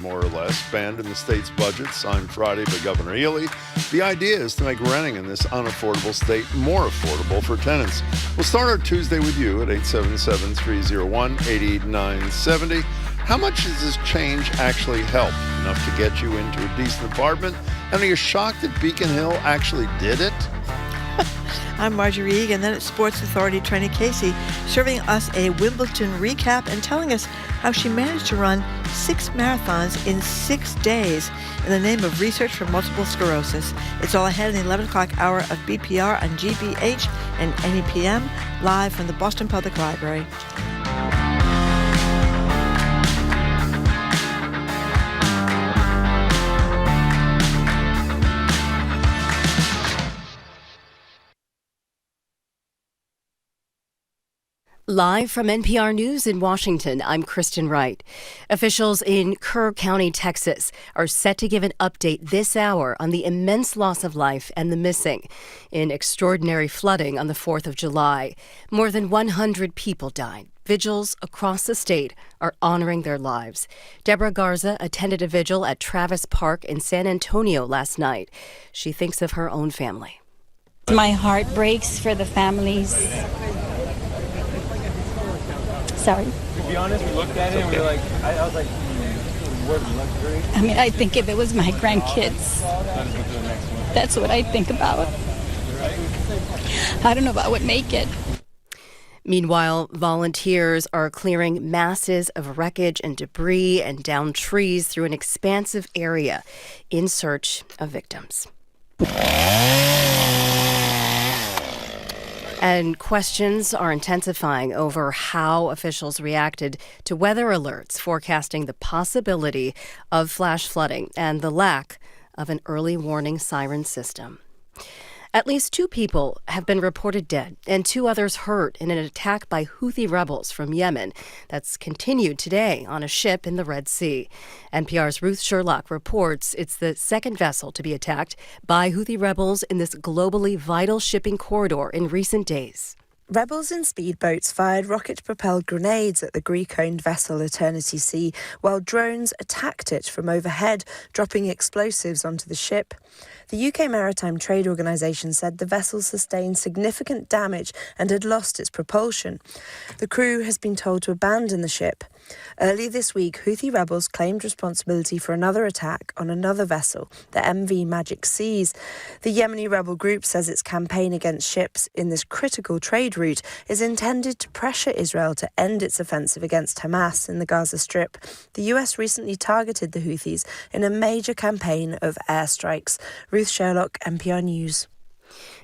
more or less, banned in the state's budget, signed Friday by Governor Healy. The idea is to make renting in this unaffordable state more affordable for tenants. We'll start our Tuesday with you at 877-301-8970. How much does this change actually help? Enough to get you into a decent apartment? And are you shocked that Beacon Hill actually did it? I'm Marjorie Egan, then it's Sports Authority Trenni Casey, serving us a Wimbledon recap and telling us how she managed to run 6 marathons in 6 days in the name of research for multiple sclerosis. It's all ahead in the 11 o'clock hour of BPR on GBH and NEPM, live from the Boston Public Library. Live from NPR News in Washington, I'm Kristen Wright. Officials in Kerr County, Texas, are set to give an update this hour on the immense loss of life and the missing in extraordinary flooding on the 4th of July. More than 100 people died. Vigils across the state are honoring their lives. Deborah Garza attended a vigil at Travis Park in San Antonio last night. She thinks of her own family. My heart breaks for the families. Sorry. To be honest, we looked at it and we were like, I was like, word luxury. I mean, I think if it was my grandkids, that's what I think about. I don't know if I would make it. Meanwhile, volunteers are clearing masses of wreckage and debris and downed trees through an expansive area in search of victims. And questions are intensifying over how officials reacted to weather alerts forecasting the possibility of flash flooding and the lack of an early warning siren system. At least 2 people have been reported dead and 2 others hurt in an attack by Houthi rebels from Yemen that's continued today on a ship in the Red Sea. NPR's Ruth Sherlock reports it's the second vessel to be attacked by Houthi rebels in this globally vital shipping corridor in recent days. Rebels in speedboats fired rocket-propelled grenades at the Greek-owned vessel Eternity Sea, while drones attacked it from overhead, dropping explosives onto the ship. The UK Maritime Trade Organisation said the vessel sustained significant damage and had lost its propulsion. The crew has been told to abandon the ship. Earlier this week, Houthi rebels claimed responsibility for another attack on another vessel, the MV Magic Seas. The Yemeni rebel group says its campaign against ships in this critical trade route is intended to pressure Israel to end its offensive against Hamas in the Gaza Strip. The US recently targeted the Houthis in a major campaign of airstrikes. Ruth Sherlock, NPR News.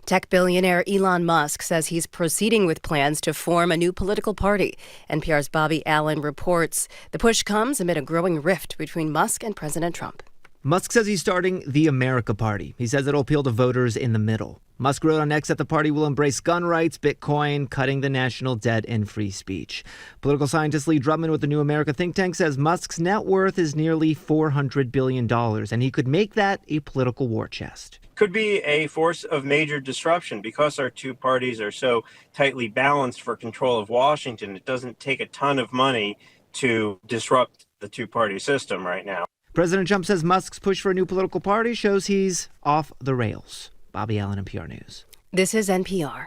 Tech billionaire Elon Musk says he's proceeding with plans to form a new political party. NPR's Bobby Allen reports the push comes amid a growing rift between Musk and President Trump. Musk says he's starting the America Party. He says it'll appeal to voters in the middle. Musk wrote on X that the party will embrace gun rights, Bitcoin, cutting the national debt, and free speech. Political scientist Lee Drutman with the New America think tank says Musk's net worth is nearly $400 billion, and he could make that a political war chest. Could be a force of major disruption because our 2 parties are so tightly balanced for control of Washington. It doesn't take a ton of money to disrupt the 2-party system right now. President Trump says Musk's push for a new political party shows he's off the rails. Bobby Allen, NPR News. This is NPR.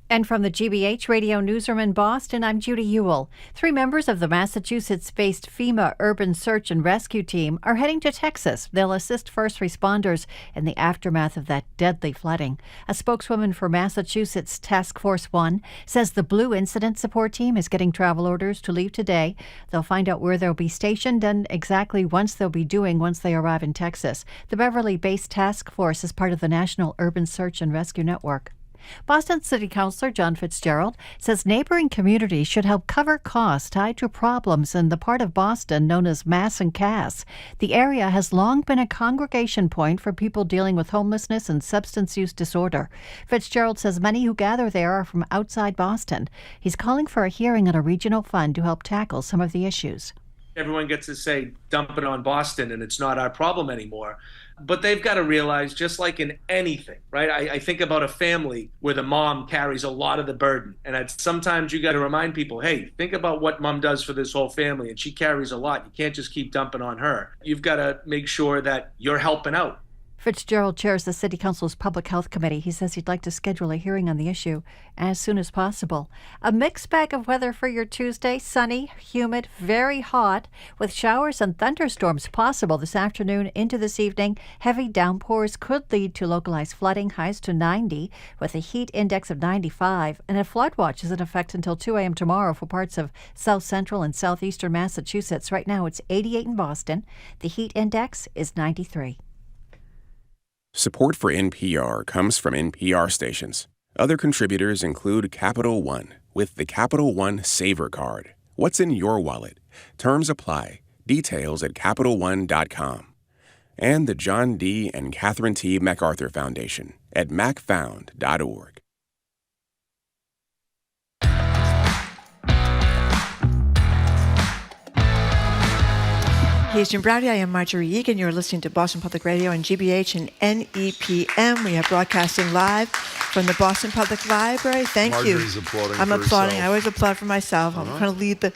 And from the GBH Radio Newsroom in Boston, I'm Judy Ewell. 3 members of the Massachusetts-based FEMA Urban Search and Rescue Team are heading to Texas. They'll assist first responders in the aftermath of that deadly flooding. A spokeswoman for Massachusetts Task Force 1 says the Blue Incident Support Team is getting travel orders to leave today. They'll find out where they'll be stationed and exactly what they'll be doing once they arrive in Texas. The Beverly-based task force is part of the National Urban Search and Rescue Network. Boston City Councilor John Fitzgerald says neighboring communities should help cover costs tied to problems in the part of Boston known as Mass and Cass. The area has long been a congregation point for people dealing with homelessness and substance use disorder. Fitzgerald says many who gather there are from outside Boston. He's calling for a hearing on a regional fund to help tackle some of the issues. Everyone gets to say, dump it on Boston and it's not our problem anymore. But they've got to realize, just like in anything, right? I think about a family where the mom carries a lot of the burden. And sometimes you got to remind people, hey, think about what mom does for this whole family. And she carries a lot. You can't just keep dumping on her. You've got to make sure that you're helping out. Fitzgerald chairs the City Council's Public Health Committee. He says he'd like to schedule a hearing on the issue as soon as possible. A mixed bag of weather for your Tuesday. Sunny, humid, very hot, with showers and thunderstorms possible this afternoon into this evening. Heavy downpours could lead to localized flooding, highs to 90, with a heat index of 95. And a flood watch is in effect until 2 a.m. tomorrow for parts of south central and southeastern Massachusetts. Right now it's 88 in Boston. The heat index is 93. Support for NPR comes from NPR stations. Other contributors include Capital One with the Capital One Saver Card. What's in your wallet? Terms apply. Details at CapitalOne.com. And the John D. and Catherine T. MacArthur Foundation at macfound.org. He's Jim Browdy. I am Marjorie Egan. You're listening to Boston Public Radio and GBH and NEPM. We are broadcasting live from the Boston Public Library. Thank you. Marjorie's applauding I'm for applauding. herself. I always applaud for myself. I'm trying to lead the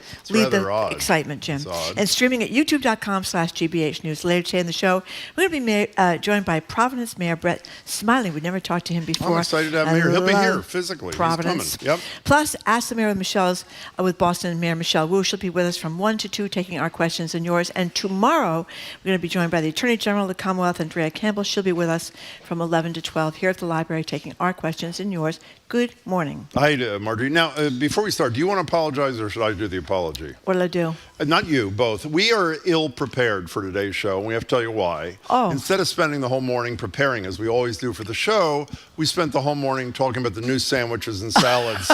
odd. excitement, Jim. It's odd. And streaming at youtube.com/GBH News. Later today in the show, we're going to be joined by Providence Mayor Brett Smiley. We've never talked to him before. I'm excited to have him here. He'll be here physically. Providence. He's coming. Yep. Plus, Ask the Mayor with Boston Mayor Michelle Wu. She'll be with us from 1 to 2, taking our questions and yours. And tomorrow, we're going to be joined by the Attorney General of the Commonwealth, Andrea Campbell. She'll be with us from 11 to 12 here at the library, taking our questions and yours. Good morning. Hi, Marjorie. Now, before we start, do you want to apologize or should I do the apology? What did I do? Not you, both. We are ill-prepared for today's show, and we have to tell you why. Oh. Instead of spending the whole morning preparing, as we always do for the show, we spent the whole morning talking about the new sandwiches and salads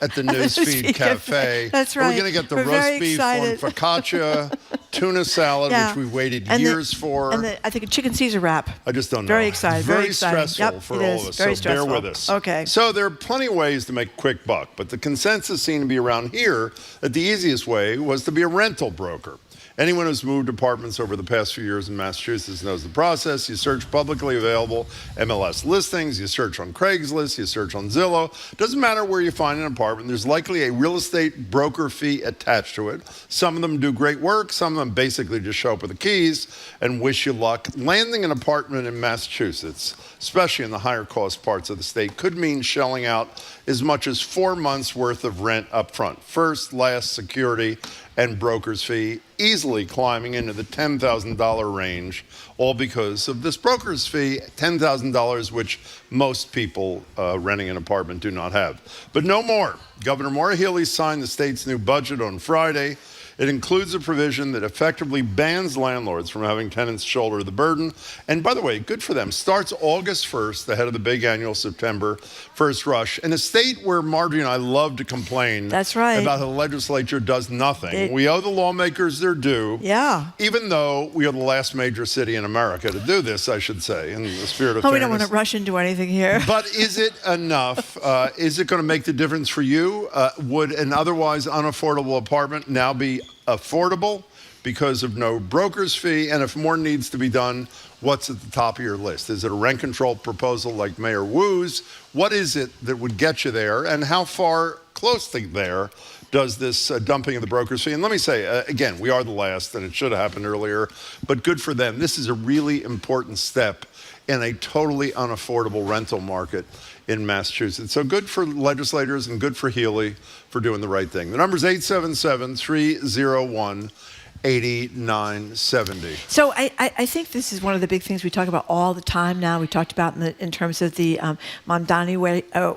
at the Newsfeed Cafe. That's right. We're going to get the We're roast beef on excited. focaccia, tuna salad, which we waited years for. And I think a chicken Caesar wrap. I just don't know. Very excited. Very excited. stressful for all of us. Very so stressful. bear with us. Okay. So there are plenty of ways to make a quick buck, but the consensus seemed to be around here that the easiest way was to be a rental broker. Anyone who's moved apartments over the past few years in Massachusetts knows the process. You search publicly available MLS listings, you search on Craigslist, you search on Zillow. Doesn't matter where you find an apartment, there's likely a real estate broker fee attached to it. Some of them do great work, some of them basically just show up with the keys and wish you luck. Landing an apartment in Massachusetts, especially in the higher cost parts of the state, could mean shelling out as much as 4 months worth of rent up front. First, last, security, and broker's fee, easily climbing into the $10,000 range, all because of this broker's fee, $10,000, which most people renting an apartment do not have. But no more. Governor Maura Healey signed the state's new budget on Friday. It includes a provision that effectively bans landlords from having tenants shoulder the burden. And by the way, good for them. Starts August 1st, ahead of the big annual September 1st rush. In a state where Marjorie and I love to complain That's right. about how the legislature does nothing. We owe the lawmakers their due. Yeah. Even though we are the last major city in America to do this, I should say, in the spirit of fairness. We don't want to rush into anything here. But is it enough? Is it going to make the difference for you? Would an otherwise unaffordable apartment now be affordable because of no broker's fee? And if more needs to be done, what's at the top of your list? Is it a rent control proposal like Mayor Wu's? What is it that would get you there? And how far close to there does this dumping of the broker's fee? And let me say, again, we are the last, and it should have happened earlier, but good for them. This is a really important step in a totally unaffordable rental market in Massachusetts. So good for legislators and good for Healey for doing the right thing. The number's 877-301-8970. So I think this is one of the big things we talk about all the time now. We talked about in terms of the Mamdani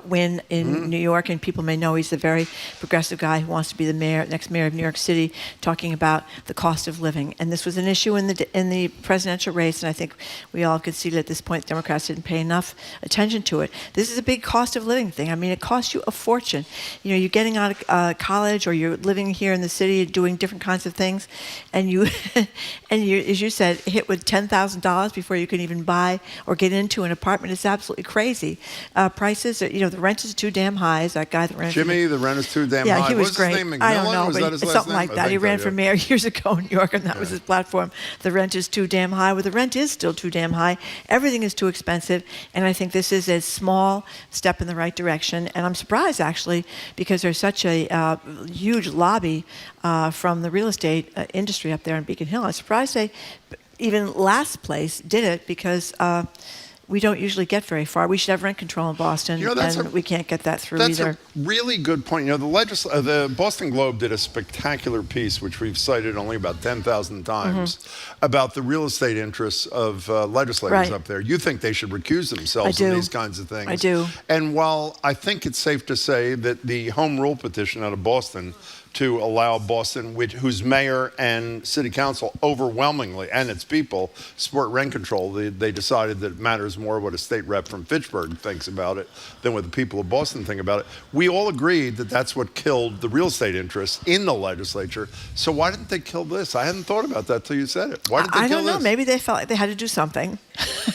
win in New York, and people may know he's a very progressive guy who wants to be the next mayor of New York City, talking about the cost of living. And this was an issue in the presidential race, and I think we all could see that at this point Democrats didn't pay enough attention to it. This is a big cost of living thing. I mean, it costs you a fortune. You know, you're getting out of college or you're living here in the city doing different kinds of things, and you, as you said, hit with $10,000 before you can even buy or get into an apartment. It's absolutely crazy. Prices, the rent is too damn high. Is that guy that ran? Jimmy, the rent is too damn high. Yeah, he was What's great. his name? McMillan? I don't know, Was but that his last something name? like that. He ran for mayor years ago in New York, and that was his platform. The rent is too damn high. Well, the rent is still too damn high. Everything is too expensive, and I think this is a small step in the right direction. And I'm surprised, actually, because there's such a huge lobby from the real estate industry up there in Beacon Hill. I'm surprised they, even last place, did it, because we don't usually get very far. We should have rent control in Boston, and we can't get that through either. That's a really good point. The Boston Globe did a spectacular piece, which we've cited only about 10,000 times, about the real estate interests of legislators up there. You think they should recuse themselves in these kinds of things. I do. And while I think it's safe to say that the home rule petition out of Boston to allow Boston, whose mayor and city council overwhelmingly, and its people, support rent control, they decided that it matters more what a state rep from Fitchburg thinks about it than what the people of Boston think about it. We all agreed that that's what killed the real estate interests in the legislature. So why didn't they kill this? I hadn't thought about that till you said it. Why did they kill this? I don't know. Maybe they felt like they had to do something.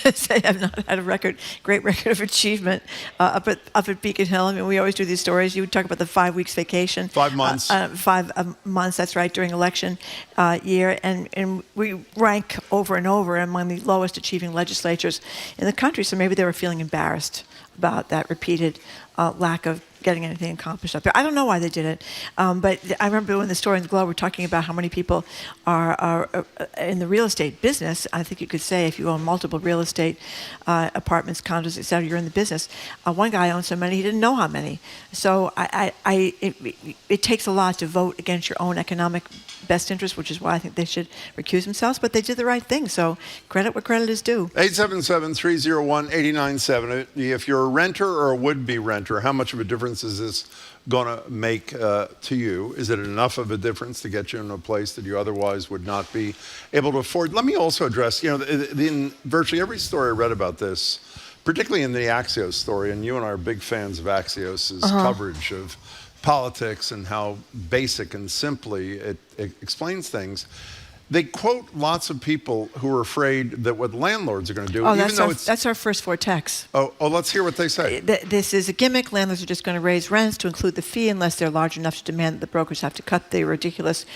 They have not had a great record of achievement up at Beacon Hill. I mean, we always do these stories. You would talk about the 5 weeks vacation. 5 months. 5 months, that's right, during election year. And we rank over and over among the lowest achieving legislatures in the country. So maybe they were feeling embarrassed about that repeated lack of getting anything accomplished up there. I don't know why they did it, but I remember when the story in the Globe were talking about how many people are in the real estate business. I think you could say if you own multiple real estate apartments, condos, etc., you're in the business. One guy owned so many he didn't know how many. So it takes a lot to vote against your own economic best interest, which is why I think they should recuse themselves. But they did the right thing. So credit where credit is due. 877-301-8970. If you're a renter or a would-be renter, how much of a difference is this going to make to you? Is it enough of a difference to get you in a place that you otherwise would not be able to afford? Let me also address, in virtually every story I read about this, particularly in the Axios story, and you and I are big fans of Axios' coverage of politics and how basic and simply it explains things. They quote lots of people who are afraid that what landlords are going to do, that's our first 4 texts. Oh, let's hear what they say. This is a gimmick. Landlords are just going to raise rents to include the fee unless they're large enough to demand that the brokers have to cut the ridiculous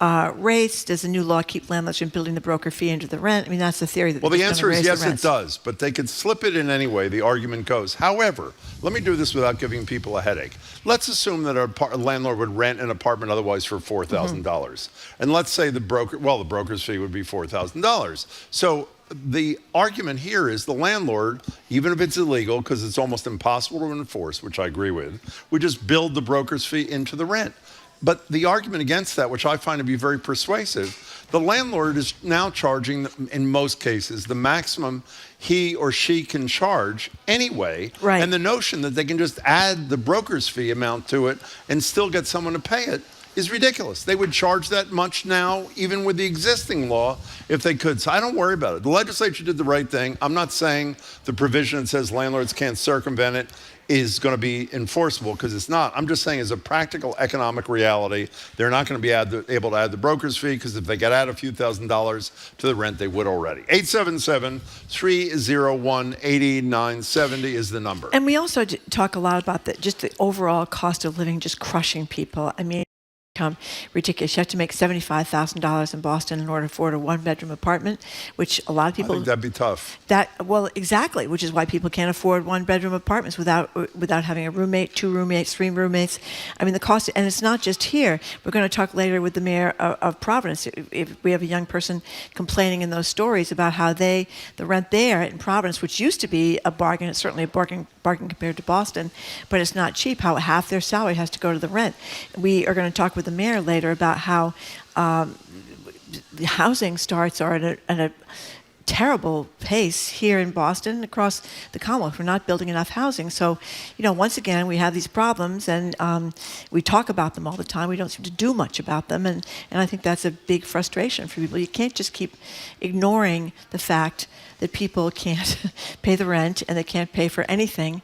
rates. Does the new law keep landlords from building the broker fee into the rent? I mean, that's the theory. That the answer is yes, it does. But they could slip it in any way, the argument goes. However, let me do this without giving people a headache. Let's assume that a landlord would rent an apartment otherwise for $4,000. And let's say the broker's fee would be $4,000. So the argument here is the landlord, even if it's illegal, because it's almost impossible to enforce, which I agree with, would just build the broker's fee into the rent. But the argument against that, which I find to be very persuasive, the landlord is now charging, in most cases, the maximum he or she can charge anyway. Right. And the notion that they can just add the broker's fee amount to it and still get someone to pay it is ridiculous. They would charge that much now, even with the existing law, if they could. So I don't worry about it. The legislature did the right thing. I'm not saying the provision that says landlords can't circumvent it is going to be enforceable, because it's not. I'm just saying as a practical economic reality, they're not going to be able to add the broker's fee, because if they got add a few $1,000s to the rent, they would already. 877-301-8970 is the number. And we also talk a lot about just the overall cost of living just crushing people. I mean, ridiculous. You have to make $75,000 in Boston in order to afford a 1-bedroom apartment, which a lot of people... I think that'd be tough. Well, exactly, which is why people can't afford 1-bedroom apartments without having a roommate, 2 roommates, 3 roommates. I mean, the cost... And it's not just here. We're going to talk later with the mayor of Providence. If we have a young person complaining in those stories about how the rent there in Providence, which used to be a bargain, it's certainly a bargain compared to Boston, but it's not cheap, how half their salary has to go to the rent. We are going to talk with the mayor later about how the housing starts are at a terrible pace here in Boston and across the Commonwealth. We're not building enough housing. So, once again, we have these problems, and we talk about them all the time. We don't seem to do much about them, and I think that's a big frustration for people. You can't just keep ignoring the fact that people can't pay the rent and they can't pay for anything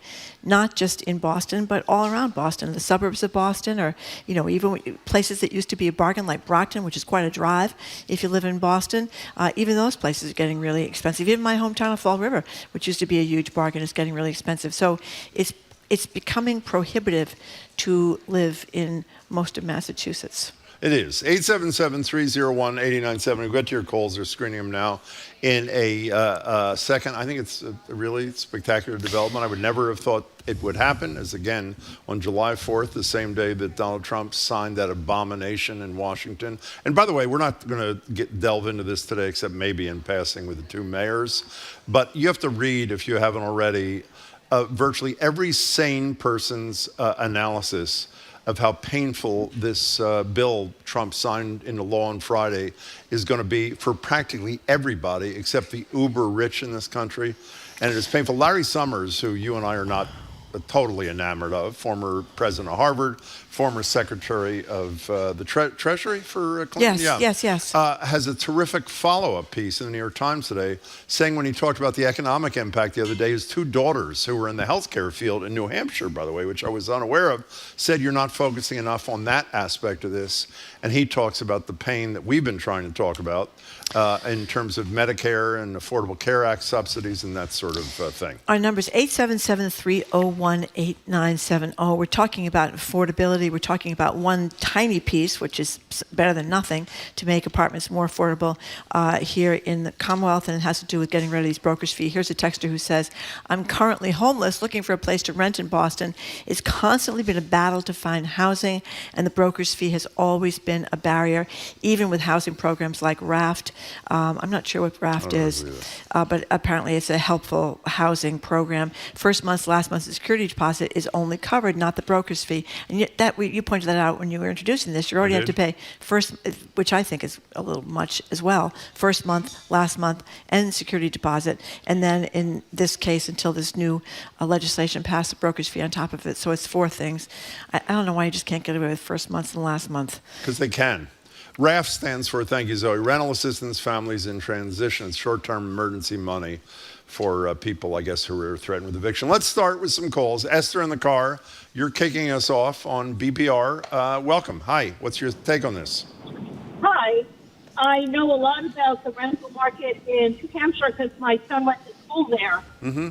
not just in Boston, but all around Boston, the suburbs of Boston, or even places that used to be a bargain, like Brockton, which is quite a drive if you live in Boston. Even those places are getting really expensive. Even my hometown of Fall River, which used to be a huge bargain, is getting really expensive. So it's becoming prohibitive to live in most of Massachusetts. It is. 877-301-8970. We'll get to your calls. They're screening them now in a second. I think it's a really spectacular development. I would never have thought it would happen, as again, on July 4th, the same day that Donald Trump signed that abomination in Washington. And by the way, we're not going to delve into this today, except maybe in passing with the two mayors. But you have to read, if you haven't already, virtually every sane person's analysis of how painful this bill Trump signed into law on Friday is going to be for practically everybody except the uber rich in this country. And it is painful. Larry Summers, who you and I are not totally enamored of, former president of Harvard, former secretary of the Treasury for Clinton. Yes. Has a terrific follow-up piece in the New York Times today saying when he talked about the economic impact the other day, his two daughters, who were in the healthcare field in New Hampshire, by the way, which I was unaware of, said you're not focusing enough on that aspect of this. And he talks about the pain that we've been trying to talk about in terms of Medicare and Affordable Care Act subsidies and that sort of thing. Our number is 877-301-8970. We're talking about affordability. We're talking about one tiny piece, which is better than nothing, to make apartments more affordable here in the Commonwealth, and it has to do with getting rid of these broker's fee. Here's a texter who says, I'm currently homeless, looking for a place to rent in Boston. It's constantly been a battle to find housing, and the broker's fee has always been a barrier, even with housing programs like RAFT. I'm not sure what RAFT is, but apparently it's a helpful housing program. First month's, last month's security deposit is only covered, not the broker's fee. And yet you pointed that out when you were introducing this. You already have to pay first, which I think is a little much as well, first month, last month, and security deposit. And then in this case, until this new legislation passed, the broker's fee on top of it. So it's four things. I don't know why you just can't get away with first month and last month. Because they can. RAF stands for, thank you, Zoe, Rental Assistance Families in Transition. It's short-term emergency money for people, I guess, who are threatened with eviction. Let's start with some calls. Esther in the car, you're kicking us off on BPR. Welcome. Hi. What's your take on this? Hi. I know a lot about the rental market in New Hampshire because my son went to school there. Mm-hmm.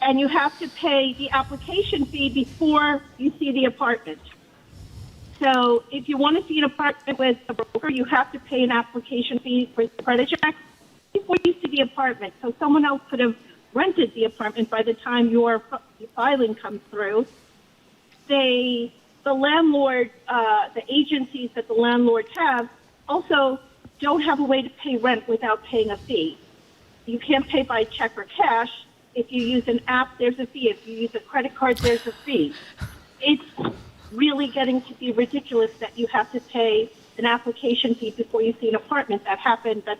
And you have to pay the application fee before you see the apartment. So if you want to see an apartment with a broker, you have to pay an application fee for the credit check before you see the apartment. So someone else could have rented the apartment by the time your filing comes through. The landlord, the agencies that the landlords have also don't have a way to pay rent without paying a fee. You can't pay by check or cash. If you use an app, there's a fee. If you use a credit card, there's a fee. It's really getting to be ridiculous that you have to pay an application fee before you see an apartment. That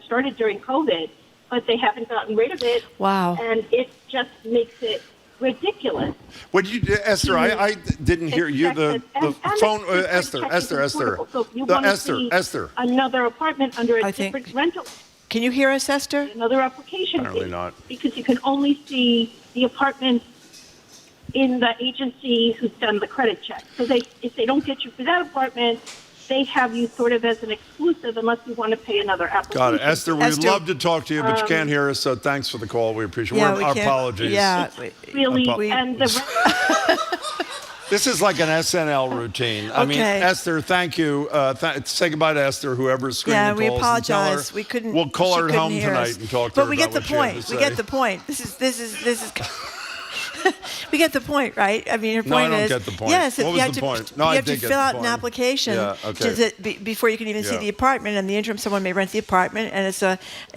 started during COVID, but they haven't gotten rid of it. Wow. And it just makes it ridiculous. What did you, Esther? I didn't hear you. The phone, Esther. So if you want to see another apartment under a different rental. Can you hear us, Esther? Another application fee. Apparently not. Because you can only see the apartment in the agency who's done the credit check. So if they don't get you for that apartment, they have you sort of as an exclusive unless you want to pay another application. Got it. Esther, we'd love to talk to you, but you can't hear us, so thanks for the call. We appreciate it. Our apologies. Yeah. Really, and the This is like an SNL routine. I mean, Esther, thank you. Say goodbye to Esther, whoever's screening the calls. Yeah, we apologize. We couldn't. We'll call her at home tonight and talk to her. But we get the point. We get the point. This is. We get the point, right? I mean, your point is... No, I don't get the point. Yes, what was the point? No, you have to fill out an application before you can even see the apartment. In the interim, someone may rent the apartment, and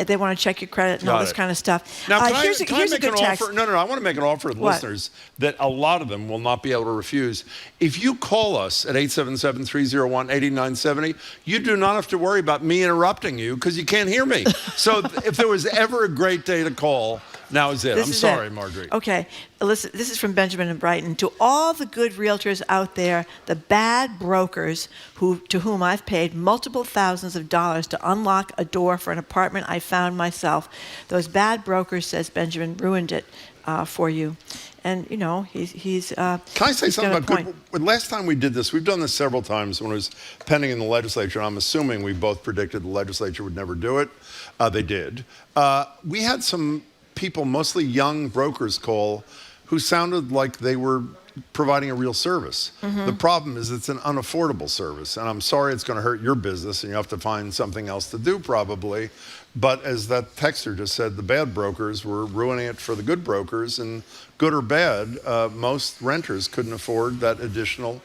they want to check your credit and all this kind of stuff. Now, here's a good text. Offer? No, I want to make an offer to the listeners that a lot of them will not be able to refuse. If you call us at 877-301-8970, you do not have to worry about me interrupting you because you can't hear me. So if there was ever a great day to call... Now is it. I'm sorry, Marjorie. Okay. Listen, this is from Benjamin in Brighton. To all the good realtors out there, the bad brokers to whom I've paid multiple thousands of dollars to unlock a door for an apartment I found myself. Those bad brokers, says Benjamin, ruined it for you. And, he's Can I say something about good? Last time we did this, we've done this several times when it was pending in the legislature. I'm assuming we both predicted the legislature would never do it. They did. We had some people, mostly young brokers, call who sounded like they were providing a real service. Mm-hmm. The problem is it's an unaffordable service. And I'm sorry it's going to hurt your business and you have to find something else to do probably. But as that texter just said, the bad brokers were ruining it for the good brokers. And good or bad, most renters couldn't afford that additional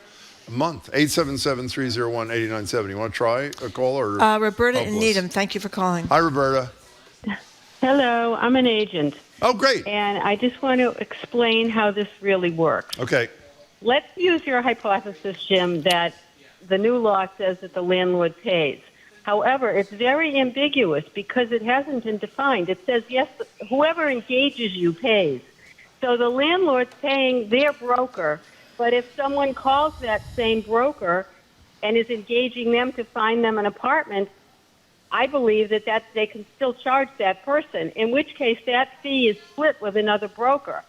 month. 877-301-8970. You want to try a call? Or Roberta in Needham, thank you for calling. Hi, Roberta. Hello, I'm an agent. Oh, great. And I just want to explain how this really works. Okay. Let's use your hypothesis, Jim, that the new law says that the landlord pays. However, it's very ambiguous because it hasn't been defined. It says, yes, whoever engages you pays. So the landlord's paying their broker, but if someone calls that same broker and is engaging them to find them an apartment, I believe that they can still charge that person, in which case that fee is split with another broker.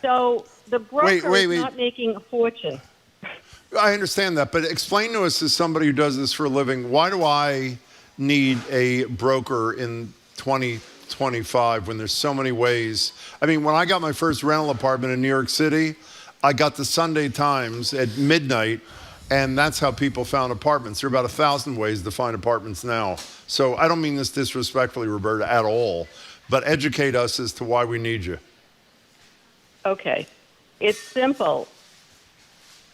So the broker is not making a fortune. I understand that, but explain to us as somebody who does this for a living, why do I need a broker in 2025 when there's so many ways? I mean, when I got my first rental apartment in New York City, I got the Sunday Times at midnight, and that's how people found apartments. There are about 1,000 ways to find apartments now. So I don't mean this disrespectfully, Roberta, at all, but educate us as to why we need you. Okay. It's simple.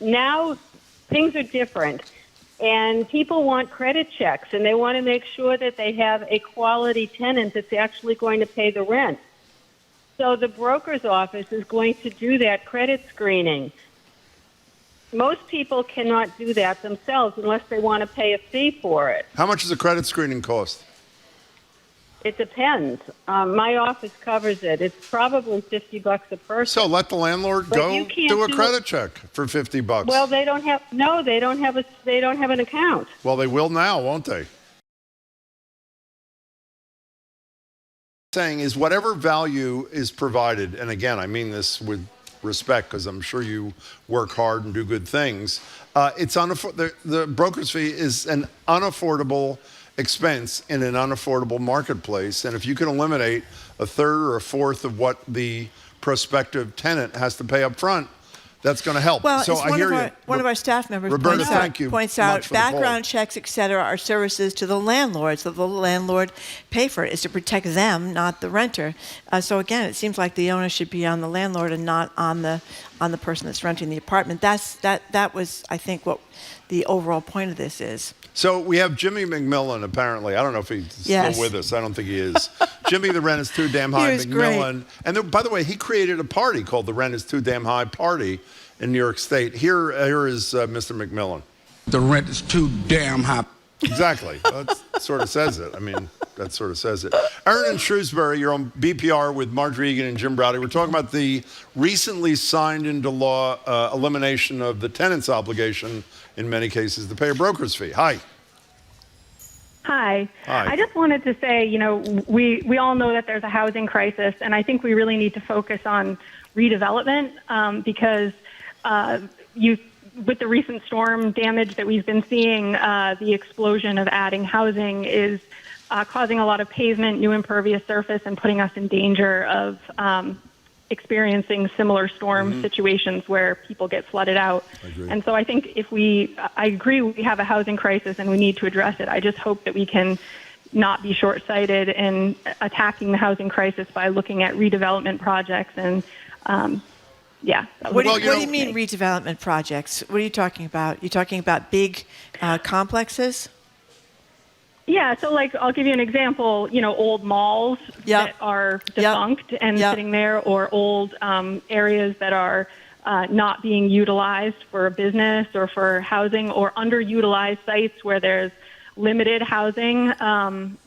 Now things are different, and people want credit checks, and they want to make sure that they have a quality tenant that's actually going to pay the rent. So the broker's office is going to do that credit screening. Most people cannot do that themselves unless they want to pay a fee for it. How much does a credit screening cost? It depends. My office covers it. It's probably $50 a person. So let the landlord go do a credit check for $50. Well, they don't have an account. Well, they will now, won't they? Saying is whatever value is provided, and again, I mean this with respect because I'm sure you work hard and do good things. The broker's fee is an unaffordable expense in an unaffordable marketplace, and if you can eliminate a third or a fourth of what the prospective tenant has to pay up front, that's going to help. Well, so one of our staff members Roberta, points out background checks, et cetera, are services to the landlord. So the landlord pay for it is to protect them, not the renter. So again, it seems like the onus should be on the landlord and not on the person that's renting the apartment. That was, I think, what the overall point of this is. So we have Jimmy McMillan, apparently. I don't know if he's still with us. I don't think he is. Jimmy, the rent is too damn high. McMillan. Great. And by the way, he created a party called the Rent is Too Damn High Party in New York State. Here is Mr. McMillan. The rent is too damn high. Exactly. That sort of says it. I mean, that sort of says it. Aaron in Shrewsbury, you're on BPR with Marjorie Egan and Jim Browdy. We're talking about the recently signed into law elimination of the tenant's obligation, in many cases, to pay a broker's fee. Hi. Hi. Hi. I just wanted to say, we all know that there's a housing crisis, and I think we really need to focus on redevelopment because with the recent storm damage that we've been seeing, the explosion of adding housing is causing a lot of pavement, new impervious surface, and putting us in danger of experiencing similar storm situations where people get flooded out. And so I think I agree we have a housing crisis and we need to address it. I just hope that we can not be short-sighted in attacking the housing crisis by looking at redevelopment projects and What do you mean redevelopment projects? What are you talking about? You talking about big complexes? Yeah, so I'll give you an example, old malls that are defunct and sitting there, or old areas that are not being utilized for a business or for housing, or underutilized sites where there's limited housing on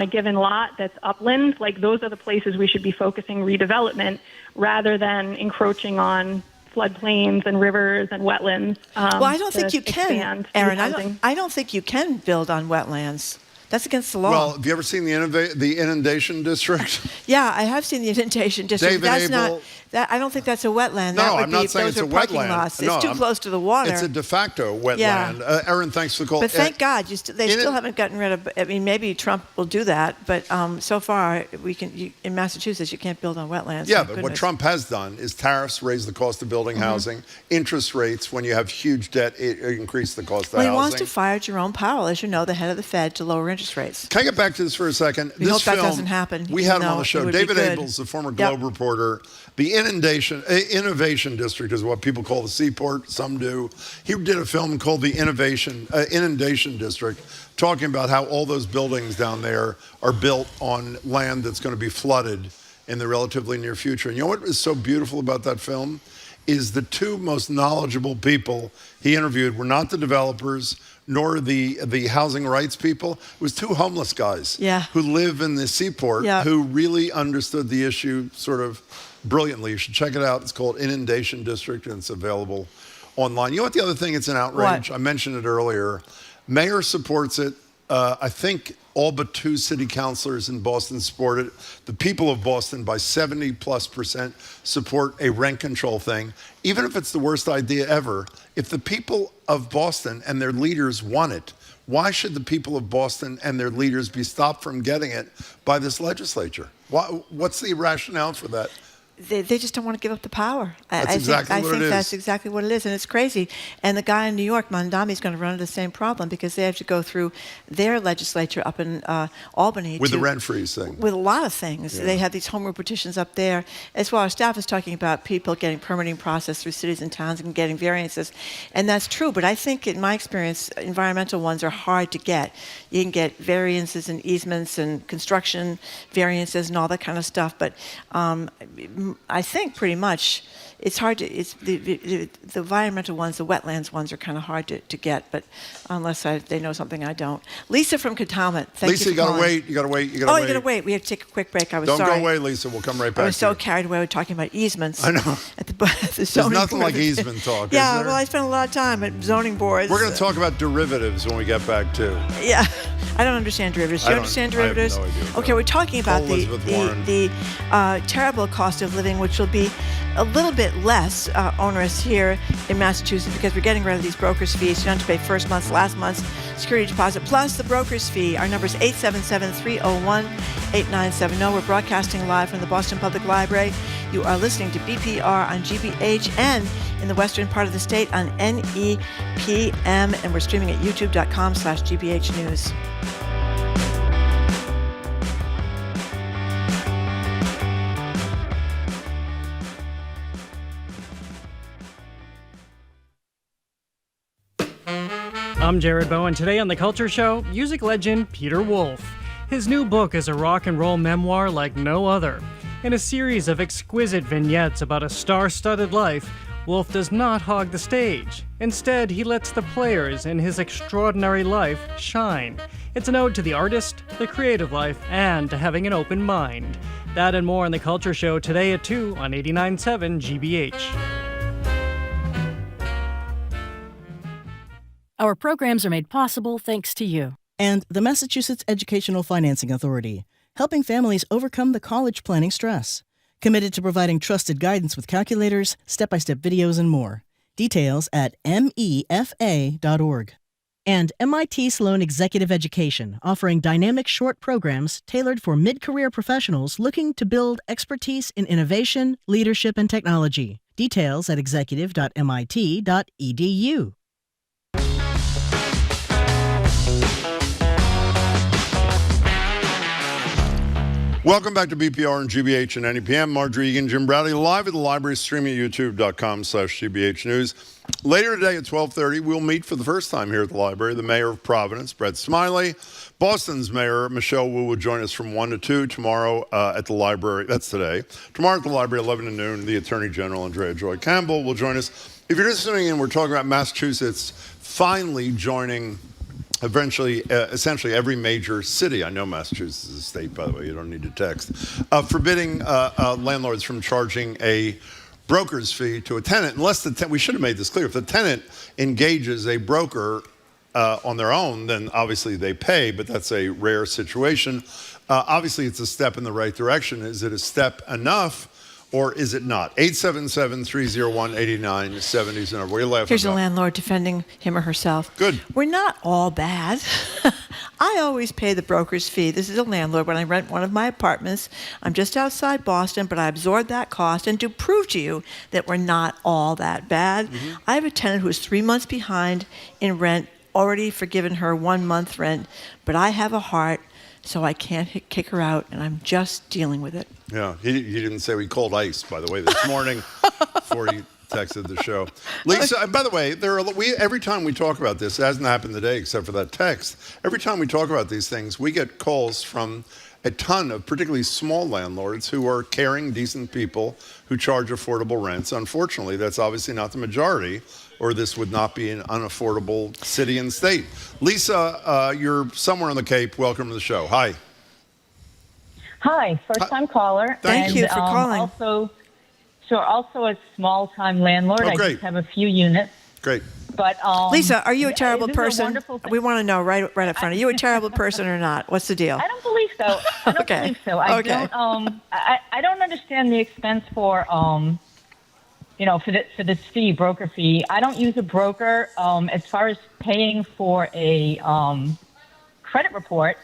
a given lot that's upland. Those are the places we should be focusing redevelopment rather than encroaching on floodplains and rivers and wetlands. Well, I don't think you can, Aaron. I don't think you can build on wetlands. That's against the law. Well, have you ever seen the inundation district? Yeah, I have seen the inundation district. David Abel. I don't think that's a wetland. No, that would I'm not saying those it's are a parking wetland. lots. No, It's too close to the water. It's a de facto wetland. Yeah. Aaron, thanks for the call. But thank God, they still haven't gotten rid of. I mean, maybe Trump will do that, but so far in Massachusetts you can't build on wetlands. Yeah, but what Trump has done is tariffs raise the cost of building housing, interest rates when you have huge debt increase the cost of housing. He wants to fire Jerome Powell, as you know, the head of the Fed, to lower interest rates. Can I get back to this for a second? We hope that doesn't happen. We had him on the show. David Abels, the former Globe reporter. The Innovation District is what people call the seaport. Some do. He did a film called The Inundation District, talking about how all those buildings down there are built on land that's going to be flooded in the relatively near future. And you know what is so beautiful about that film? Is the two most knowledgeable people he interviewed were not the developers nor the housing rights people. It was two homeless guys who live in the seaport who really understood the issue sort of brilliantly. You should check it out. It's called Inundation District, and it's available online. You know what the other thing? It's an outrage. I mentioned it earlier. Mayor supports it. I think all but 2 city councilors in Boston support it. The people of Boston, by 70+% support a rent control thing. Even if it's the worst idea ever, if the people of Boston and their leaders want it, why should the people of Boston and their leaders be stopped from getting it by this legislature? What's the rationale for that? They just don't want to give up the power. I think that's exactly what it is, and it's crazy. And the guy in New York, Mondami, is going to run into the same problem because they have to go through their legislature up in Albany. With the rent freeze thing. With a lot of things. Yeah. They have these home rule petitions up there. As well, our staff is talking about people getting permitting process through cities and towns and getting variances. And that's true, but I think in my experience, environmental ones are hard to get. You can get variances and easements and construction variances and all that kind of stuff, but I think pretty much it's hard to, it's the environmental ones, the wetlands ones are kind of hard to get, but unless they know something I don't. Lisa from Katamet, thank Lisa, you you gotta wait. You gotta wait. You gotta wait. We have to take a quick break. I was Don't sorry. go away, Lisa. We'll come right back. I was so carried away with talking about easements. I know. At the There's nothing like easement talk. Yeah, is there? well, I spent a lot of time at zoning boards. We're going to talk about derivatives when we get back too. Yeah, I don't understand derivatives. Do you understand derivatives? I have no idea. Okay, we're talking about the terrible cost of living, which will be a little bit less onerous here in Massachusetts because we're getting rid of these broker's fees. You don't have to pay first month's, last month's security deposit, plus the broker's fee. Our number is 877-301-8970. We're broadcasting live from the Boston Public Library. You are listening to BPR on GBH and in the western part of the state on NEPM, and we're streaming at youtube.com/GBH News. I'm Jared Bowen. Today on The Culture Show, music legend Peter Wolf. His new book is a rock and roll memoir like no other. In a series of exquisite vignettes about a star-studded life, Wolf does not hog the stage. Instead, he lets the players in his extraordinary life shine. It's an ode to the artist, the creative life, and to having an open mind. That and more on The Culture Show today at 2 on 89.7 GBH. Our programs are made possible thanks to you. And the Massachusetts Educational Financing Authority, helping families overcome the college planning stress. Committed to providing trusted guidance with calculators, step-by-step videos, and more. Details at mefa.org. And MIT Sloan Executive Education, offering dynamic short programs tailored for mid-career professionals looking to build expertise in innovation, leadership, and technology. Details at executive.mit.edu. Welcome back to BPR and GBH and NEPM. Marjorie Egan, Jim Browdy, live at the library, streaming at youtube.com/GBH News. Later today at 12:30, we'll meet for the first time here at the library the mayor of Providence, Brett Smiley. Boston's mayor, Michelle Wu, will join us from 1 to 2 tomorrow at the library. That's today. Tomorrow at the library, 11 to noon, the Attorney General, Andrea Joy Campbell, will join us. If you're just tuning in, we're talking about Massachusetts finally joining essentially every major city. I know Massachusetts is a state, by the way, you don't need to text. Forbidding landlords from charging a broker's fee to a tenant, unless we should have made this clear. If the tenant engages a broker on their own, then obviously they pay, but that's a rare situation. Obviously, it's a step in the right direction. Is it a step enough? Or is it not? 877-301-8970 is the number. What are you laughing Here's about? a landlord defending him or herself. Good. We're not all bad. I always pay the broker's fee. This is a landlord when I rent one of my apartments. I'm just outside Boston, but I absorb that cost. And to prove to you that we're not all that bad, I have a tenant who is 3 months behind in rent, already forgiven her 1 month rent, but I have a heart, so I can't kick her out, and I'm just dealing with it. Yeah, he didn't say we cold ice, by the way, this morning before he texted the show. Lisa, by the way, every time we talk about this, it hasn't happened today except for that text. Every time we talk about these things, we get calls from a ton of particularly small landlords who are caring, decent people who charge affordable rents. Unfortunately, that's obviously not the majority, or this would not be an unaffordable city and state. Lisa, you're somewhere on the Cape. Welcome to the show. Hi. Hi, first-time caller. Thank you for calling. Also a small-time landlord. Oh, I great. just have a few units. Great. But Lisa, are you a terrible this is a person? wonderful thing. We want to know right up front. Are you a terrible person or not? What's the deal? I don't believe so. I don't Okay. believe so. Okay. I don't understand the expense for for this fee, broker fee. I don't use a broker. As far as paying for a credit report,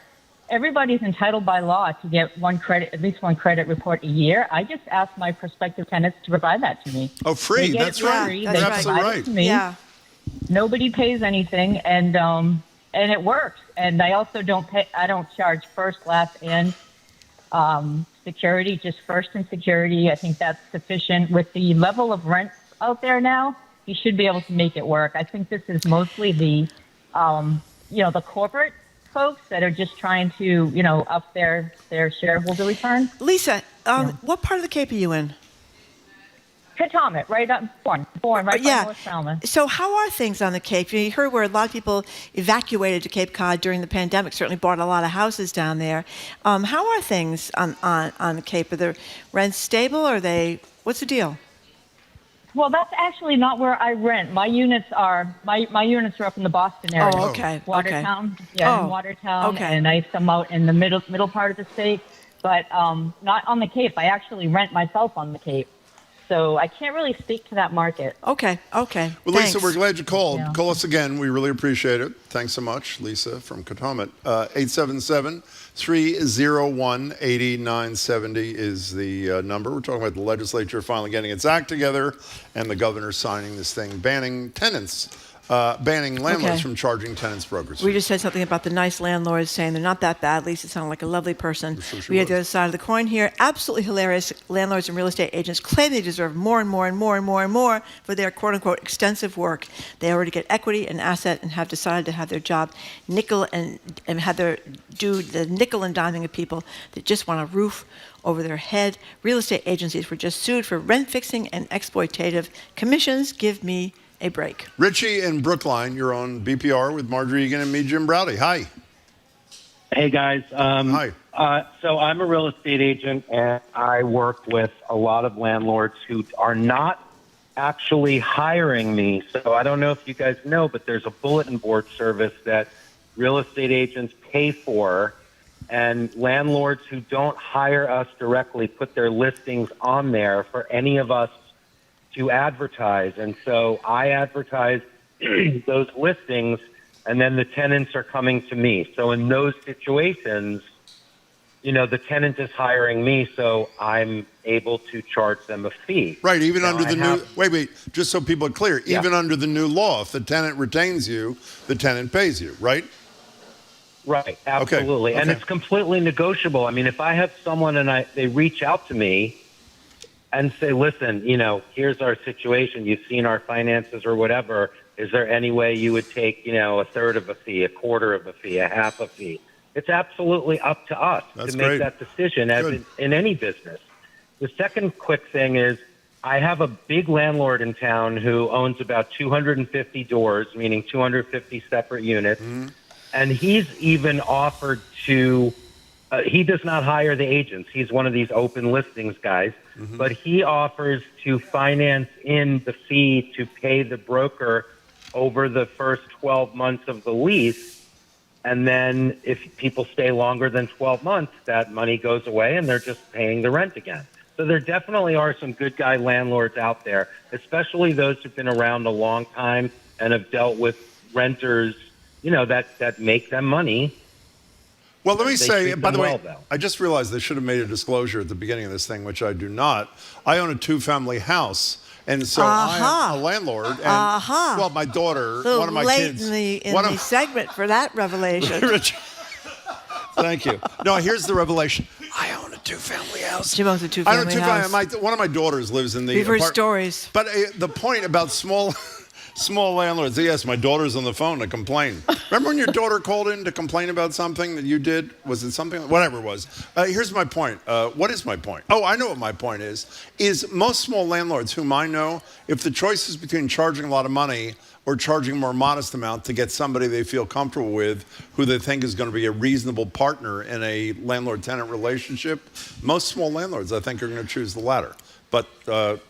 everybody's entitled by law to get at least one credit report a year. I just ask my prospective tenants to provide that to me. Oh, free. They get That's it for right. free. That's They absolutely provide it right. to me. Yeah. Nobody pays anything, and it works. And I also don't pay. I don't charge first, last, and security. Just first and security. I think that's sufficient. With the level of rent out there now, you should be able to make it work. I think this is mostly the the corporate folks that are just trying to up their shareholder return. Lisa, what part of the Cape are you in? Katomet, right up born right by North Falmouth. So how are things on the Cape? You heard where a lot of people evacuated to Cape Cod during the pandemic, certainly bought a lot of houses down there. How are things on the Cape? Are the rents stable? Or what's the deal? Well, that's actually not where I rent. My units are up in the Boston area. Oh, okay. Watertown. Okay. Yeah, in Watertown. Okay. And I have some out in the middle part of the state, but not on the Cape. I actually rent myself on the Cape. So I can't really speak to that market. Okay. Well, Thanks. Lisa, we're glad you called. Yeah. Call us again. We really appreciate it. Thanks so much, Lisa from Katomet. 877-301-8970 is the number. We're talking about the legislature finally getting its act together and the governor signing this thing banning landlords from charging tenants brokers. We just said something about the nice landlords saying they're not that bad. Lisa sounded like a lovely person. We had the other side of the coin here. Absolutely hilarious. Landlords and real estate agents claim they deserve more and more and more and more and more for their quote-unquote extensive work. They already get equity and asset and have decided to have their job nickel and have their do the nickel and diming of people that just want a roof over their head. Real estate agencies were just sued for rent fixing and exploitative commissions. Give me a break. Richie in Brookline, you're on BPR with Marjorie Egan and me, Jim Browdy. Hi. Hey, guys. Hi. So I'm a real estate agent, and I work with a lot of landlords who are not actually hiring me. So I don't know if you guys know, but there's a bulletin board service that real estate agents pay for, and landlords who don't hire us directly put their listings on there for any of us to advertise. And so I advertise those listings, and then the tenants are coming to me. So in those situations, the tenant is hiring me, so I'm able to charge them a fee. Right, even now under the new... Wait, just so people are clear. Yeah. Even under the new law, if the tenant retains you, the tenant pays you, right? Right, absolutely. Okay. And it's completely negotiable. I mean, if I have someone and they reach out to me and say, listen, here's our situation. You've seen our finances or whatever. Is there any way you would take, a third of a fee, a quarter of a fee, a half a fee? It's absolutely up to us to make that decision as in any business. The second quick thing is I have a big landlord in town who owns about 250 doors, meaning 250 separate units. Mm-hmm. And he's even offered to he does not hire the agents. He's one of these open listings guys. But he offers to finance in the fee to pay the broker over the first 12 months of the lease. And then if people stay longer than 12 months, that money goes away and they're just paying the rent again. So there definitely are some good guy landlords out there, especially those who've been around a long time and have dealt with renters, that make them money. Well, let me say, by the way, though. I just realized they should have made a disclosure at the beginning of this thing, which I do not. I own a 2-family house. And so I am a landlord. And, well, my daughter, one of my kids. In the segment for that revelation. Thank you. No, here's the revelation. I own a 2-family house. Jim owns a 2-family house. One of my daughters lives in the We've heard stories. But the point about small landlords, yes, my daughter's on the phone to complain. Remember when your daughter called in to complain about something that you did? Was it something? Whatever it was. Here's my point. What is my point? Oh, I know what my point is most small landlords whom I know, if the choice is between charging a lot of money or charging a more modest amount to get somebody they feel comfortable with, who they think is going to be a reasonable partner in a landlord-tenant relationship, most small landlords, I think, are going to choose the latter. But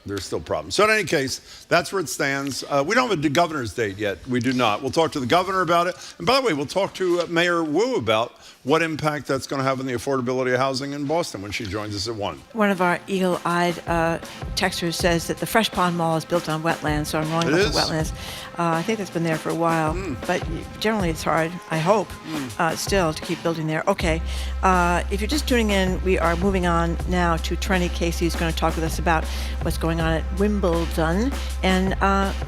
there's still problems. So in any case, that's where it stands. We don't have a governor's date yet. We do not. We'll talk to the governor about it. And by the way, we'll talk to Mayor Wu about what impact that's going to have on the affordability of housing in Boston when she joins us at 1. One of our eagle-eyed texters says that the Fresh Pond Mall is built on wetlands, so I'm wrong about the wetlands. I think that's been there for a while, but generally it's hard, I hope, still to keep building there. Okay, if you're just tuning in, we are moving on now to Trenni Casey, who's going to talk with us about what's going on at Wimbledon and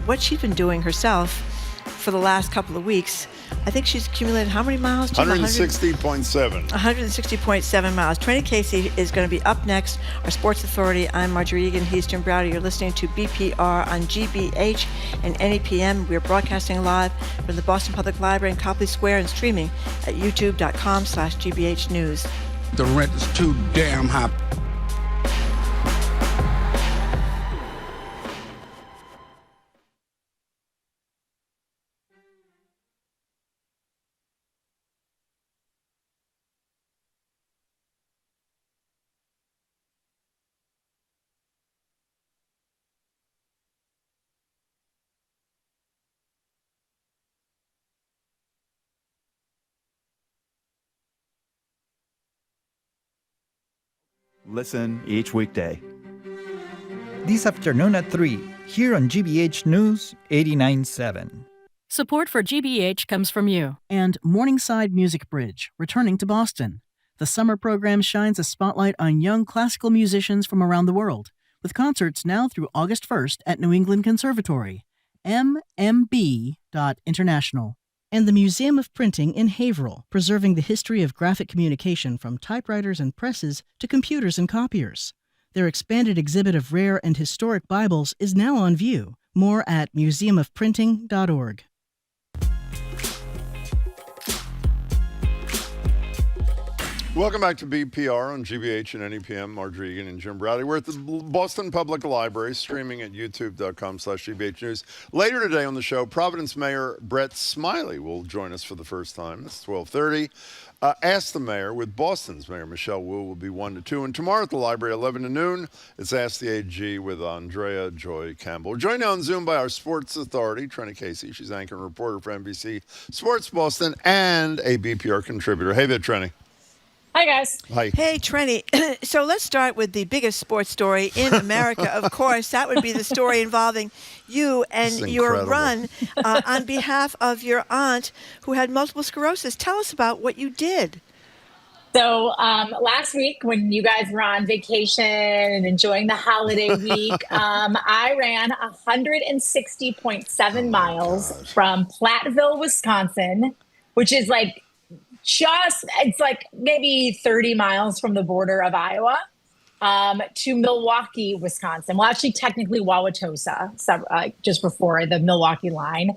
what she's been doing herself for the last couple of weeks. I think she's accumulated how many miles? 160.7. 160.7 miles. Trenni Casey is going to be up next. Our Sports Authority. I'm Marjorie Egan. He's Jim Browder. You're listening to BPR on GBH and NEPM. We're broadcasting live from the Boston Public Library in Copley Square and streaming at youtube.com/GBH News. The rent is too damn high. Listen each weekday. This afternoon at 3, here on GBH News 89.7. Support for GBH comes from you and Morningside Music Bridge, returning to Boston. The summer program shines a spotlight on young classical musicians from around the world, with concerts now through August 1st at New England Conservatory, mmb.international. And the Museum of Printing in Haverhill, preserving the history of graphic communication from typewriters and presses to computers and copiers. Their expanded exhibit of rare and historic Bibles is now on view. More at museumofprinting.org. Welcome back to BPR on GBH and NEPM. Marjorie Egan and Jim Browder. We're at the Boston Public Library, streaming at youtube.com/GBH News. Later today on the show, Providence Mayor Brett Smiley will join us for the first time. It's 12:30. Ask the Mayor with Boston's Mayor Michelle Wu will be 1 to 2. And tomorrow at the library, 11 to noon, it's Ask the AG with Andrea Joy Campbell. We're joined now on Zoom by our Sports Authority, Trenni Casey. She's anchor and reporter for NBC Sports Boston and a BPR contributor. Hey there, Trenni. Hi, guys. Hi. Hey, Trenni. So let's start with the biggest sports story in America. Of course, that would be the story involving you and your run on behalf of your aunt who had multiple sclerosis. Tell us about what you did. So last week when you guys were on vacation and enjoying the holiday week, I ran 160.7 miles from Platteville, Wisconsin, which is like it's like maybe 30 miles from the border of Iowa, to Milwaukee, Wisconsin. Well, actually, technically Wauwatosa, just before the Milwaukee line,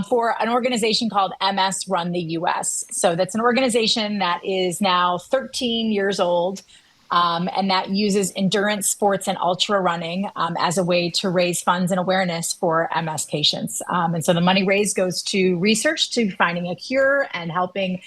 for an organization called MS Run the US. So that's an organization that is now 13 years old, and that uses endurance sports and ultra running as a way to raise funds and awareness for MS patients. And so the money raised goes to research, to finding a cure and helping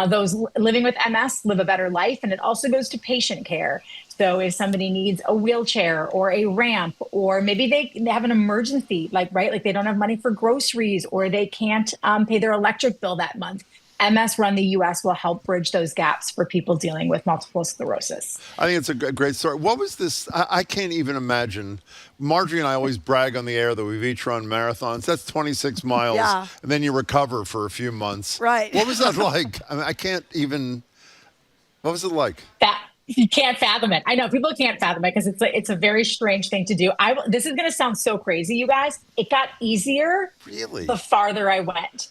Those living with MS live a better life, and it also goes to patient care. So if somebody needs a wheelchair or a ramp, or maybe they have an emergency, like they don't have money for groceries, or they can't pay their electric bill that month, MS Run the US will help bridge those gaps for people dealing with multiple sclerosis. I think it's a great story. What was this? I can't even imagine. Marjorie and I always brag on the air that we've each run marathons. That's 26 miles, and then you recover for a few months. Right. What was that like? I mean, I can't even. What was it like? You can't fathom it. I know people can't fathom it because it's a very strange thing to do. This is going to sound so crazy, you guys. It got easier the farther I went.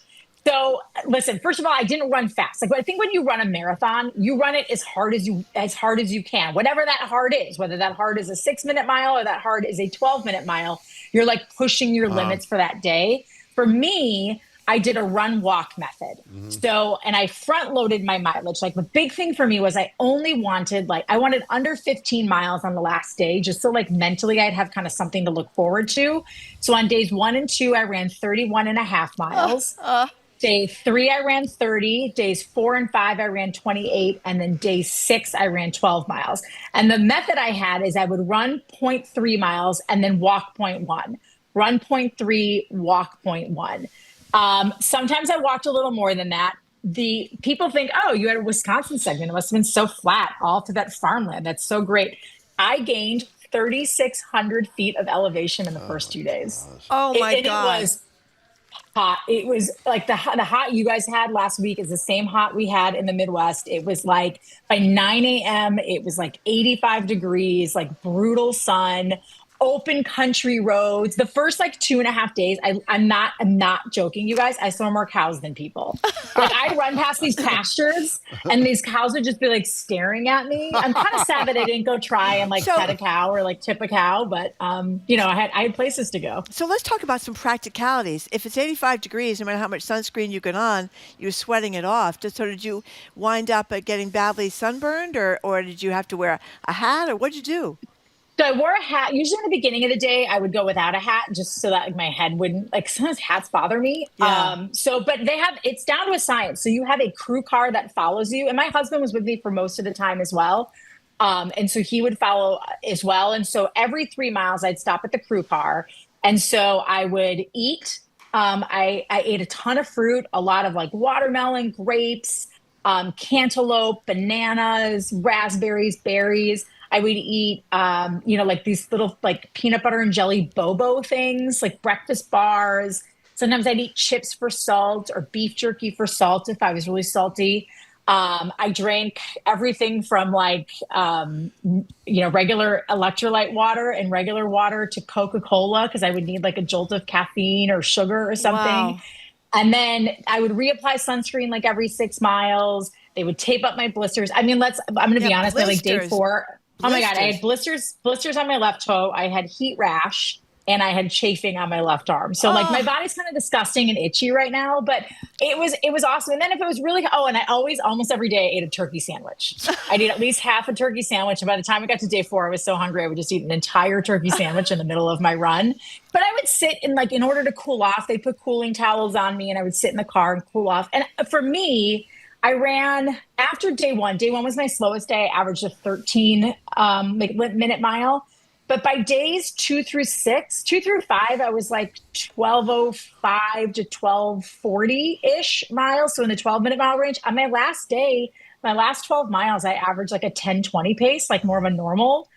So listen, first of all, I didn't run fast. Like I think when you run a marathon, you run it as hard as you can, whatever that hard is, whether that hard is a 6-minute mile or that hard is a 12-minute mile, you're like pushing your limits for that day. For me, I did a run walk method. So, and I front loaded my mileage. Like the big thing for me was I only wanted I wanted under 15 miles on the last day, just so like mentally I'd have kind of something to look forward to. So on days 1 and 2, I ran 31.5 miles. Day 3, I ran 30. Days 4 and 5, I ran 28. And then day 6, I ran 12 miles. And the method I had is I would run 0.3 miles and then walk 0.1. Run 0.3, walk 0.1. Sometimes I walked a little more than that. The people think, oh, you had a Wisconsin segment. It must have been so flat all through that farmland. That's so great. I gained 3,600 feet of elevation in the first 2 days. Oh, my God. It was hot. It was like the hot you guys had last week is the same hot we had in the Midwest. It was like by 9 a.m., it was like 85 degrees, like brutal sun, open country roads. The first like 2.5 days, I'm not joking, you guys. I saw more cows than people. Like I'd run past these pastures and these cows would just be like staring at me. I'm kind of sad that I didn't go try and pet a cow or like tip a cow, but I had places to go. So let's talk about some practicalities. If it's 85 degrees, no matter how much sunscreen you get on, you're sweating it off. So did you wind up getting badly sunburned, or did you have to wear a hat, or what'd you do? So I wore a hat. Usually in the beginning of the day, I would go without a hat just so that my head wouldn't, sometimes hats bother me. Yeah. But it's down to a science. So you have a crew car that follows you. And my husband was with me for most of the time as well. And so he would follow as well. And so every 3 miles, I'd stop at the crew car. And so I would eat. I ate a ton of fruit, a lot of watermelon, grapes, cantaloupe, bananas, raspberries, berries. I would eat, these little peanut butter and jelly bobo things, like breakfast bars. Sometimes I'd eat chips for salt or beef jerky for salt if I was really salty. I drank everything from regular electrolyte water and regular water to Coca-Cola because I would need a jolt of caffeine or sugar or something. Wow. And then I would reapply sunscreen every 6 miles. They would tape up my blisters. I mean, I'm going to be honest, by day 4. Oh my God, I had blisters on my left toe. I had heat rash and I had chafing on my left arm. So my body's kind of disgusting and itchy right now, but it was awesome. And then if it was really, and I almost every day ate a turkey sandwich. I'd eat at least half a turkey sandwich. And by the time I got to day 4, I was so hungry. I would just eat an entire turkey sandwich in the middle of my run. But I would sit in order to cool off, they put cooling towels on me and I would sit in the car and cool off. And for me, I ran after day 1. Day 1 was my slowest day. I averaged a 13 minute mile. But by days 2 through 5, I was 12:05 to 12:40-ish miles. So in the 12-minute mile range. On my last day, my last 12 miles, I averaged a 10:20 pace, more of a normal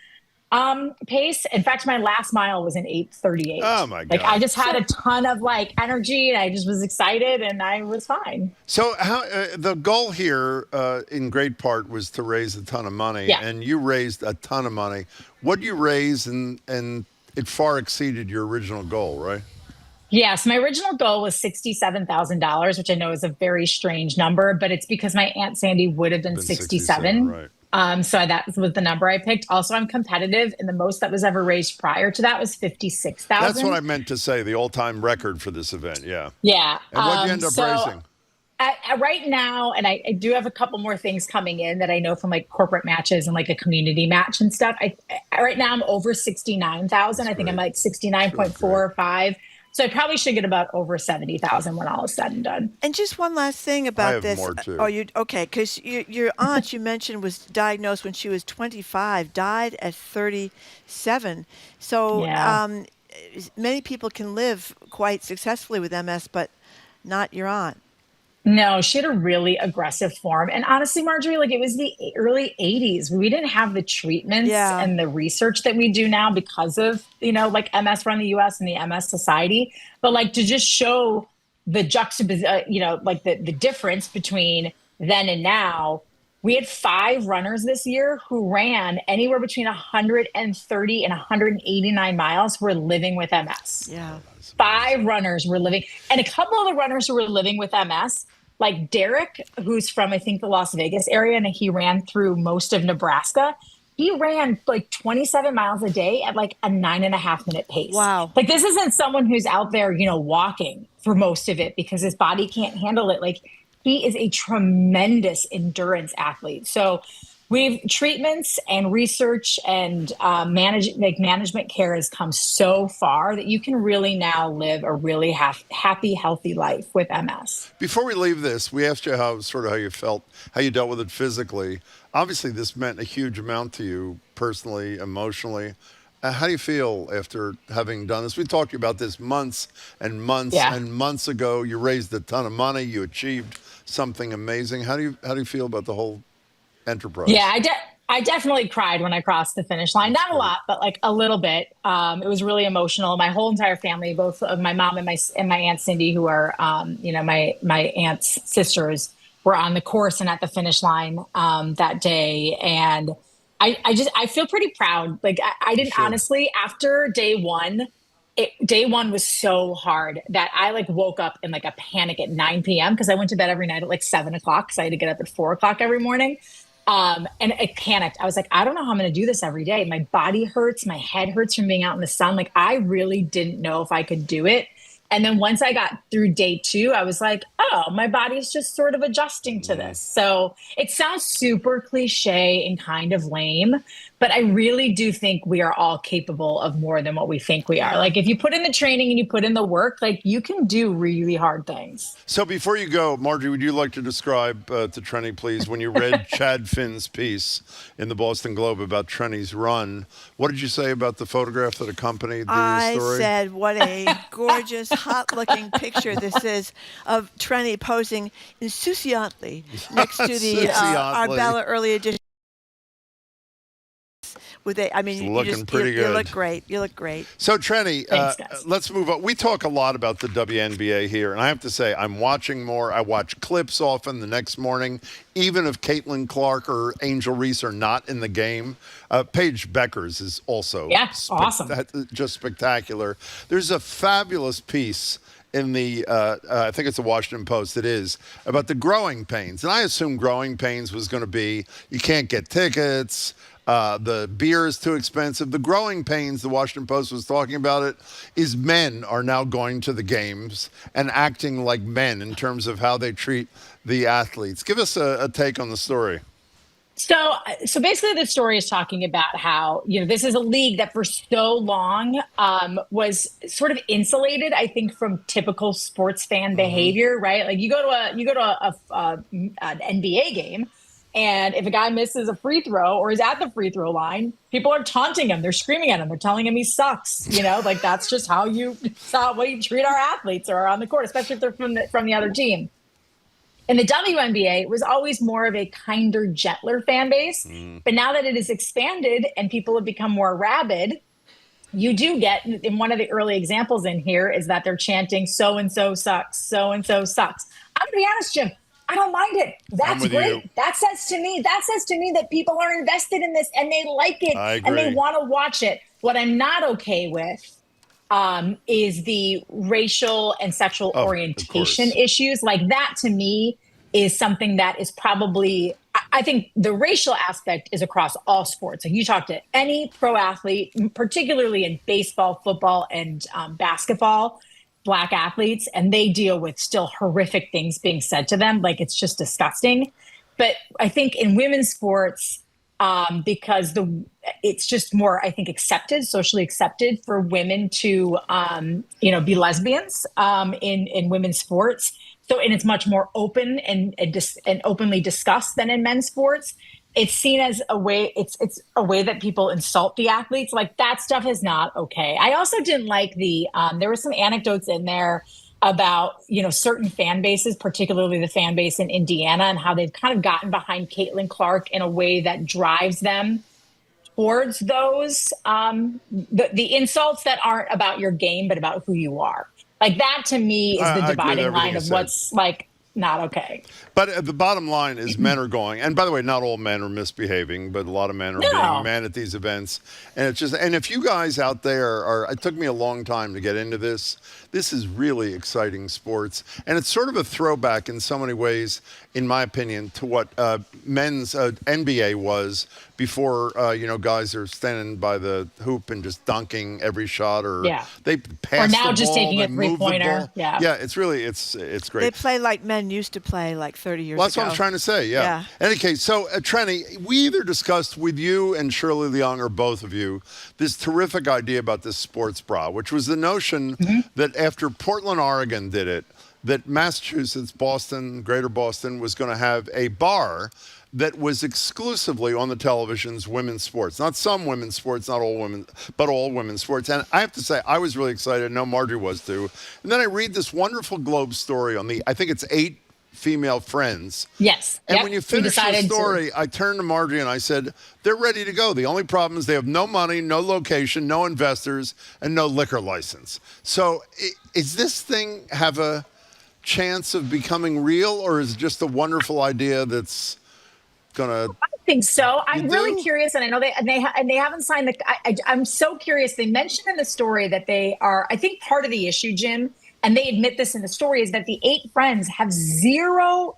pace. In fact, my last mile was an 8:38. Oh my God. I just had a ton of energy and I just was excited and I was fine. So how the goal here in great part was to raise a ton of money, and you raised a ton of money. What did you raise, and it far exceeded your original goal, right? Yes, my original goal was $67,000, which I know is a very strange number, but it's because my Aunt Sandy would have been 67. Right. So that was the number I picked. Also, I'm competitive, and the most that was ever raised prior to that was $56,000. That's what I meant to say, the all-time record for this event, yeah. Yeah. And what did you end up raising? Right now, and I do have a couple more things coming in that I know from corporate matches and a community match and stuff. Right now I'm over 69,000. I think I'm 69.4 or 5. So I probably should get about over 70,000 when all is said and done. And just one last thing about I have this. more, too. Oh, you okay? Because your aunt, you mentioned, was diagnosed when she was 25, died at 37. So Yeah. Many people can live quite successfully with MS, but not your aunt. No, she had a really aggressive form. And honestly, Marjorie, like it was the early 80s. We didn't have the treatments and the research that we do now because of, like MS Run the US and the MS Society. But like to just show the juxtaposition, like the difference between then and now, we had 5 runners this year who ran anywhere between 130 and 189 miles who were living with MS. Yeah. 5 runners were living, and a couple of the runners who were living with MS, like Derek, who's from, I think, the Las Vegas area, and he ran through most of Nebraska. He ran like 27 miles a day at like a 9.5-minute pace. Wow. Like this isn't someone who's out there, walking for most of it because his body can't handle it. Like he is a tremendous endurance athlete. So we've treatments and research and management care has come so far that you can really now live a really happy, healthy life with MS. Before we leave this, we asked you how you felt, how you dealt with it physically. Obviously, this meant a huge amount to you personally, emotionally. How do you feel after having done this? We talked to you about this months and months and months ago. You raised a ton of money. You achieved something amazing. How do you feel about the whole enterprise? Yeah, I definitely cried when I crossed the finish line. Not a lot, but like a little bit. It was really emotional. My whole entire family, both of my mom and my Aunt Cindy, who are my aunt's sisters, were on the course and at the finish line that day. And I feel pretty proud. Like I didn't honestly, after day one was so hard that I like woke up in like a panic at 9 p.m. because I went to bed every night at like 7 o'clock because I had to get up at 4 o'clock every morning. And I panicked. I was like, I don't know how I'm going to do this every day. My body hurts. My head hurts from being out in the sun. Like I really didn't know if I could do it. And then once I got through day 2, I was like, oh, my body's just sort of adjusting to this. So it sounds super cliche and kind of lame, but I really do think we are all capable of more than what we think we are. Like if you put in the training and you put in the work, like you can do really hard things. So before you go, Marjorie, would you like to describe to Trenni, please, when you read Chad Finn's piece in the Boston Globe about Trenni's run, what did you say about the photograph that accompanied the story? I said, what a gorgeous, hot-looking picture this is of Trenni posing insouciantly next to the Arbella Early Edition. Looking pretty good. You look great. You look great. So, Trenni, Thanks, let's move on. We talk a lot about the WNBA here, and I have to say, I'm watching more. I watch clips often the next morning, even if Caitlin Clark or Angel Reese are not in the game. Paige Beckers is also awesome. Just spectacular. There's a fabulous piece in the, I think it's the Washington Post, it is, about the growing pains. And I assume growing pains was going to be, you can't get tickets, the beer is too expensive. The growing pains, the Washington Post was talking about it, is men are now going to the games and acting like men in terms of how they treat the athletes. Give us a take on the story. So basically the story is talking about how, this is a league that for so long was sort of insulated, I think, from typical sports fan behavior, right? Like you go to an NBA game, and if a guy misses a free throw or is at the free throw line, people are taunting him. They're screaming at him. They're telling him he sucks. Like that's just how you treat our athletes or on the court, especially if they're from the other team. In the WNBA, it was always more of a kinder, gentler fan base. But now that it is expanded and people have become more rabid, you do get, in one of the early examples in here, is that they're chanting, so-and-so sucks, so-and-so sucks. I'm going to be honest, Jim, I don't mind it. That's great. That says to me that people are invested in this and they like it and they want to watch it. What I'm not okay with is the racial and sexual orientation issues. Like that to me is something that is probably, I think the racial aspect is across all sports. Like you talk to any pro athlete, particularly in baseball, football, and basketball, Black athletes, and they deal with still horrific things being said to them. Like it's just disgusting. But I think in women's sports, because it's just more, I think, socially accepted for women to, be lesbians in women's sports. So, and it's much more open and openly discussed than in men's sports. It's seen as a way, it's a way that people insult the athletes. Like, that stuff is not okay. I also didn't like there were some anecdotes in there about, certain fan bases, particularly the fan base in Indiana, and how they've kind of gotten behind Caitlin Clark in a way that drives them towards those, the insults that aren't about your game, but about who you are. Like, that to me is the dividing line of what's like not okay. But the bottom line is men are going, and by the way, not all men are misbehaving, but a lot of men are being men at these events. And it's just, and if you guys out there it took me a long time to get into this. This is really exciting sports. And it's sort of a throwback in so many ways, in my opinion, to what men's NBA was before, guys are standing by the hoop and just dunking every shot, or they pass the ball. Or now just taking a three-pointer. Yeah, it's really, it's great. They play like men used to play like 30 years ago. That's what I'm trying to say, yeah. In any case, so Trenni, we either discussed with you and Shirley Leung, or both of you, this terrific idea about this sports bra, which was the notion that after Portland, Oregon did it, that Massachusetts, Boston, Greater Boston was going to have a bar that was exclusively on the television's women's sports. Not some women's sports, not all women, but all women's sports. And I have to say, I was really excited. I know Marjorie was too. And then I read this wonderful Globe story on I think it's 8 female friends. Yes. And when you finish the story, I turned to Marjorie and I said, they're ready to go. The only problem is they have no money, no location, no investors, and no liquor license. So is this thing have a chance of becoming real, or is it just a wonderful idea that's gonna? I think so. I'm really curious, and I know they haven't signed I'm so curious. They mentioned in the story that they are. I think part of the issue, Jim, and they admit this in the story, is that the 8 friends have zero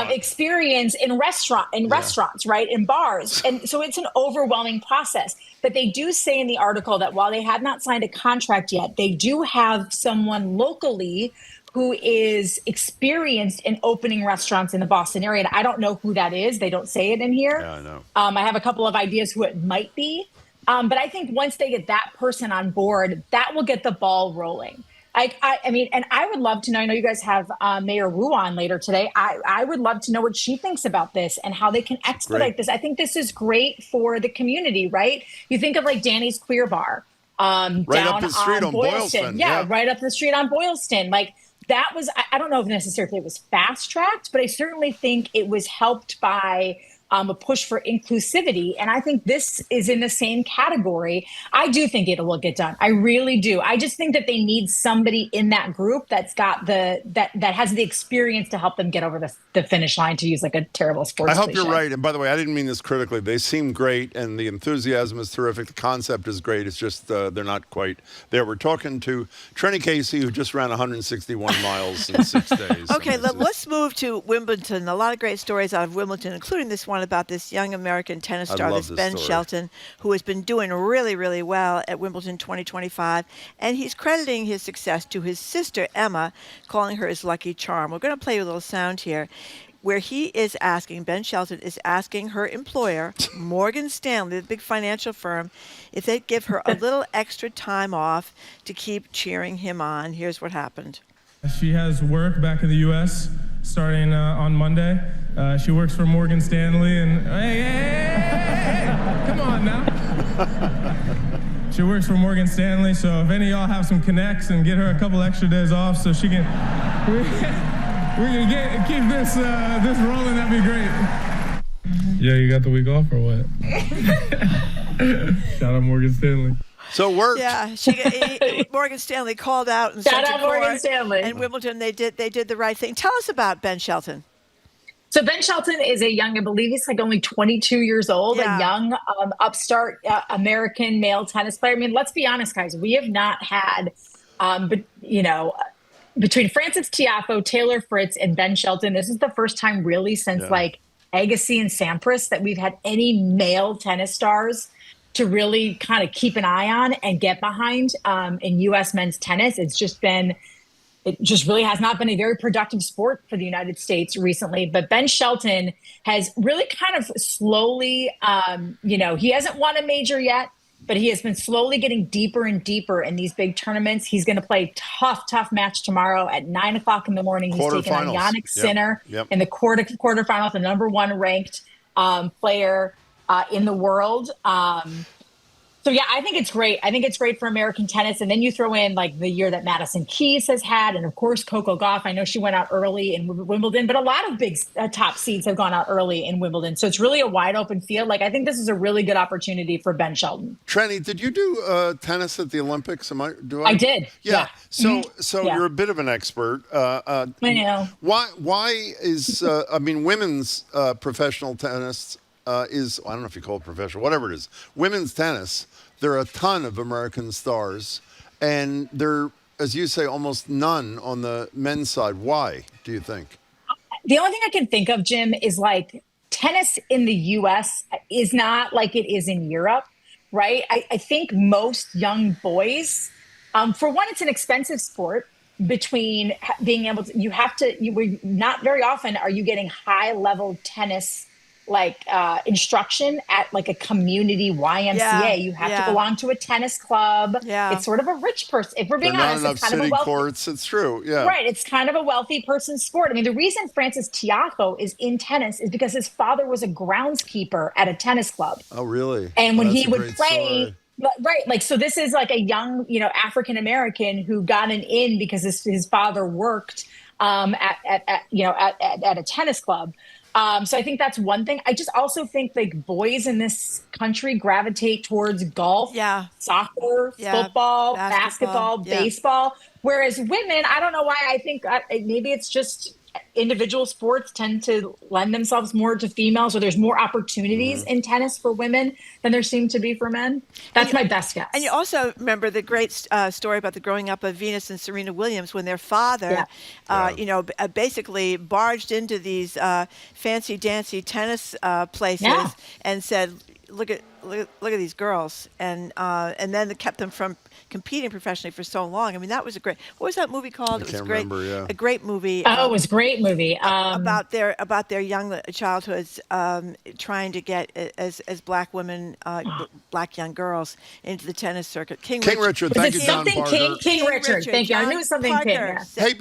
experience in restaurants, right, in bars, and so it's an overwhelming process. But they do say in the article that while they have not signed a contract yet, they do have someone locally who is experienced in opening restaurants in the Boston area. And I don't know who that is. They don't say it in here. Yeah, I know. I have a couple of ideas who it might be. But I think once they get that person on board, that will get the ball rolling. I mean, and I would love to know, I know you guys have Mayor Wu on later today. I would love to know what she thinks about this and how they can expedite this. I think this is great for the community, right? You think of like Danny's Queer Bar right down up the street on Boylston. Yeah, right up the street on Boylston. Like, that was, I don't know if necessarily it was fast-tracked, but I certainly think it was helped by a push for inclusivity. And I think this is in the same category. I do think it will get done. I really do. I just think that they need somebody in that group that's got that has the experience to help them get over the finish line, to use like a terrible sports I hope cliche. you're right. And by the way, I didn't mean this critically. They seem great, and the enthusiasm is terrific. The concept is great. It's just they're not quite there. We're talking to Trenni Casey, who just ran 161 miles in 6 days. Okay, let's move to Wimbledon. A lot of great stories out of Wimbledon, including this one about this young American tennis star, this Ben Shelton, who has been doing really, really well at Wimbledon 2025. And he's crediting his success to his sister, Emma, calling her his lucky charm. We're going to play a little sound here where Ben Shelton is asking her employer, Morgan Stanley, the big financial firm, if they'd give her a little extra time off to keep cheering him on. Here's what happened. She has work back in the US starting on Monday. She works for Morgan Stanley, and hey, come on now. She works for Morgan Stanley, so if any of y'all have some connects and get her a couple extra days off so she can, we can keep this rolling, that'd be great. Yeah, you got the week off or what? Shout out Morgan Stanley. So it worked. Yeah, Morgan Stanley called out and shout out Morgan Stanley. And Wimbledon, they did the right thing. Tell us about Ben Shelton. So Ben Shelton is a young, I believe he's like only 22 years old, a young upstart American male tennis player. I mean, let's be honest, guys, we have not had, between Frances Tiafoe, Taylor Fritz, and Ben Shelton, this is the first time really since like Agassi and Sampras that we've had any male tennis stars to really kind of keep an eye on and get behind in U.S. men's tennis. It's it just really has not been a very productive sport for the United States recently. But Ben Shelton has really kind of slowly, he hasn't won a major yet, but he has been slowly getting deeper and deeper in these big tournaments. He's going to play a tough match tomorrow at 9 o'clock in the morning. He's taking on Yannick Sinner in the quarterfinals, the number one ranked player in the world. So, yeah, I think it's great. I think it's great for American tennis. And then you throw in like the year that Madison Keys has had. And, of course, Coco Gauff. I know she went out early in Wimbledon, but a lot of big top seeds have gone out early in Wimbledon. So it's really a wide open field. Like, I think this is a really good opportunity for Ben Shelton. Trenni, did you do tennis at the Olympics? I did. Yeah. So you're a bit of an expert. I know. Why is, women's professional tennis is, I don't know if you call it professional, whatever it is, women's tennis, there are a ton of American stars, and there, as you say, almost none on the men's side. Why, do you think? The only thing I can think of, Jim, is like tennis in the U.S. is not like it is in Europe, right? I think most young boys, for one, it's an expensive sport. Between being able to, not very often are you getting high level tennis instruction at like a community YMCA. You have to belong to a tennis club. It's sort of a rich person. If we're being honest, it's kind of a wealthy courts. It's true. Yeah. Right. It's kind of a wealthy person's sport. I mean, the reason Francis Tiafoe is in tennis is because his father was a groundskeeper at a tennis club. Oh, really? And when he would play, right. So this is like a young, African American who got an in because his father worked at a tennis club. So I think that's one thing. I just also think like boys in this country gravitate towards golf, soccer, football, basketball, baseball. Whereas women, I don't know why. I think maybe it's just individual sports tend to lend themselves more to females, or there's more opportunities in tennis for women than there seem to be for men. That's my best guess. And you also remember the great story about the growing up of Venus and Serena Williams when their father, basically barged into these fancy dancy tennis places and said, look at these girls, and then it kept them from competing professionally for so long. I mean, that was what was that movie called? I can't remember, a great movie. It was a great movie. About their young childhoods, trying to get as black women, black young girls into the tennis circuit. King Richard. Thank you, John Barker. King Richard. Thank you. I knew it was something King. Yeah. Hey,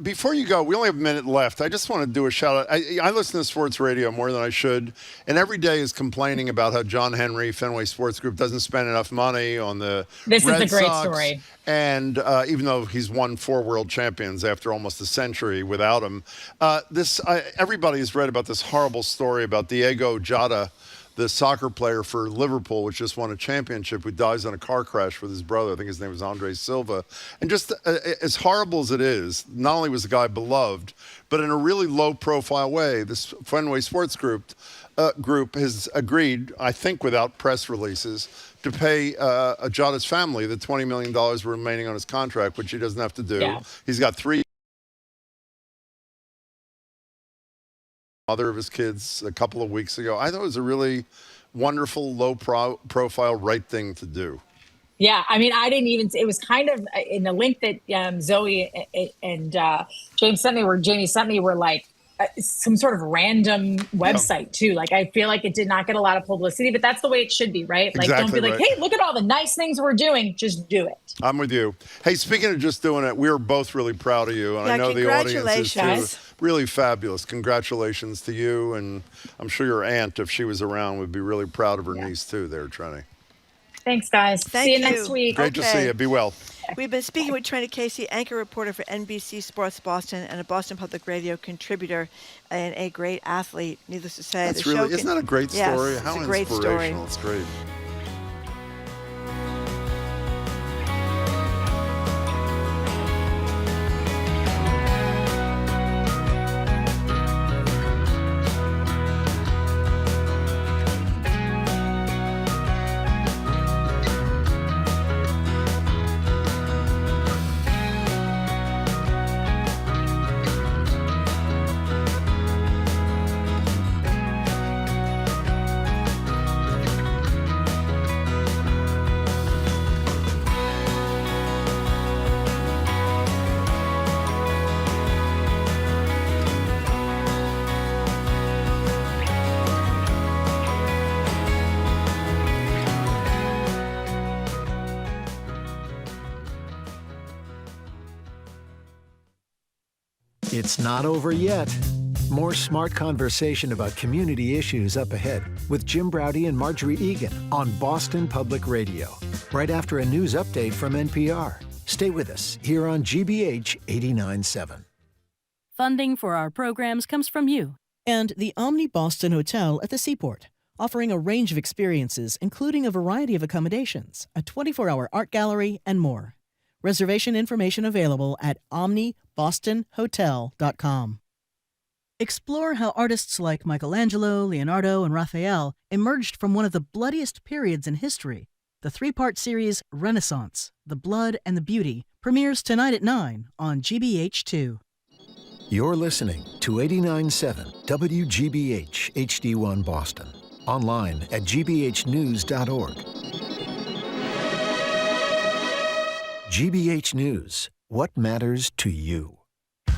before you go, we only have a minute left. I just want to do a shout out. I listen to sports radio more than I should, and every day is complaining about how John Henry, Fenway Sports Group, doesn't spend enough money on the Red Sox. This is a great story. And even though he's won 4 world champions after almost a century without him, everybody has read about this horrible story about Diego Jota, the soccer player for Liverpool, which just won a championship, who dies in a car crash with his brother. I think his name was Andre Silva. And just as horrible as it is, not only was the guy beloved, but in a really low-profile way, this Fenway Sports Group has agreed, I think without press releases, to pay Jota's family the $20 million remaining on his contract, which he doesn't have to do. Yeah. He's got 3 mother of his kids a couple of weeks ago. I thought it was a really wonderful, low-profile, right thing to do. Yeah, I mean, I didn't even. It was kind of in the link that Zoe and Jamie sent me were like some sort of random website too. Like, I feel like it did not get a lot of publicity, but that's the way it should be, right? Like, don't be like, hey, look at all the nice things we're doing. Just do it. I'm with you. Hey, speaking of just doing it, we're both really proud of you, and I know the audience is too. Really fabulous. Congratulations to you, and I'm sure your aunt, if she was around, would be really proud of her niece too. There, Trenni. Thanks, guys. See you next week. Great to see you. Be well. We've been speaking with Trenni Casey, anchor reporter for NBC Sports Boston and a Boston Public Radio contributor and a great athlete, needless to say. That's really, isn't that a great story? Yes, How it's a great inspirational. Story. It's great. It's not over yet. More smart conversation about community issues up ahead with Jim Braude and Marjorie Egan on Boston Public Radio, right after a news update from NPR. Stay with us here on GBH 89.7. Funding for our programs comes from you and the Omni Boston Hotel at the Seaport, offering a range of experiences, including a variety of accommodations, a 24-hour art gallery, and more. Reservation information available at omnibostonhotel.com. Explore how artists like Michelangelo, Leonardo, and Raphael emerged from one of the bloodiest periods in history. The three-part series Renaissance, The Blood and the Beauty premieres tonight at 9 on GBH2. You're listening to 89.7 WGBH HD1 Boston. Online at gbhnews.org. GBH News. What matters to you?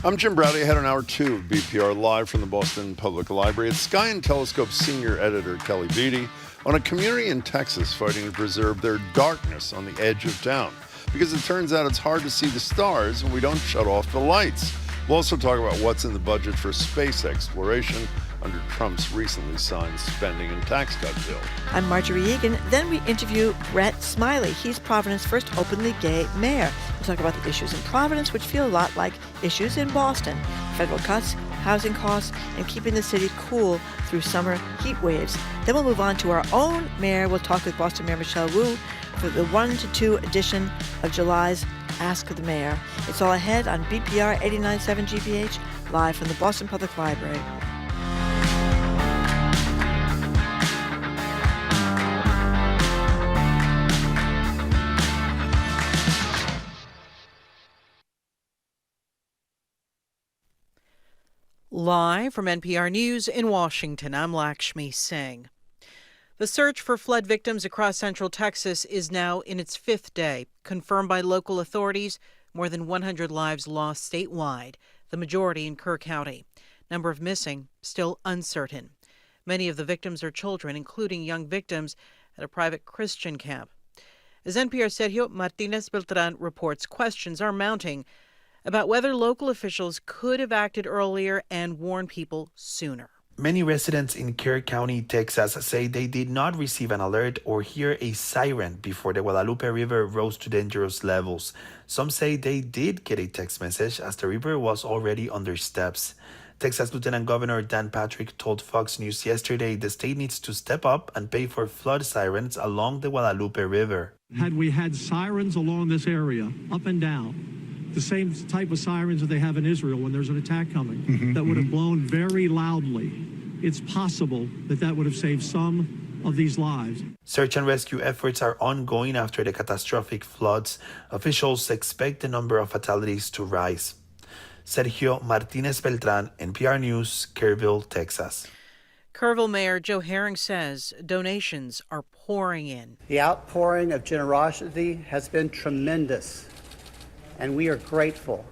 I'm Jim Braude, ahead on Hour 2 of BPR, live from the Boston Public Library. It's Sky and Telescope senior editor Kelly Beatty on a community in Texas fighting to preserve their darkness on the edge of town. Because it turns out it's hard to see the stars when we don't shut off the lights. We'll also talk about what's in the budget for space exploration under Trump's recently signed spending and tax cut bill. I'm Marjorie Egan. Then we interview Brett Smiley. He's Providence's first openly gay mayor. We'll talk about the issues in Providence, which feel a lot like issues in Boston. Federal cuts, housing costs, and keeping the city cool through summer heat waves. Then we'll move on to our own mayor. We'll talk with Boston Mayor Michelle Wu for the 1 to 2 edition of July's Ask the Mayor. It's all ahead on BPR 89.7 GBH, live from the Boston Public Library. Live from NPR News in Washington, I'm Lakshmi Singh. The search for flood victims across central Texas is now in its 5th day. Confirmed by local authorities, more than 100 lives lost statewide, the majority in Kerr County. Number of missing still uncertain. Many of the victims are children, including young victims at a private Christian camp. As NPR's Sergio Martinez Beltran reports, questions are mounting about whether local officials could have acted earlier and warned people sooner. Many residents in Kerr County, Texas, say they did not receive an alert or hear a siren before the Guadalupe River rose to dangerous levels. Some say they did get a text message as the river was already on their steps. Texas Lieutenant Governor Dan Patrick told Fox News yesterday the state needs to step up and pay for flood sirens along the Guadalupe River. Had we had sirens along this area, up and down, the same type of sirens that they have in Israel when there's an attack coming, that would have blown very loudly, it's possible that that would have saved some of these lives. Search and rescue efforts are ongoing after the catastrophic floods. Officials expect the number of fatalities to rise. Sergio Martinez Beltran, NPR News, Kerrville, Texas. Kerrville Mayor Joe Herring says donations are pouring in. The outpouring of generosity has been tremendous, and we are grateful.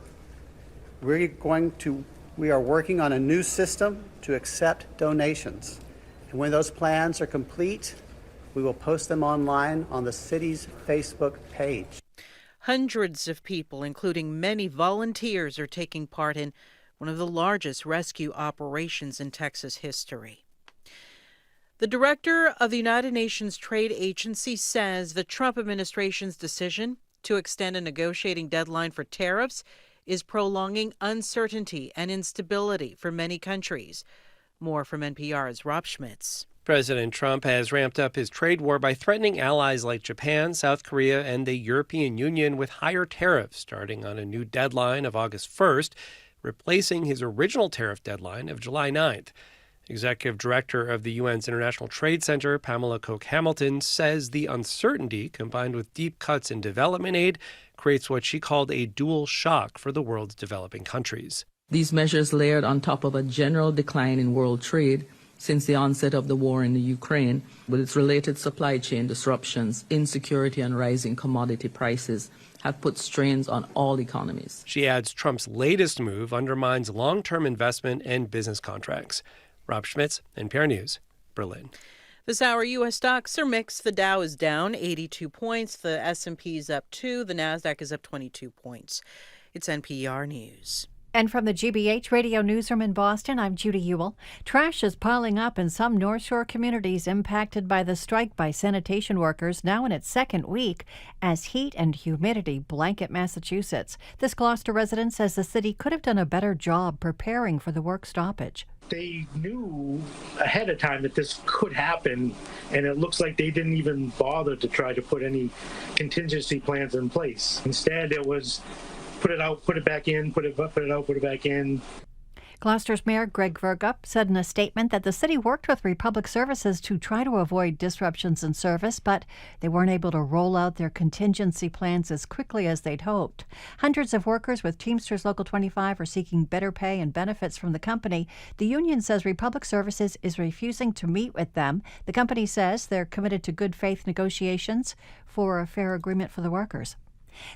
We are working on a new system to accept donations. And when those plans are complete, we will post them online on the city's Facebook page. Hundreds of people, including many volunteers, are taking part in one of the largest rescue operations in Texas history. The director of the United Nations Trade Agency says the Trump administration's decision to extend a negotiating deadline for tariffs is prolonging uncertainty and instability for many countries. More from NPR's Rob Schmitz. President Trump has ramped up his trade war by threatening allies like Japan, South Korea, and the European Union with higher tariffs starting on a new deadline of August 1st, replacing his original tariff deadline of July 9th. Executive Director of the UN's International Trade Center, Pamela Coke-Hamilton, says the uncertainty, combined with deep cuts in development aid, creates what she called a dual shock for the world's developing countries. These measures layered on top of a general decline in world trade since the onset of the war in the Ukraine, with its related supply chain disruptions, insecurity, and rising commodity prices, have put strains on all economies. She adds Trump's latest move undermines long-term investment and business contracts. Rob Schmitz, NPR News, Berlin. This hour, U.S. stocks are mixed. The Dow is down 82 points. The S&P is up 2. The Nasdaq is up 22 points. It's NPR News. And from the GBH Radio Newsroom in Boston, I'm Judy Ewell. Trash is piling up in some North Shore communities impacted by the strike by sanitation workers, now in its second week, as heat and humidity blanket Massachusetts. This Gloucester resident says the city could have done a better job preparing for the work stoppage. They knew ahead of time that this could happen, and it looks like they didn't even bother to try to put any contingency plans in place. Instead, it was put it out, put it back in, put it out, put it back in. Gloucester's Mayor Greg Vergup said in a statement that the city worked with Republic Services to try to avoid disruptions in service, but they weren't able to roll out their contingency plans as quickly as they'd hoped. Hundreds of workers with Teamsters Local 25 are seeking better pay and benefits from the company. The union says Republic Services is refusing to meet with them. The company says they're committed to good faith negotiations for a fair agreement for the workers.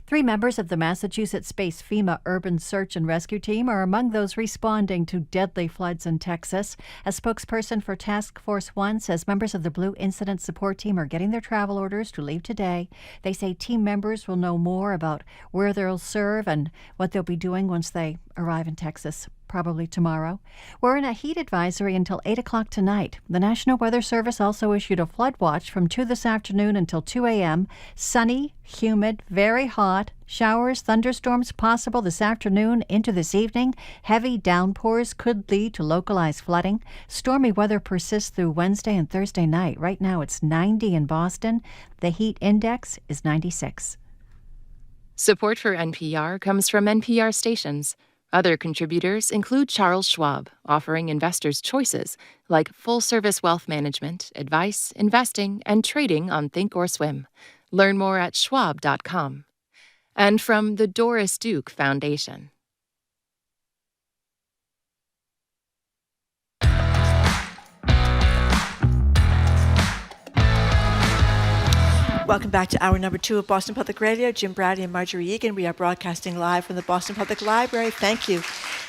3 members of the Massachusetts-based FEMA Urban Search and Rescue Team are among those responding to deadly floods in Texas. A spokesperson for Task Force 1 says members of the Blue Incident Support Team are getting their travel orders to leave today. They say team members will know more about where they'll serve and what they'll be doing once they arrive in Texas, probably tomorrow. We're in a heat advisory until 8 o'clock tonight. The National Weather Service also issued a flood watch from 2 this afternoon until 2 a.m. Sunny, humid, very hot. Showers, thunderstorms possible this afternoon into this evening. Heavy downpours could lead to localized flooding. Stormy weather persists through Wednesday and Thursday night. Right now it's 90 in Boston. The heat index is 96. Support for NPR comes from NPR stations. Other contributors include Charles Schwab, offering investors choices like full-service wealth management, advice, investing, and trading on Thinkorswim. Learn more at schwab.com. And from the Doris Duke Foundation. Welcome back to hour number 2 of Boston Public Radio. Jim Brady and Marjorie Egan. We are broadcasting live from the Boston Public Library. Thank you.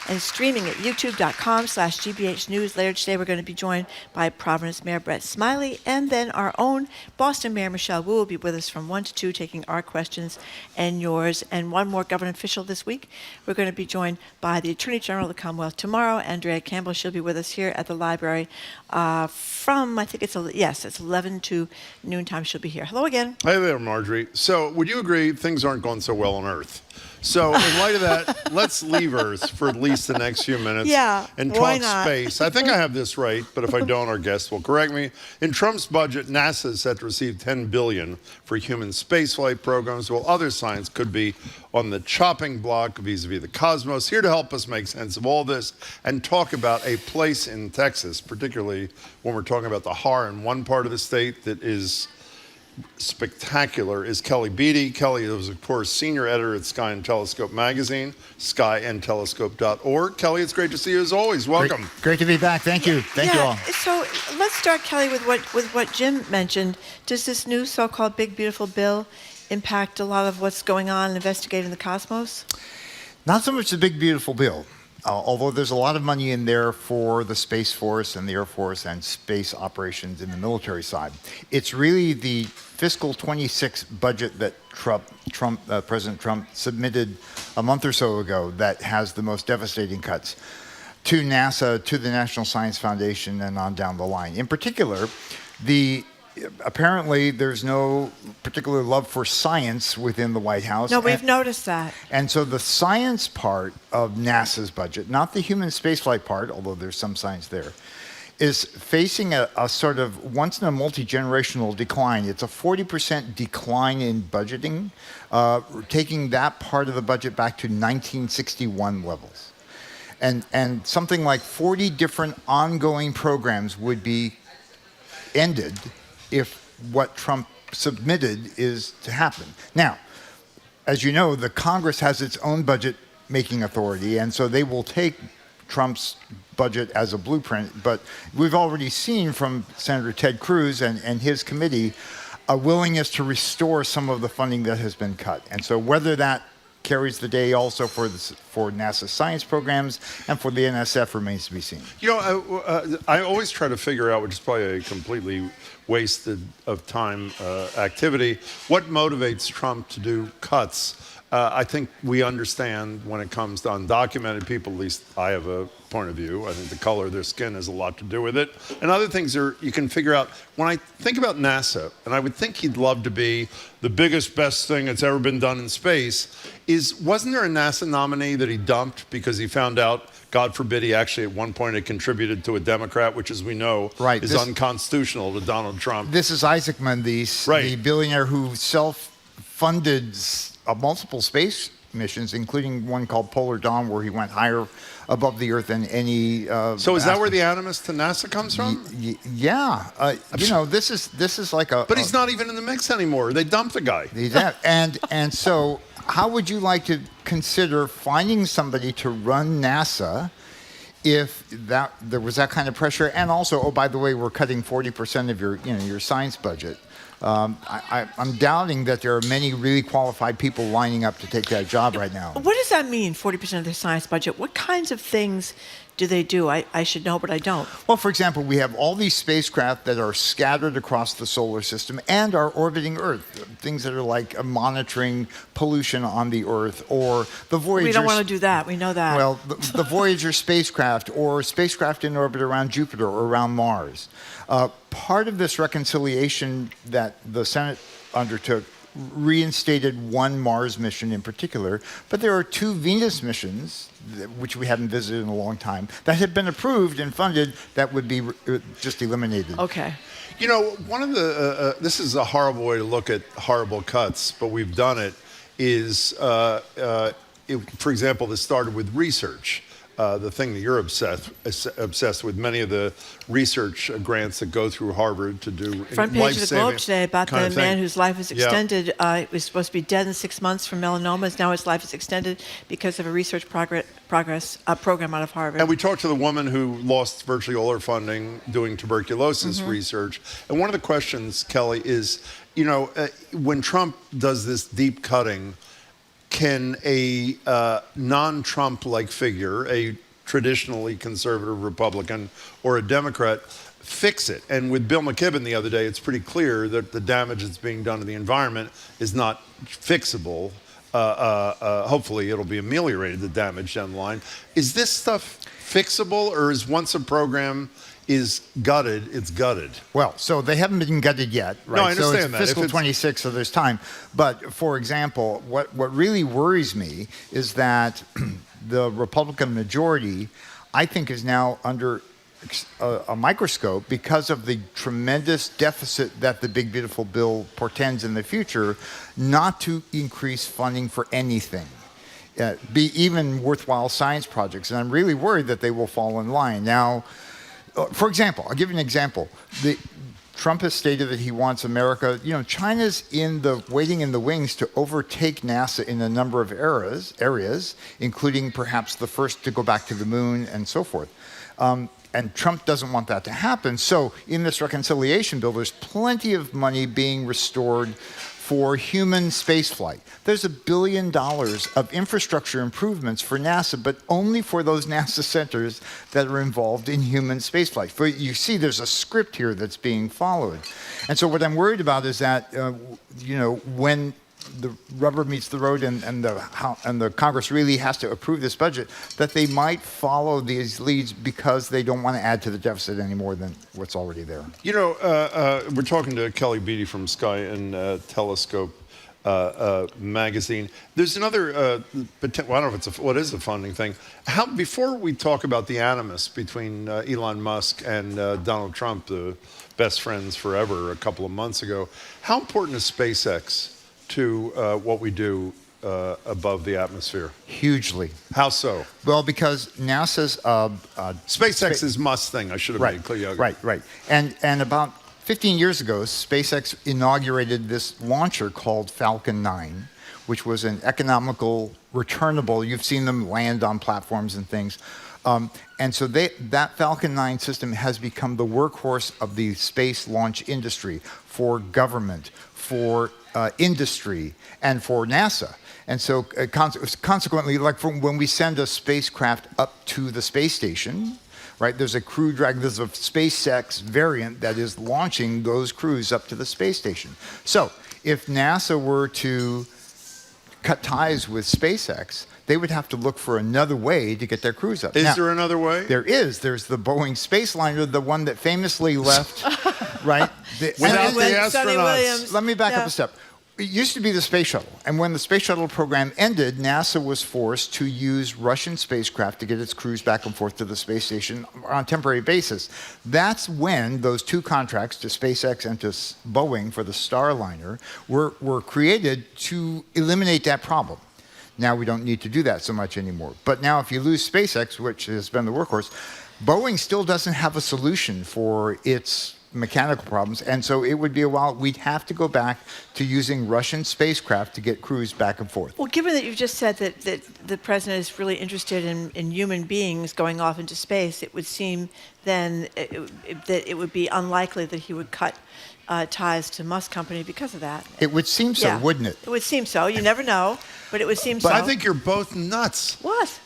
And streaming at youtube.com/GBH News. Later today, we're going to be joined by Providence Mayor Brett Smiley, and then our own Boston Mayor Michelle Wu will be with us from 1 to 2, taking our questions and yours. And one more government official this week. We're going to be joined by the Attorney General of the Commonwealth tomorrow, Andrea Campbell. She'll be with us here at the library from, I think it's 11 to noontime. She'll be here. Hello again. Hey there, Marjorie. So would you agree things aren't going so well on Earth? So in light of that, let's leave Earth for at least the next few minutes and why talk not? space. I think I have this right, but if I don't, our guest will correct me. In Trump's budget, NASA is set to receive $10 billion for human spaceflight programs, while other science could be on the chopping block vis-a-vis the cosmos. Here to help us make sense of all this and talk about a place in Texas, particularly when we're talking about the horror in one part of the state that is spectacular, is Kelly Beatty. Kelly is, of course, senior editor at Sky and Telescope magazine, skyandtelescope.org. Kelly, it's great to see you as always. Welcome. Great to be back. Thank you. Thank you all. So let's start, Kelly, with what Jim mentioned. Does this new so-called Big Beautiful Bill impact a lot of what's going on investigating the cosmos? Not so much the Big Beautiful Bill. Although there's a lot of money in there for the Space Force and the Air Force and space operations in the military side. It's really the fiscal 26 budget that President Trump submitted a month or so ago that has the most devastating cuts to NASA, to the National Science Foundation, and on down the line. In particular, apparently there's no particular love for science within the White House. No, we've noticed that. And so the science part of NASA's budget, not the human spaceflight part, although there's some science there, is facing a sort of once-in-a-multi-generational decline. It's a 40% decline in budgeting, taking that part of the budget back to 1961 levels. And something like 40 different ongoing programs would be ended if what Trump submitted is to happen. Now, as you know, the Congress has its own budget-making authority, and so they will take Trump's budget as a blueprint. But we've already seen from Senator Ted Cruz and his committee a willingness to restore some of the funding that has been cut. And so whether that carries the day also for NASA science programs and for the NSF remains to be seen. You know, I always try to figure out, which is probably a completely wasted of time activity, what motivates Trump to do cuts I think we understand when it comes to undocumented people, at least I have a point of view. I think the color of their skin has a lot to do with it. And other things are, you can figure out. When I think about NASA, and I would think he'd love to be the biggest, best thing that's ever been done in space, wasn't there a NASA nominee that he dumped because he found out, God forbid, he actually at one point had contributed to a Democrat, which, as we know, is unconstitutional to Donald Trump. This is Isaac Mundis, the billionaire who self-funded multiple space missions, including one called Polar Dawn, where he went higher above the Earth than any. So is that where the animus to NASA comes from? Yeah, this is like a. But he's not even in the mix anymore. They dumped the guy. And so, how would you like to consider finding somebody to run NASA if there was that kind of pressure? And also, oh, by the way, we're cutting 40% of your science budget. I'm doubting that there are many really qualified people lining up to take that job right now. What does that mean, 40% of the science budget? What kinds of things do they do? I should know, but I don't. Well, for example, we have all these spacecraft that are scattered across the solar system and are orbiting Earth. Things that are like monitoring pollution on the Earth, or the Voyager. We don't want to do that. We know that. Well, the Voyager spacecraft, or spacecraft in orbit around Jupiter or around Mars. Part of this reconciliation that the Senate undertook reinstated one Mars mission in particular, but there are 2 Venus missions, which we haven't visited in a long time, that have been approved and funded that would be just eliminated. Okay. You know, one of the, this is a horrible way to look at horrible cuts, but we've done it, is, for example, this started with research. The thing that you're obsessed with, many of the research grants that go through Harvard to do front page of the Globe today about the man whose life is extended. He was supposed to be dead in 6 months from melanomas. Now his life is extended because of a research program out of Harvard. And we talked to the woman who lost virtually all her funding doing tuberculosis research. And one of the questions, Kelly, is, when Trump does this deep cutting, can a non-Trump-like figure, a traditionally conservative Republican or a Democrat, fix it? And with Bill McKibben the other day, it's pretty clear that the damage that's being done to the environment is not fixable. Hopefully it'll be ameliorated, the damage down the line. Is this stuff fixable, or is once a program is gutted, it's gutted? Well, so they haven't been gutted yet, right? No, I understand so it's fiscal 26, so there's time. But for example, what really worries me is that the Republican majority, I think, is now under a microscope because of the tremendous deficit that the Big Beautiful Bill portends in the future, not to increase funding for anything. Be even worthwhile science projects. And I'm really worried that they will fall in line. Now, for example, I'll give you an example. Trump has stated that he wants America, China's waiting in the wings to overtake NASA in a number of areas, including perhaps the first to go back to the moon and so forth. And Trump doesn't want that to happen. So in this reconciliation bill, there's plenty of money being restored for human spaceflight. There's $1 billion of infrastructure improvements for NASA, but only for those NASA centers that are involved in human spaceflight. But you see, there's a script here that's being followed. And so what I'm worried about is that, when the rubber meets the road and the Congress really has to approve this budget, that they might follow these leads because they don't want to add to the deficit any more than what's already there. We're talking to Kelly Beatty from Sky and Telescope magazine. There's another, I don't know if what is a funding thing. Before we talk about the animus between Elon Musk and Donald Trump, the best friends forever a couple of months ago, how important is SpaceX to what we do above the atmosphere? Hugely. How so? Well, because NASA's SpaceX is Musk's thing. I should have made clear. Right. And about 15 years ago, SpaceX inaugurated this launcher called Falcon 9, which was an economical, returnable. You've seen them land on platforms and things. And so that Falcon 9 system has become the workhorse of the space launch industry for government, for industry, and for NASA. And so consequently, like when we send a spacecraft up to the space station, right, there's a crew drag, there's a SpaceX variant that is launching those crews up to the space station. So if NASA were to cut ties with SpaceX, they would have to look for another way to get their crews up. Is there another way? There is. There's the Boeing space liner, the one that famously left, right? Without the astronauts. Let me back up a step. It used to be the space shuttle, and when the space shuttle program ended, NASA was forced to use Russian spacecraft to get its crews back and forth to the space station on a temporary basis. That's when those two contracts to SpaceX and to Boeing for the Starliner were created to eliminate that problem. Now we don't need to do that so much anymore. But now if you lose SpaceX, which has been the workhorse, Boeing still doesn't have a solution for its mechanical problems, and so it would be a while. We'd have to go back to using Russian spacecraft to get crews back and forth. Well, given that you've just said that the president is really interested in human beings going off into space, it would seem then that it would be unlikely that he would cut ties to Musk Company because of that. It would seem so, wouldn't it? It would seem so. You never know, but it would seem so. But I think you're both nuts. What?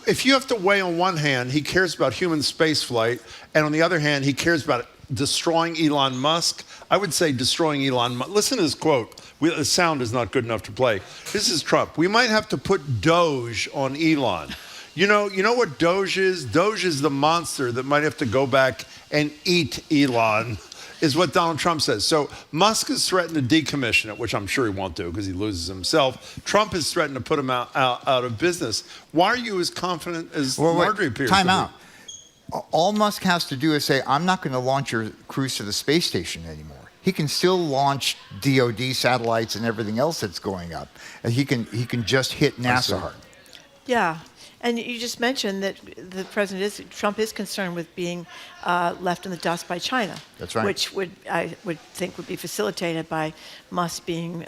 If you have to weigh on one hand, he cares about human space flight, and on the other hand, he cares about destroying Elon Musk. I would say destroying Elon Musk. Listen to this quote. The sound is not good enough to play. This is Trump. We might have to put Doge on Elon. You know what Doge is? Doge is the monster that might have to go back and eat Elon, is what Donald Trump says. So Musk has threatened to decommission it, which I'm sure he won't do because he loses himself. Trump has threatened to put him out of business. Why are you as confident as Marjorie appears to be? Time out. All Musk has to do is say, I'm not going to launch your crews to the space station anymore. He can still launch DoD satellites and everything else that's going up. And he can just hit NASA hard. Yeah. And you just mentioned that Trump is concerned with being left in the dust by China. That's right. Which I would think would be facilitated by Musk being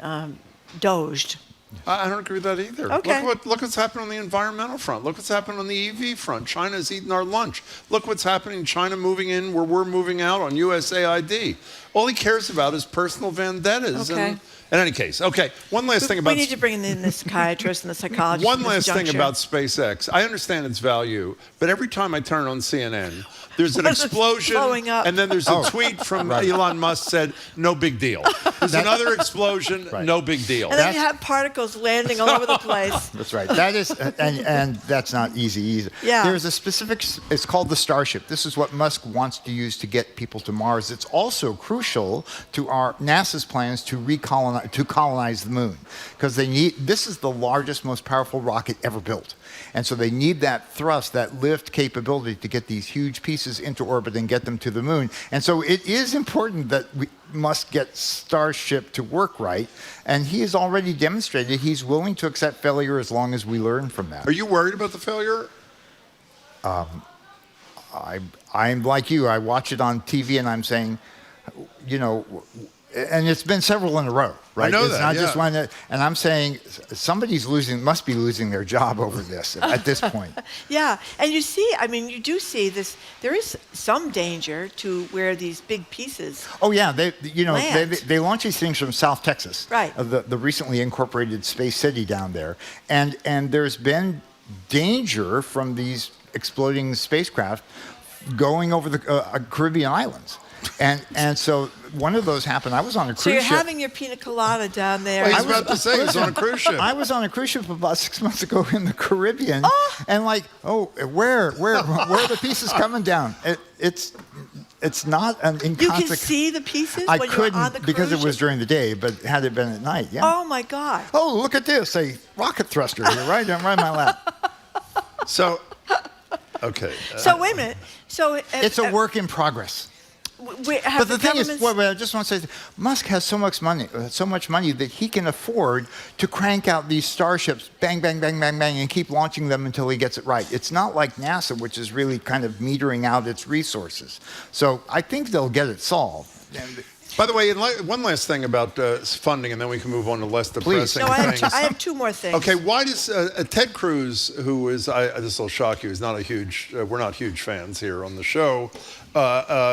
doged. I don't agree with that either. Okay. Look what's happened on the environmental front. Look what's happened on the EV front. China's eating our lunch. Look what's happening. China moving in where we're moving out on USAID. All he cares about is personal vendettas. Okay. And in any case, okay, one last thing about... We need to bring in the psychiatrist and the psychologist. One last thing about SpaceX. I understand its value, but every time I turn on CNN, there's an explosion, and then there's a tweet from Elon Musk said, no big deal. There's another explosion, no big deal. And then you have particles landing all over the place. That's right. That is, and that's not easy either. Yeah. There's a specific, it's called the Starship. This is what Musk wants to use to get people to Mars. It's also crucial to our NASA's plans to colonize the moon, because this is the largest, most powerful rocket ever built. And so they need that thrust, that lift capability to get these huge pieces into orbit and get them to the moon. And so it is important that we must get Starship to work right. And he has already demonstrated he's willing to accept failure as long as we learn from that. Are you worried about the failure? I'm like you. I watch it on TV and I'm saying, and it's been several in a row, right? I know it's not just one. And I'm saying must be losing their job over this at this point. Yeah, and you do see this. There is some danger to where these big pieces. Oh yeah, they launch these things from South Texas, right? The recently incorporated Space City down there, and there's been danger from these exploding spacecraft going over the Caribbean islands. And so one of those happened. I was on a cruise ship. So you're having your pina colada down there. Well, I was about to say he was on a cruise ship. I was on a cruise ship about 6 months ago in the Caribbean, and where are the pieces coming down? It's not an inconsequential. You can see the pieces I when couldn't you're on the cruise because it was ship? during the day, but had it been at night, yeah. Oh my God! Oh, look at this, a rocket thruster here, right in my lap. So, okay. So wait a minute. So it's a work in progress. But the thing is, I just want to say, Musk has so much money that he can afford to crank out these starships, bang, bang, bang, bang, bang, and keep launching them until he gets it right. It's not like NASA, which is really kind of metering out its resources. So I think they'll get it solved. By the way, one last thing about funding, and then we can move on to less depressing things. I have two more things. Okay, why does Ted Cruz, who is, this will shock you, is not we're not huge fans here on the show,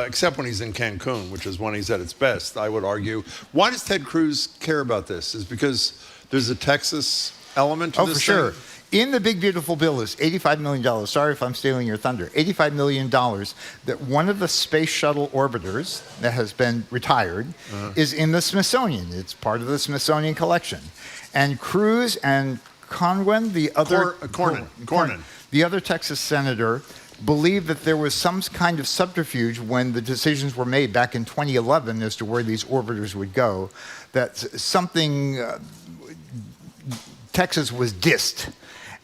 except when he's in Cancun, which is when he's at its best, I would argue. Why does Ted Cruz care about this? Is it because there's a Texas element to this for sure. thing? In the big, beautiful bill is $85 million. Sorry if I'm stealing your thunder. $85 million that one of the space shuttle orbiters that has been retired is in the Smithsonian. It's part of the Smithsonian collection. And Cruz and Cornyn, the other Texas senator, believed that there was some kind of subterfuge when the decisions were made back in 2011 as to where these orbiters would go, that something, Texas was dissed.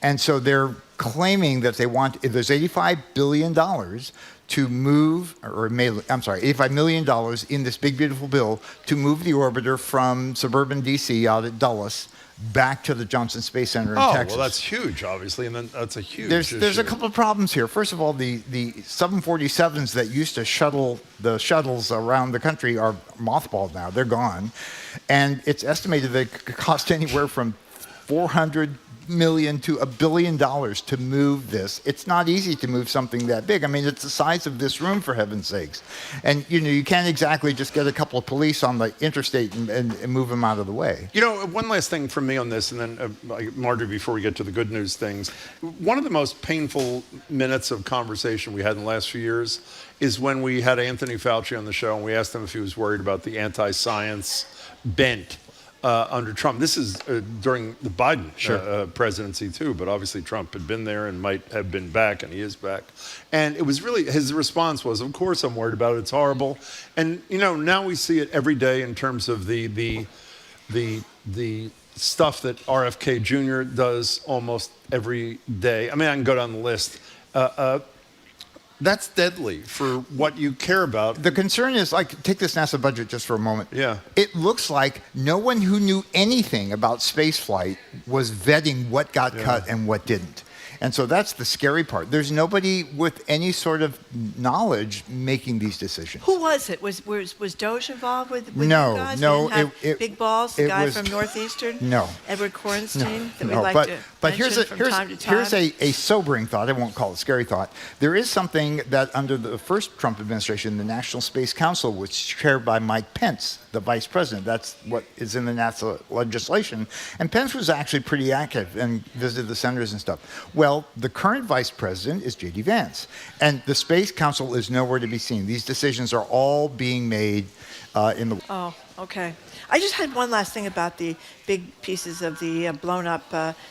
And so they're claiming that there's $85 billion to move, $85 million in this big, beautiful bill to move the orbiter from suburban D.C. out at Dulles back to the Johnson Space Center in Texas. Well, that's huge, obviously, and then that's a huge There's a couple of problems here. First of all, the 747s that used to shuttle the shuttles around the country are mothballed now. They're gone. And it's estimated that it could cost anywhere from $400 million to $1 billion to move this. It's not easy to move something that big. I mean, it's the size of this room, for heaven's sakes. And, you can't exactly just get a couple of police on the interstate and move them out of the way. One last thing from me on this, and then, Marjorie, before we get to the good news things, one of the most painful minutes of conversation we had in the last few years is when we had Anthony Fauci on the show, and we asked him if he was worried about the anti-science bent under Trump. This is during the Biden presidency too, but obviously Trump had been there and might have been back, and he is back. And it was really, his response was, of course I'm worried about it, it's horrible. And now we see it every day in terms of the stuff that RFK Jr. does almost every day. I mean, I can go down the list. That's deadly for what you care about. The concern is, take this NASA budget just for a moment. Yeah. It looks like no one who knew anything about spaceflight was vetting what got cut and what didn't. And so that's the scary part. There's nobody with any sort of knowledge making these decisions. Who was it? Was Doge involved with no, you guys? No, Big Balls, the guy from Northeastern? No. Edward Cornstein, that we no, like to but here's mention from time to time? Here's a sobering thought. I won't call it scary thought. There is something that under the first Trump administration, the National Space Council was chaired by Mike Pence, the vice president. That's what is in the NASA legislation. And Pence was actually pretty active and visited the senators and stuff. Well, the current vice president is J.D. Vance. And the Space Council is nowhere to be seen. These decisions are all being made in the... Oh, okay. I just had one last thing about the big pieces of the blown up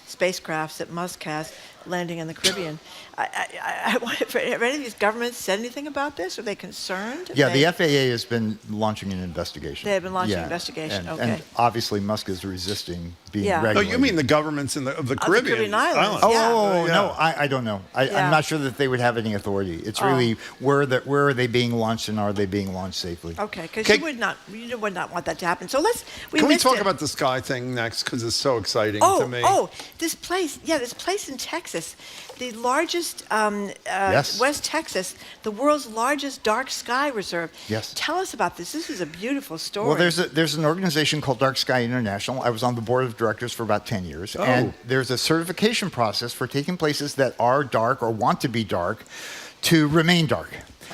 spacecrafts that Musk has landing in the Caribbean. I wonder if any of these governments said anything about this. Are they concerned? Yeah, the FAA has been launching an investigation. They have been launching an investigation. And obviously Musk is resisting being regulated. No, you mean the governments of the Caribbean Islands? No, I don't know. I'm not sure that they would have any authority. It's really where are they being launched and are they being launched safely? Okay, because you would not want that to happen. So Can we talk about the sky thing next? Because it's so exciting to me. This place in Texas, the largest, West Texas, the world's largest dark sky reserve. Yes. Tell us about this. This is a beautiful story. Well, there's an organization called Dark Sky International. I was on the board of directors for about 10 years. And there's a certification process for taking places that are dark or want to be dark to remain dark.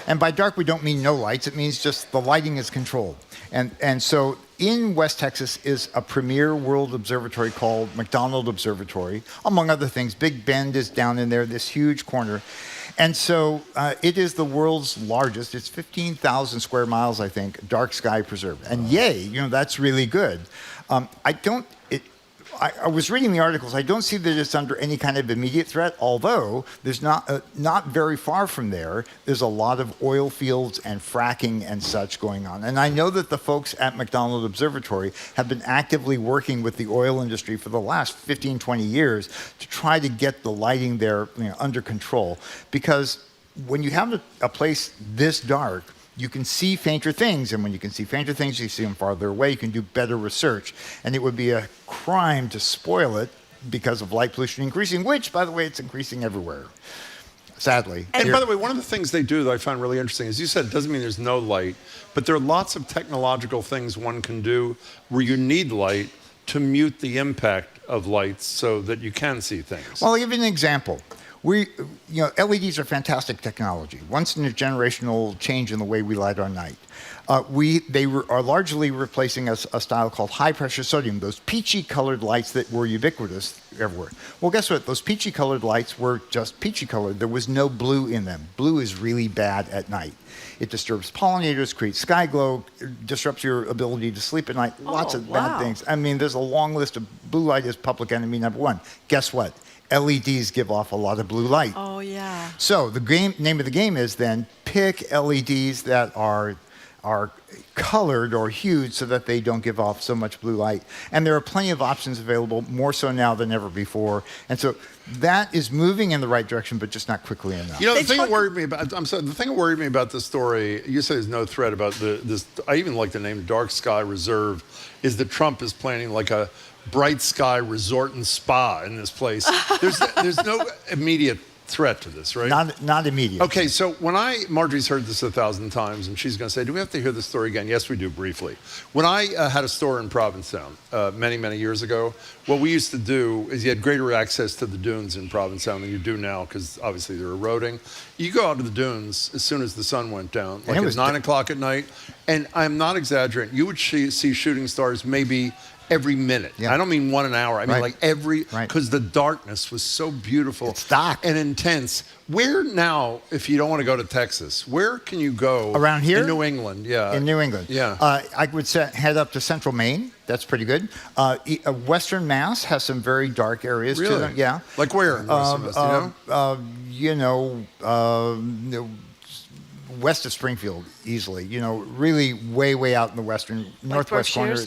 And by dark, we don't mean no lights. It means just the lighting is controlled. And so in West Texas is a premier world observatory called McDonald Observatory. Among other things, Big Bend is down in there, this huge corner. And so it is the world's largest, it's 15,000 square miles, I think, dark sky preserve. And yay, that's really good. I was reading the articles. I don't see that it's under any kind of immediate threat, although there's not very far from there, there's a lot of oil fields and fracking and such going on. And I know that the folks at McDonald Observatory have been actively working with the oil industry for the last 15, 20 years to try to get the lighting there under control. Because when you have a place this dark, you can see fainter things, and when you can see fainter things, you see them farther away, you can do better research. And it would be a crime to spoil it because of light pollution increasing, which, by the way, it's increasing everywhere, sadly. And by the way, one of the things they do that I find really interesting is you said it doesn't mean there's no light, but there are lots of technological things one can do where you need light to mute the impact of lights so that you can see things. Well, I'll give you an example. LEDs are fantastic technology, once in a generational change in the way we light our night. They are largely replacing a style called high-pressure sodium, those peachy-colored lights that were ubiquitous everywhere. Well, guess what? Those peachy-colored lights were just peachy-colored. There was no blue in them. Blue is really bad at night. It disturbs pollinators, creates sky glow, disrupts your ability to sleep at night. Lots of bad things. I mean, there's a long list of blue light is public enemy number one. Guess what? LEDs give off a lot of blue light. Oh, yeah. So the name of the game is then pick LEDs that are colored or hued so that they don't give off so much blue light. And there are plenty of options available, more so now than ever before. And so that is moving in the right direction, but just not quickly enough. You know, the thing that worried me about this story, you say there's no threat about this. I even like the name Dark Sky Reserve, is that Trump is planning like a bright sky resort and spa in this place. There's no immediate threat to this, right? Not immediate. Okay, so Marjorie's heard this 1,000 times, and she's going to say, do we have to hear the story again? Yes, we do, briefly. When I had a store in Provincetown many, many years ago, what we used to do is you had greater access to the dunes in Provincetown than you do now, because obviously they're eroding. You go out to the dunes as soon as the sun went down, like at 9 o'clock at night, and I'm not exaggerating. You would see shooting stars maybe every minute. Yeah. I don't mean 1 an hour. I mean like because the darkness was so beautiful. It's dark and intense. Where now, if you don't want to go to Texas, where can you go? Around here? In New England, yeah. In New England. Yeah. I would head up to central Maine. That's pretty good. Western Mass has some very dark areas to them. Yeah. Like where? In Western Mass, west of Springfield, easily. Really way out in the northwest corner.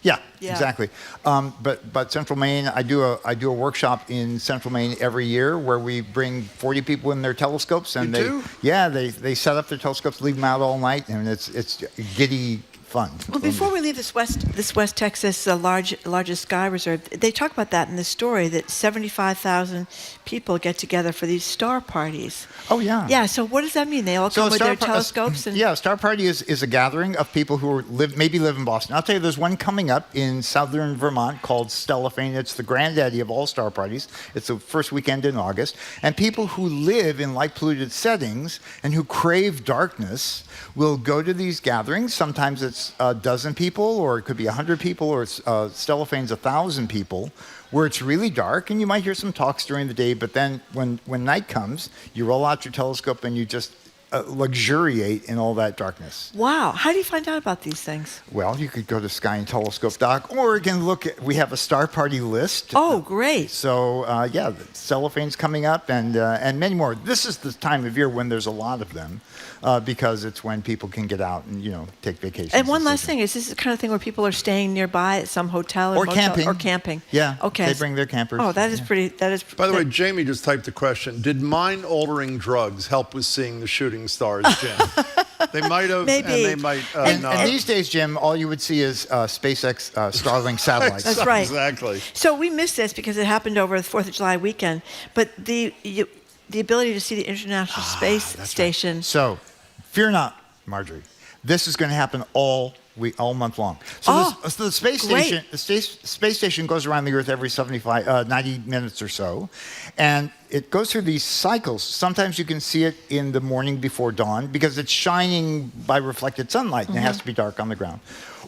Yeah, exactly. But Central Maine, I do a workshop in Central Maine every year where we bring 40 people in their telescopes, and they set up their telescopes, leave them out all night, and it's giddy fun. Well, before we leave this West Texas largest sky reserve, they talk about that in the story, that 75,000 people get together for these star parties. Oh, yeah. Yeah, so what does that mean? They all come with their telescopes? Yeah, a star party is a gathering of people who maybe live in Boston. I'll tell you, there's one coming up in southern Vermont called Stellafane. It's the granddaddy of all star parties. It's the first weekend in August. And people who live in light-polluted settings and who crave darkness will go to these gatherings. Sometimes it's a dozen people, or it could be 100 people, or Stellafane's 1,000 people, where it's really dark, and you might hear some talks during the day, but then when night comes, you roll out your telescope and you just luxuriate in all that darkness. Wow. How do you find out about these things? Well, you could go to Sky and Telescope Doc, or you can we have a star party list. Oh, great. So, Cellophane's coming up, and many more. This is the time of year when there's a lot of them, because it's when people can get out and, take vacations. And one last thing, is this the kind of thing where people are staying nearby at some hotel or motel, camping? Yeah. Okay. They bring their campers. Oh, that is pretty. By the way, Jamie just typed a question. Did mind-altering drugs help with seeing the shooting stars, Jim? They might have, maybe. And they might not. And these days, Jim, all you would see is SpaceX Starlink satellites. That's right. Exactly. So we missed this because it happened over the 4th of July weekend. But the ability to see the International Space Station. Right. So, fear not, Marjorie. This is going to happen all month long. So, the space station, space station goes around the Earth every 90 minutes or so, and it goes through these cycles. Sometimes you can see it in the morning before dawn because it's shining by reflected sunlight, and it has to be dark on the ground.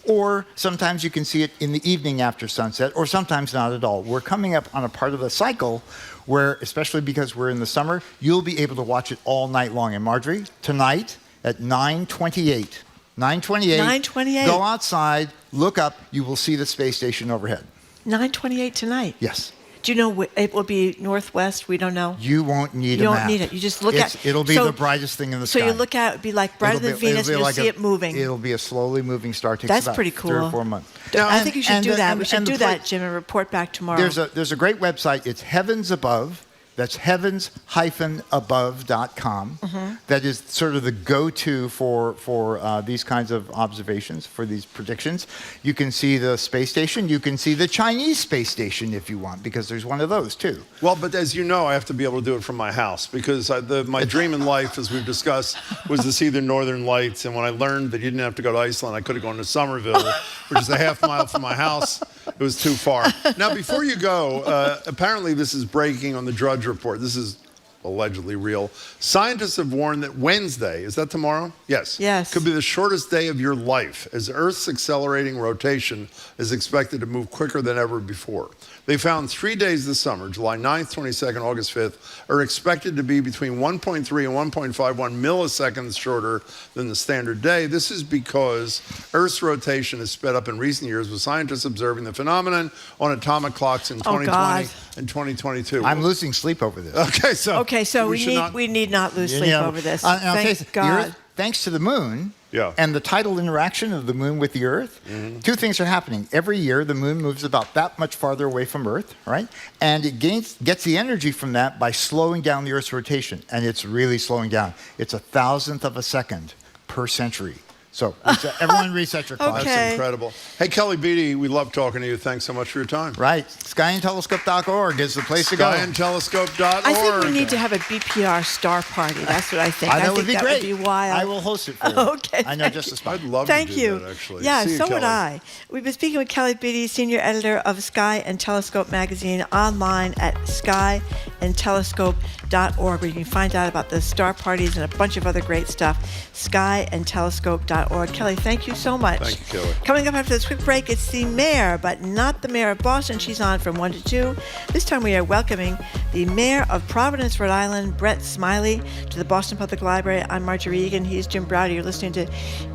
Or sometimes you can see it in the evening after sunset, or sometimes not at all. We're coming up on a part of the cycle where, especially because we're in the summer, you'll be able to watch it all night long. And Marjorie, tonight at 9:28. 9:28. Go outside, look up, you will see the space station overhead. 9:28 tonight? Yes. Do you know it will be northwest? We don't know. You won't need a map. You don't need it. You just look at it. It'll be the brightest thing in the sky. So you look at it, it'll be like brighter than Venus, and you'll see it moving. It'll be a slowly moving star. It takes That's about pretty cool. 3 or 4 months. I think you should do that. We should do that, Jim, and report back tomorrow. There's a great website. It's Heavens Above. That's heavens-above.com. That is sort of the go-to for these kinds of observations, for these predictions. You can see the space station. You can see the Chinese space station if you want, because there's one of those too. Well, but as you know, I have to be able to do it from my house, because my dream in life, as we've discussed, was to see the Northern Lights. And when I learned that you didn't have to go to Iceland, I could have gone to Somerville, which is a half mile from my house. It was too far. Now, before you go, apparently this is breaking on the Drudge Report. This is allegedly real. Scientists have warned that Wednesday, is that tomorrow? Yes. Yes. Could be the shortest day of your life, as Earth's accelerating rotation is expected to move quicker than ever before. They found 3 days this summer, July 9th, 22nd, August 5th, are expected to be between 1.3 and 1.51 milliseconds shorter than the standard day. This is because Earth's rotation has sped up in recent years, with scientists observing the phenomenon on atomic clocks in 2020 and 2022. I'm losing sleep over this. Okay, so we need not lose sleep over this. Thank God. Thanks to the moon Yeah. and the tidal interaction of the moon with the Earth, two things are happening. Every year, the moon moves about that much farther away from Earth, right? And it gets the energy from that by slowing down the Earth's rotation. And it's really slowing down. It's 1,000th of a second per century. So everyone reset your clock. That's incredible. Hey, Kelly Beatty, we love talking to you. Thanks so much for your time. Right. Skyandtelescope.org is the place to go. Skyandtelescope.org. I think we need to have a BPR star party. That's what I think. That would be that great. Would be wild. I will host it for you. Okay. I know just the spot. I'd love Thank to do you. that, actually. Yeah, See you, so would Kelly. I. We've been speaking with Kelly Beatty, senior editor of Sky and Telescope magazine, online at skyandtelescope.org, where you can find out about the star parties and a bunch of other great stuff. Skyandtelescope.org. Kelly, thank you so much. Thank you, Kelly. Coming up after this quick break, it's the mayor, but not the mayor of Boston. She's on from 1 to 2. This time we are welcoming the mayor of Providence, Rhode Island, Brett Smiley, to the Boston Public Library. I'm Marjorie Egan. He's Jim Browder. You're listening to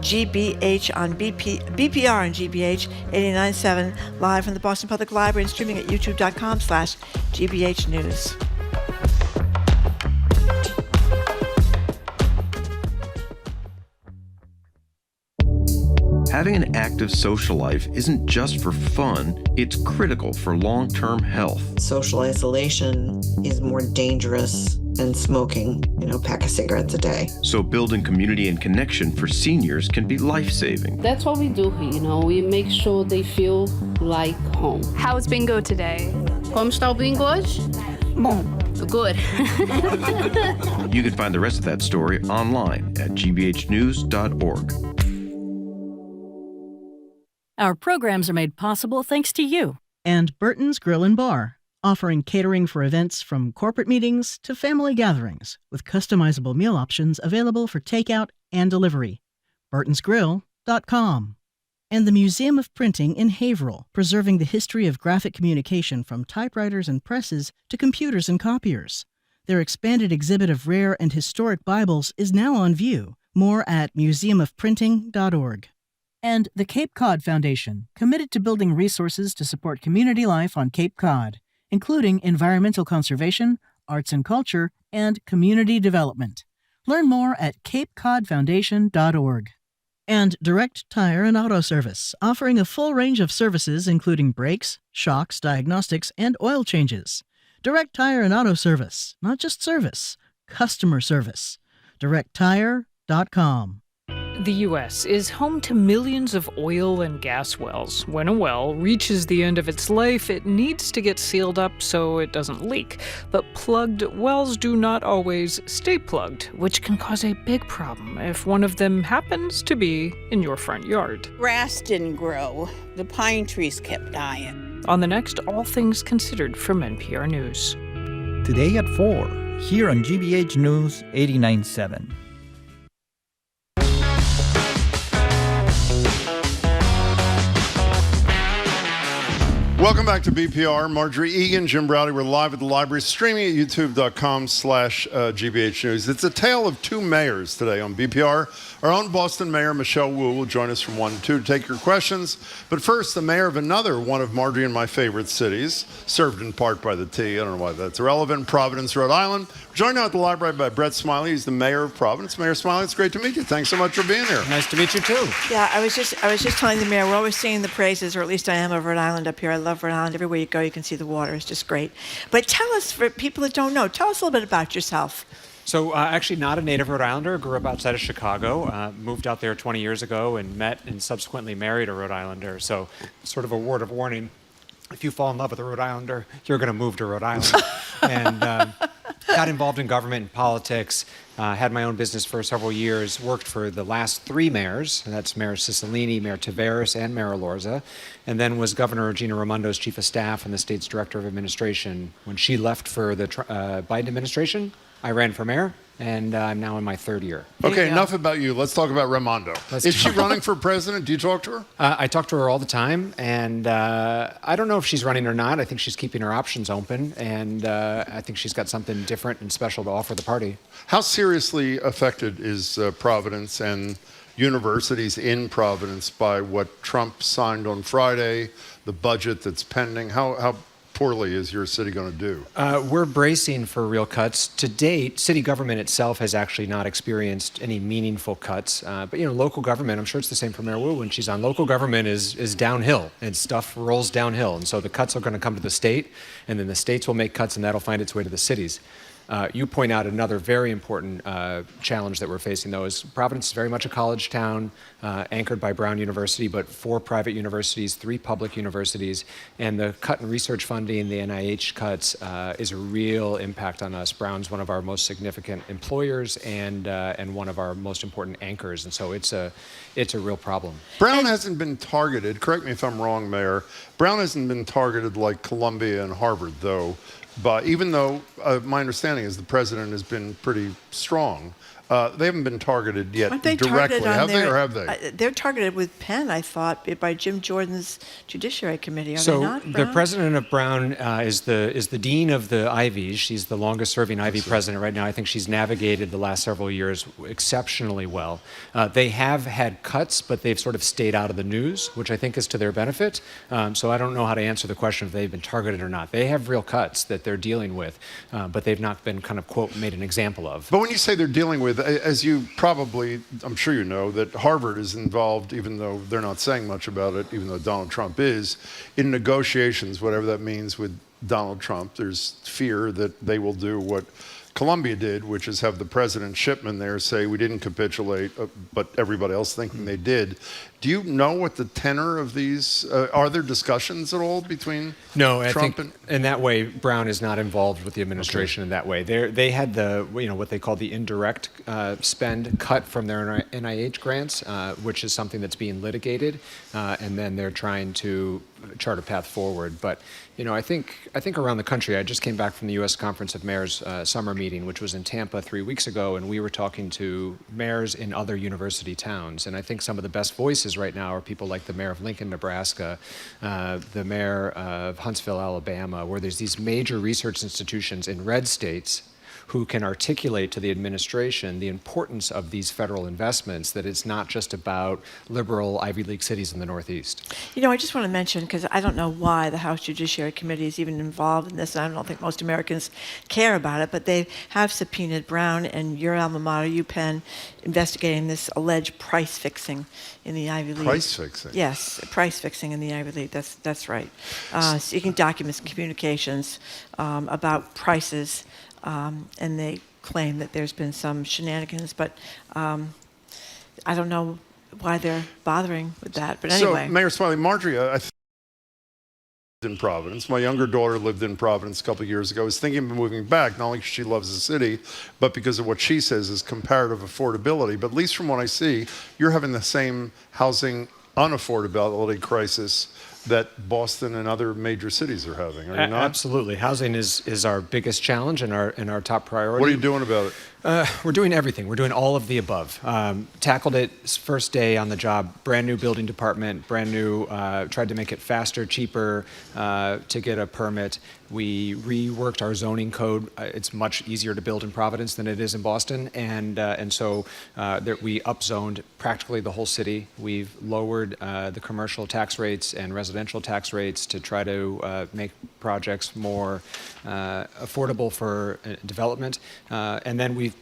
GBH on BPR on GBH 89.7, live from the Boston Public Library and streaming at youtube.com/GBH News. Having an active social life isn't just for fun, it's critical for long-term health. Social isolation is more dangerous than smoking, a pack of cigarettes a day. So building community and connection for seniors can be life-saving. That's what we do here, we make sure they feel like home. How's bingo today? Como está o bingo hoje? Bom. Good. You can find the rest of that story online at gbhnews.org. Our programs are made possible thanks to you. And Burton's Grill and Bar, offering catering for events from corporate meetings to family gatherings, with customizable meal options available for takeout and delivery. burtonsgrill.com. And the Museum of Printing in Haverhill, preserving the history of graphic communication from typewriters and presses to computers and copiers. Their expanded exhibit of rare and historic Bibles is now on view. More at museumofprinting.org. And the Cape Cod Foundation, committed to building resources to support community life on Cape Cod, including environmental conservation, arts and culture, and community development. Learn more at capecodfoundation.org. And Direct Tire and Auto Service, offering a full range of services including brakes, shocks, diagnostics, and oil changes. Direct Tire and Auto Service, not just service, customer service. DirectTire.com. The U.S. is home to millions of oil and gas wells. When a well reaches the end of its life, it needs to get sealed up so it doesn't leak. But plugged wells do not always stay plugged, which can cause a big problem if one of them happens to be in your front yard. Grass didn't grow. The pine trees kept dying. On the next All Things Considered from NPR News. Today at 4, here on GBH News 89.7. Welcome back to BPR. Marjorie Egan, Jim Browder. We're live at the library, streaming at youtube.com/GBH News. It's a tale of two mayors today on BPR. Our own Boston Mayor, Michelle Wu, will join us from 1 to 2 to take your questions. But first, the mayor of another one of Marjorie and my favorite cities, served in part by the T. I don't know why that's relevant. Providence, Rhode Island. Joined now at the library by Brett Smiley. He's the mayor of Providence. Mayor Smiley, it's great to meet you. Thanks so much for being here. Nice to meet you, too. Yeah, I was just telling the mayor, we're always singing the praises, or at least I am, of Rhode Island up here. I love Rhode Island. Everywhere you go, you can see the water. It's just great. But tell us, for people that don't know, tell us a little bit about yourself. So actually not a native Rhode Islander, grew up outside of Chicago, moved out there 20 years ago and met and subsequently married a Rhode Islander. So sort of a word of warning, if you fall in love with a Rhode Islander, you're going to move to Rhode Island. And got involved in government and politics, had my own business for several years, worked for the last 3 mayors, and that's Mayor Cicilline, Mayor Taveras, and Mayor Lorza, and then was Governor Gina Raimondo's chief of staff and the state's director of administration when she left for the Biden administration. I ran for mayor, and I'm now in my third year. Okay, enough about you. Let's talk about Raimondo. Is she running for president? Do you talk to her? I talk to her all the time, and I don't know if she's running or not. I think she's keeping her options open, and I think she's got something different and special to offer the party. How seriously affected is Providence and universities in Providence by what Trump signed on Friday, the budget that's pending? How poorly is your city going to do? We're bracing for real cuts. To date, city government itself has actually not experienced any meaningful cuts. But local government, I'm sure it's the same for Mayor Wu when she's on. Local government is downhill, and stuff rolls downhill. And so the cuts are going to come to the state, and then the states will make cuts, and that'll find its way to the cities. You point out another very important challenge that we're facing, though, is Providence is very much a college town, anchored by Brown University, but 4 private universities, 3 public universities, and the cut in research funding, the NIH cuts, is a real impact on us. Brown's one of our most significant employers and one of our most important anchors, and so it's a real problem. Brown hasn't been targeted, correct me if I'm wrong, Mayor, Brown hasn't been targeted like Columbia and Harvard, though. But even though my understanding is the president has been pretty strong, they haven't been targeted yet directly. Have they or have they? They're targeted with Penn, I thought, by Jim Jordan's Judiciary Committee. Are so they not? The president of Brown is the dean of the Ivies. She's the longest-serving Ivy president right now. I think she's navigated the last several years exceptionally well. They have had cuts, but they've sort of stayed out of the news, which I think is to their benefit. So I don't know how to answer the question if they've been targeted or not. They have real cuts that they're dealing with, but they've not been kind of, quote, made an example of. But when you say they're dealing with, as you probably, I'm sure you know, that Harvard is involved, even though they're not saying much about it, even though Donald Trump is, in negotiations, whatever that means with Donald Trump. There's fear that they will do what Columbia did, which is have the president Shipman there say we didn't capitulate, but everybody else thinking they did. Do you know what the tenor of these, are there discussions at all between Trump and in that way, Brown is not involved with the administration in that way. They had what they call the indirect spend cut from their NIH grants, which is something that's being litigated, and then they're trying to chart a path forward. But I think around the country, I just came back from the U.S. Conference of Mayors summer meeting, which was in Tampa 3 weeks ago, and we were talking to mayors in other university towns. And I think some of the best voices right now are people like the mayor of Lincoln, Nebraska, the mayor of Huntsville, Alabama, where there's these major research institutions in red states who can articulate to the administration the importance of these federal investments, that it's not just about liberal Ivy League cities in the Northeast. I just want to mention, because I don't know why the House Judiciary Committee is even involved in this, and I don't think most Americans care about it, but they have subpoenaed Brown and your alma mater, UPenn, investigating this alleged price fixing in the Ivy League. Price fixing? Yes, price fixing in the Ivy League, that's right. Seeking documents and communications about prices, and they claim that there's been some shenanigans, but I don't know why they're bothering with that. But anyway. So, Mayor Smiley, Marjorie, I lived in Providence. My younger daughter lived in Providence a couple of years ago. I was thinking of moving back, not only because she loves the city, but because of what she says is comparative affordability. But at least from what I see, you're having the same housing unaffordability crisis that Boston and other major cities are having, are you not? Absolutely. Housing is our biggest challenge and our top priority. What are you doing about it? We're doing everything. We're doing all of the above. Tackled it first day on the job, brand new building department, brand new, tried to make it faster, cheaper to get a permit. We reworked our zoning code. It's much easier to build in Providence than it is in Boston. And so we upzoned practically the whole city. We've lowered the commercial tax rates and residential tax rates to try to make projects more affordable for development. And then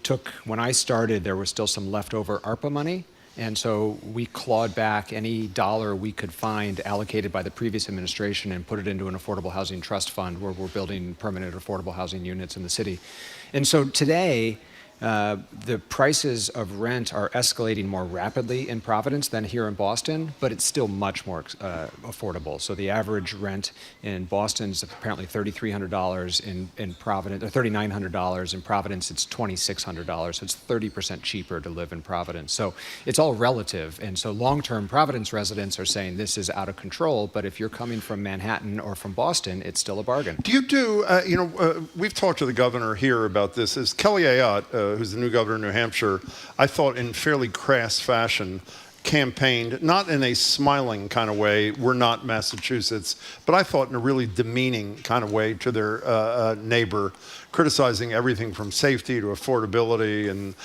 when I started, there was still some leftover ARPA money. And so we clawed back any dollar we could find allocated by the previous administration and put it into an affordable housing trust fund where we're building permanent affordable housing units in the city. And so today, The prices of rent are escalating more rapidly in Providence than here in Boston, but it's still much more affordable. So the average rent in Boston is apparently $3,300 in Providence, or $3,900 in Providence. It's $2,600, so it's 30% cheaper to live in Providence. So it's all relative, and so long-term Providence residents are saying this is out of control. But if you're coming from Manhattan or from Boston, it's still a bargain. Do you do? We've talked to the governor here about this. Is Kelly Ayotte, who's the new governor of New Hampshire, I thought in fairly crass fashion, campaigned, not in a smiling kind of way, we're not Massachusetts, but I thought in a really demeaning kind of way to their neighbor, criticizing everything from safety to affordability. And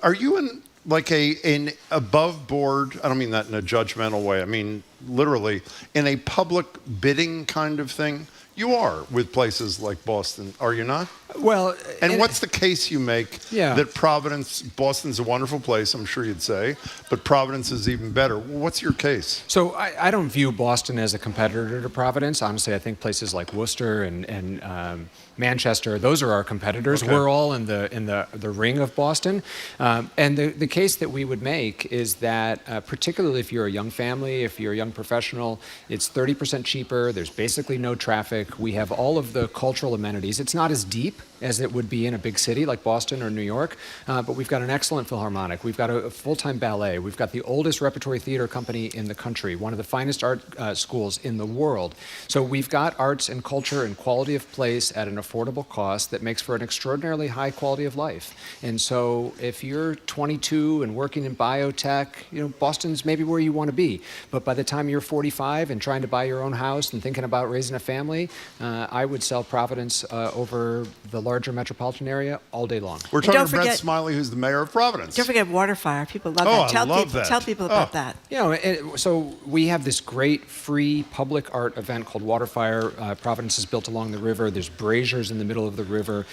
are you in like an above board, I don't mean that in a judgmental way, I mean literally, in a public bidding kind of thing? You are with places like Boston, are you not? Well, and what's the case you make that Boston's a wonderful place, I'm sure you'd say, but Providence is even better? What's your case? So I don't view Boston as a competitor to Providence. Honestly, I think places like Worcester and Manchester, those are our competitors. Okay. We're all in the ring of Boston. And the case that we would make is that particularly if you're a young family, if you're a young professional, it's 30% cheaper. There's basically no traffic. We have all of the cultural amenities. It's not as deep as it would be in a big city like Boston or New York, but we've got an excellent Philharmonic. We've got a full-time ballet. We've got the oldest repertory theater company in the country, one of the finest art schools in the world. So we've got arts and culture and quality of place at an affordable cost that makes for an extraordinarily high quality of life. And so if you're 22 and working in biotech, Boston's maybe where you want to be. But by the time you're 45 and trying to buy your own house and thinking about raising a family, I would sell Providence over the larger metropolitan area all day long. We're talking to Brett Smiley, who's the mayor of Providence. Don't forget Waterfire. People love that. I love that. Tell people about that. So we have this great free public art event called Waterfire. Providence is built along the river. There's braziers in the middle of the river.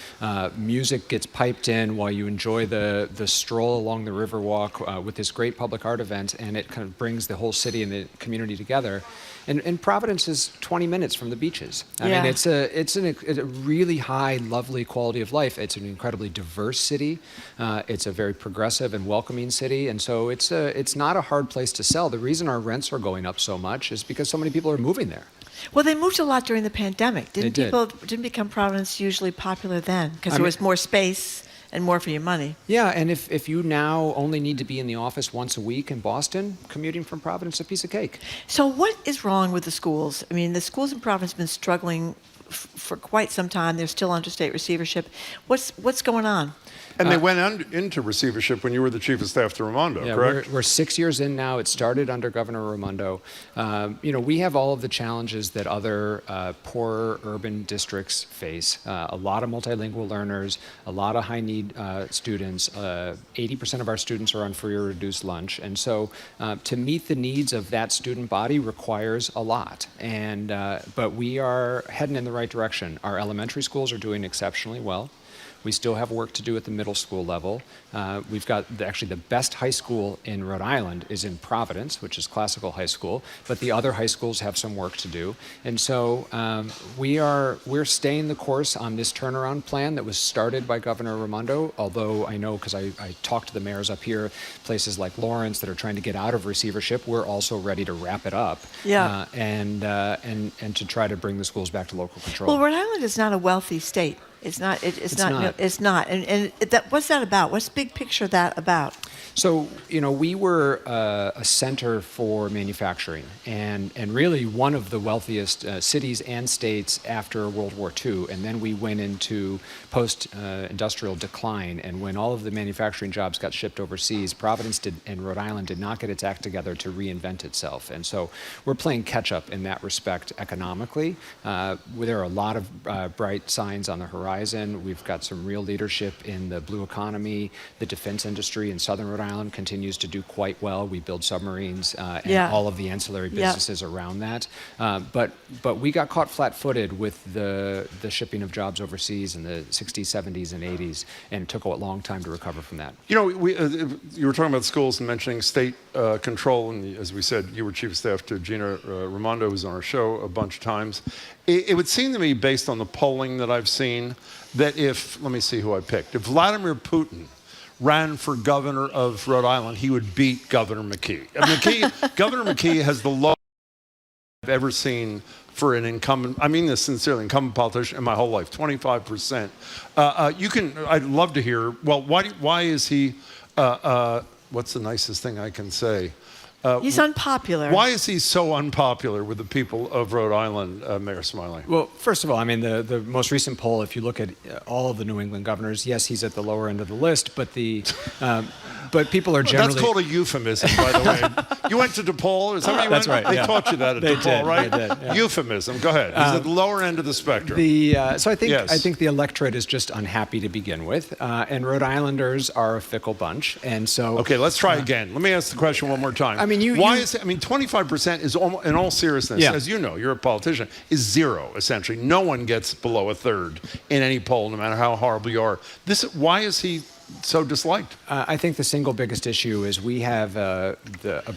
Music gets piped in while you enjoy the stroll along the river walk with this great public art event, and it kind of brings the whole city and the community together. And Providence is 20 minutes from the beaches. I mean, it's a really high, lovely quality of life. It's an incredibly diverse city. It's a very progressive and welcoming city, and so it's not a hard place to sell. The reason our rents are going up so much is because so many people are moving there. Well, they moved a lot during the pandemic. Didn't become Providence usually popular then because there was more space and more for your money. Yeah, and if you now only need to be in the office once a week in Boston, commuting from Providence is a piece of cake. So what is wrong with the schools? I mean, the schools in Providence have been struggling for quite some time. They're still under state receivership. What's going on? And they went into receivership when you were the chief of staff to Raimondo, correct? We're 6 years in now. It started under Governor Raimondo. We have all of the challenges that other poorer urban districts face. A lot of multilingual learners, a lot of high-need students. 80% of our students are on free or reduced lunch. And so to meet the needs of that student body requires a lot. But we are heading in the right direction. Our elementary schools are doing exceptionally well. We still have work to do at the middle school level. We've got actually the best high school in Rhode Island is in Providence, which is classical high school, but the other high schools have some work to do. And so we're staying the course on this turnaround plan that was started by Governor Raimondo, although I know because I talked to the mayors up here, places like Lawrence that are trying to get out of receivership, we're also ready to wrap it up and to try to bring the schools back to local control. Well, Rhode Island is not a wealthy state. It's not. It's not. And what's that about? What's the big picture of that about? So, we were a center for manufacturing and really one of the wealthiest cities and states after World War II. And then we went into post-industrial decline. And when all of the manufacturing jobs got shipped overseas, Providence and Rhode Island did not get its act together to reinvent itself. And so we're playing catch up in that respect economically. There are a lot of bright signs on the horizon. We've got some real leadership in the blue economy, the defense industry in southern Rhode Rhode Island continues to do quite well. We build submarines and Yeah. all of the ancillary Yeah. businesses around that. But we got caught flat-footed with the shipping of jobs overseas in the 60s, 70s, and 80s, and it took a long time to recover from that. You know, you were talking about schools and mentioning state control, and as we said, you were chief of staff to Gina Raimondo, who's on our show a bunch of times. It would seem to me, based on the polling that I've seen, that let me see who I picked. If Vladimir Putin ran for governor of Rhode Island, he would beat Governor McKee. Governor McKee has the lowest I've ever seen for an incumbent, I mean this sincerely, incumbent politician in my whole life, 25%. I'd love to hear, well, why is he, what's the nicest thing I can say? He's unpopular. Why is he so unpopular with the people of Rhode Island, Mayor Smiley? Well, first of all, I mean, the most recent poll, if you look at all of the New England governors, yes, he's at the lower end of the list, but but people are generally... That's called a euphemism, by the way. You went to DePaul? Is that where you That's went? right. They taught you that at DePaul, right? They did, yeah. Euphemism. Go ahead. He's at the lower end of the spectrum. So I think the electorate is just unhappy to begin with, and Rhode Islanders are a fickle bunch, and so... Okay, let's try again. Let me ask the question one more time. I mean, 25% is, in all seriousness, Yeah. as you know, you're a politician, is zero, essentially. No one gets below a third in any poll, no matter how horrible you are. Why is he so disliked? I think the single biggest issue is we have a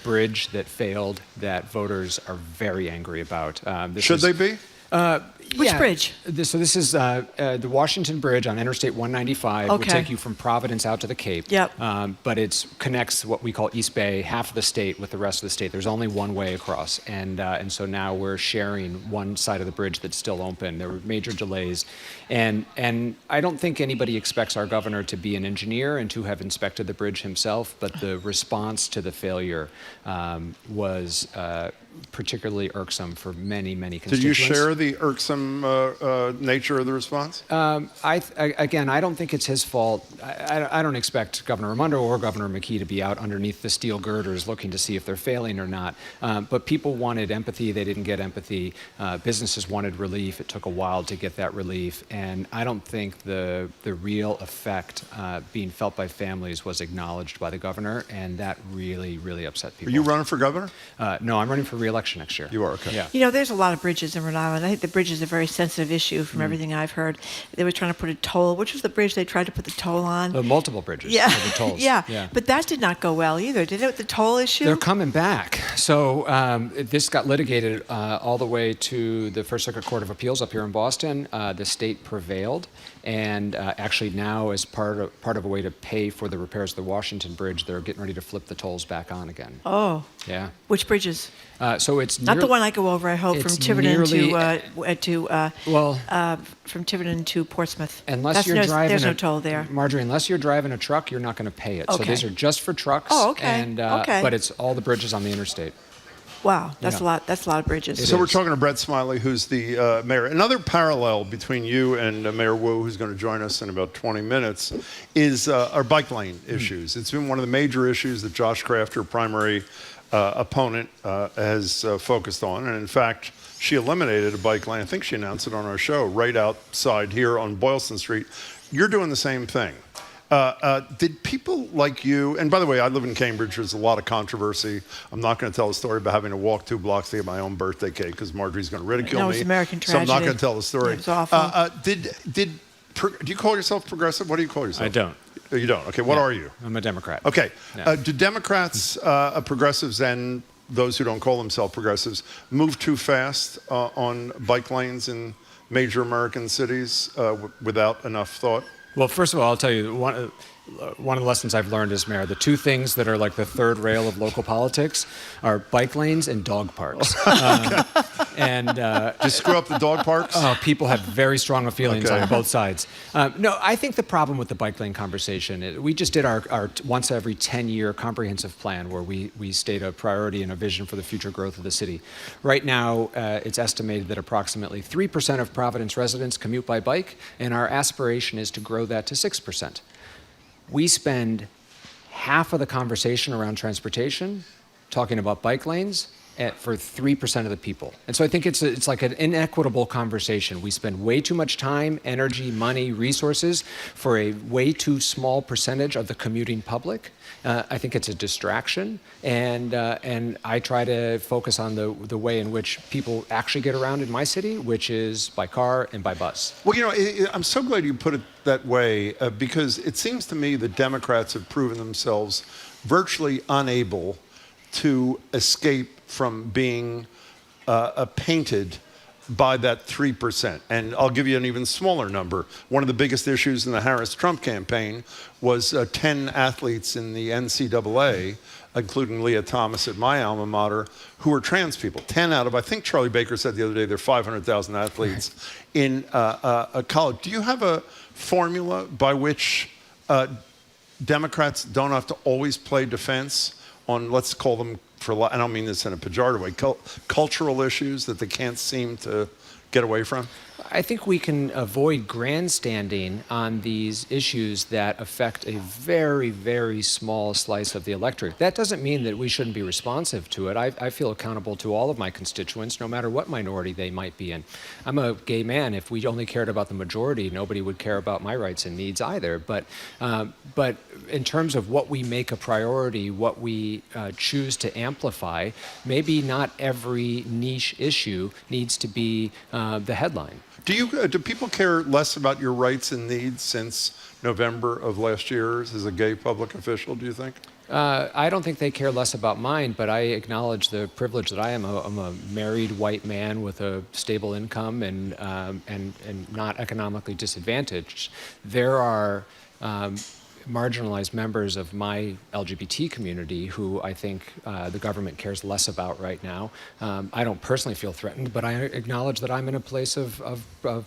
bridge that failed that voters are very angry about. Should they be? Which bridge? This is the Washington Bridge on Interstate 195. Would Okay. take you from Providence out to the Cape. Yep. But it connects what we call East Bay, half of the state, with the rest of the state. There's only one way across, and so now we're sharing one side of the bridge that's still open. There were major delays, and I don't think anybody expects our governor to be an engineer and to have inspected the bridge himself. But the response to the failure was particularly irksome for many constituents. Did you share the irksome nature of the response? I don't think it's his fault. I don't expect Governor Raimondo or Governor McKee to be out underneath the steel girders looking to see if they're failing or not. But people wanted empathy. They didn't get empathy. Businesses wanted relief. It took a while to get that relief. And I don't think the real effect being felt by families was acknowledged by the governor. And that really upset people. Are you running for governor? No, I'm running for re-election next year. You are, okay. Yeah. You know, there's a lot of bridges in Rhode Island. I think the bridge is a very sensitive issue from everything I've heard. They were trying to put a toll. Which was the bridge they tried to put the toll on? Multiple bridges. Yeah. The tolls. yeah. But that did not go well either, did it? The toll issue? They're coming back. So this got litigated all the way to the First Circuit Court of Appeals up here in Boston. The state prevailed, and actually now, as part of a way to pay for the repairs of the Washington Bridge, they're getting ready to flip the tolls back on again. Oh. Yeah. Which bridges? So it's not the one I go over. I hope from Tiverton from Tiverton to Portsmouth. Unless you're driving, there's no toll there. Marjorie, unless you're driving a truck, you're not going to pay it. Okay. So these are just for trucks. Oh, okay. And, okay. But it's all the bridges on the interstate. Wow, that's a lot. That's a lot of bridges. So we're talking to Brett Smiley, who's the mayor. Another parallel between you and Mayor Wu, who's going to join us in about 20 minutes, is our bike lane issues. It's been one of the major issues that Josh Kraft, your primary opponent, has focused on. And in fact, she eliminated a bike lane. I think she announced it on our show, right outside here on Boylston Street. You're doing the same thing. Did people like you, and by the way, I live in Cambridge, there's a lot of controversy. I'm not going to tell the story about having to walk 2 blocks to get my own birthday cake because Marjorie's going to ridicule me. No, it's American tragedy. So I'm not going to tell the story. It was awful. Do you call yourself progressive? What do you call yourself? I don't. You don't? Okay, what are you? I'm a Democrat. Okay. Yeah. Do Democrats, progressives, and those who don't call themselves progressives, move too fast on bike lanes in major American cities without enough thought? Well, first of all, I'll tell you, one of the lessons I've learned as mayor, the two things that are like the third rail of local politics are bike lanes and dog parks. Just screw up the dog parks? Oh, people have very strong feelings on both sides. No, I think the problem with the bike lane conversation, we just did our once every 10-year comprehensive plan where we state a priority and a vision for the future growth of the city. Right now, it's estimated that approximately 3% of Providence residents commute by bike, and our aspiration is to grow that to 6%. We spend half of the conversation around transportation talking about bike lanes for 3% of the people. And so I think it's like an inequitable conversation. We spend way too much time, energy, money, resources for a way too small percentage of the commuting public. I think it's a distraction, and I try to focus on the way in which people actually get around in my city, which is by car and by bus. Well, I'm so glad you put it that way, because it seems to me that Democrats have proven themselves virtually unable to escape from being painted by that 3%. And I'll give you an even smaller number. One of the biggest issues in the Harris-Trump campaign was 10 athletes in the NCAA, including Leah Thomas at my alma mater, who are trans people. 10 out of, I think Charlie Baker said the other day, there are 500,000 athletes in a college. Do you have a formula by which Democrats don't have to always play defense on, let's call them, I don't mean this in a pejorative way, cultural issues that they can't seem to get away from? I think we can avoid grandstanding on these issues that affect a very, very small slice of the electorate. That doesn't mean that we shouldn't be responsive to it. I feel accountable to all of my constituents, no matter what minority they might be in. I'm a gay man. If we only cared about the majority, nobody would care about my rights and needs either. But in terms of what we make a priority, what we choose to amplify, maybe not every niche issue needs to be the headline. Do people care less about your rights and needs since November of last year as a gay public official, do you think? I don't think they care less about mine, but I acknowledge the privilege that I am. I'm a married white man with a stable income and not economically disadvantaged. There are marginalized members of my LGBT community who I think the government cares less about right now. I don't personally feel threatened, but I acknowledge that I'm in a place of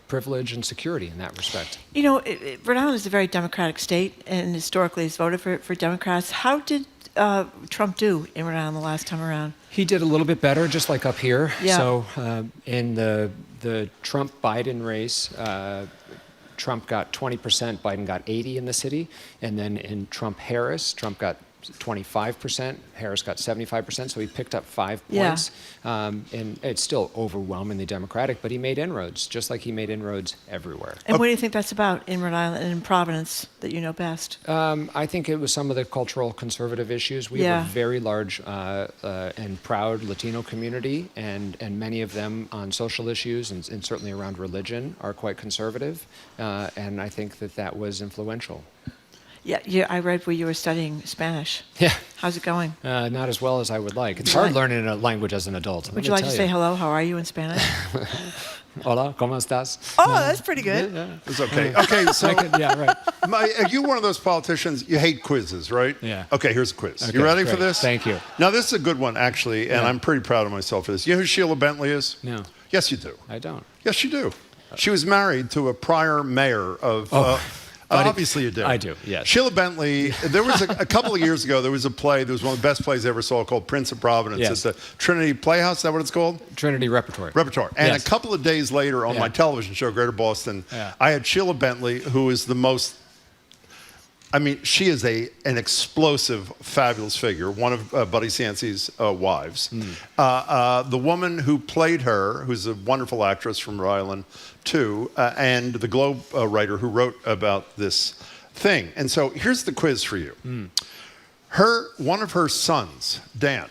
privilege and security in that respect. Rhode Island is a very democratic state, and historically has voted for Democrats. How did Trump do in Rhode Island the last time around? He did a little bit better, just like up here. Yeah. So in the Trump-Biden race, Trump got 20%, Biden got 80% in the city. And then in Trump-Harris, Trump got 25%, Harris got 75%, so he picked up 5 points. And it's still overwhelmingly Democratic, but he made inroads, just like he made inroads everywhere. And what do you think that's about in Rhode Island and in Providence that you know best? I think it was some of the cultural conservative issues. We have a very large and proud Latino community, and many of them on social issues and certainly around religion are quite conservative, and I think that was influential. Yeah, I read where you were studying Spanish. Yeah. How's it going? Not as well as I would like. It's hard learning a language as an adult. Would you like to say hello? How are you in Spanish? Hola, ¿cómo estás? Oh, that's pretty good. Yeah. It's okay. Okay, so are you one of those politicians, you hate quizzes, right? Yeah. Okay, here's a quiz. Okay, you ready great. for this? Thank you. Now, this is a good one, actually, and I'm pretty proud of myself for this. You know who Sheila Bentley is? No. Yes, you do. I don't. Yes, you do. She was married to a prior mayor of... obviously you do. I do, yes. Sheila Bentley, there was a couple of years ago, there was a play, there was one of the best plays I ever saw called Prince of Providence. Yes. It's the Trinity Playhouse, is that what it's called? Trinity Repertory. And yes. a couple of days later on my television show, Greater Boston, I had Sheila Bentley, who is the most, she is an explosive, fabulous figure, one of Buddy Cianci's wives. The woman who played her, who's a wonderful actress from Rhode Island, too, and the Globe writer who wrote about this thing. And so here's the quiz for you. One of her sons, Dan,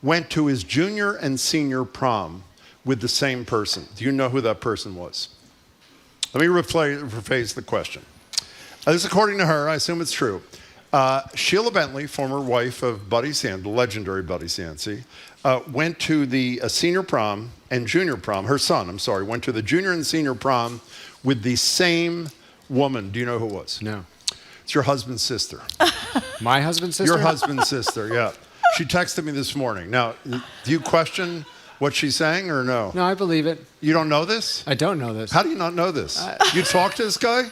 went to his junior and senior prom with the same person. Do you know who that person was? Let me rephrase the question. This is according to her. I assume it's true. Sheila Bentley, former wife of Buddy Cianci, the legendary Buddy Cianci, went to the senior prom and junior prom. Her son, went to the junior and senior prom with the same woman. Do you know who it was? No. It's your husband's sister. My husband's sister? Your husband's sister, yeah. She texted me this morning. Now, do you question what she's saying or no? No, I believe it. You don't know this? I don't know this. How do you not know this? You talk to this guy?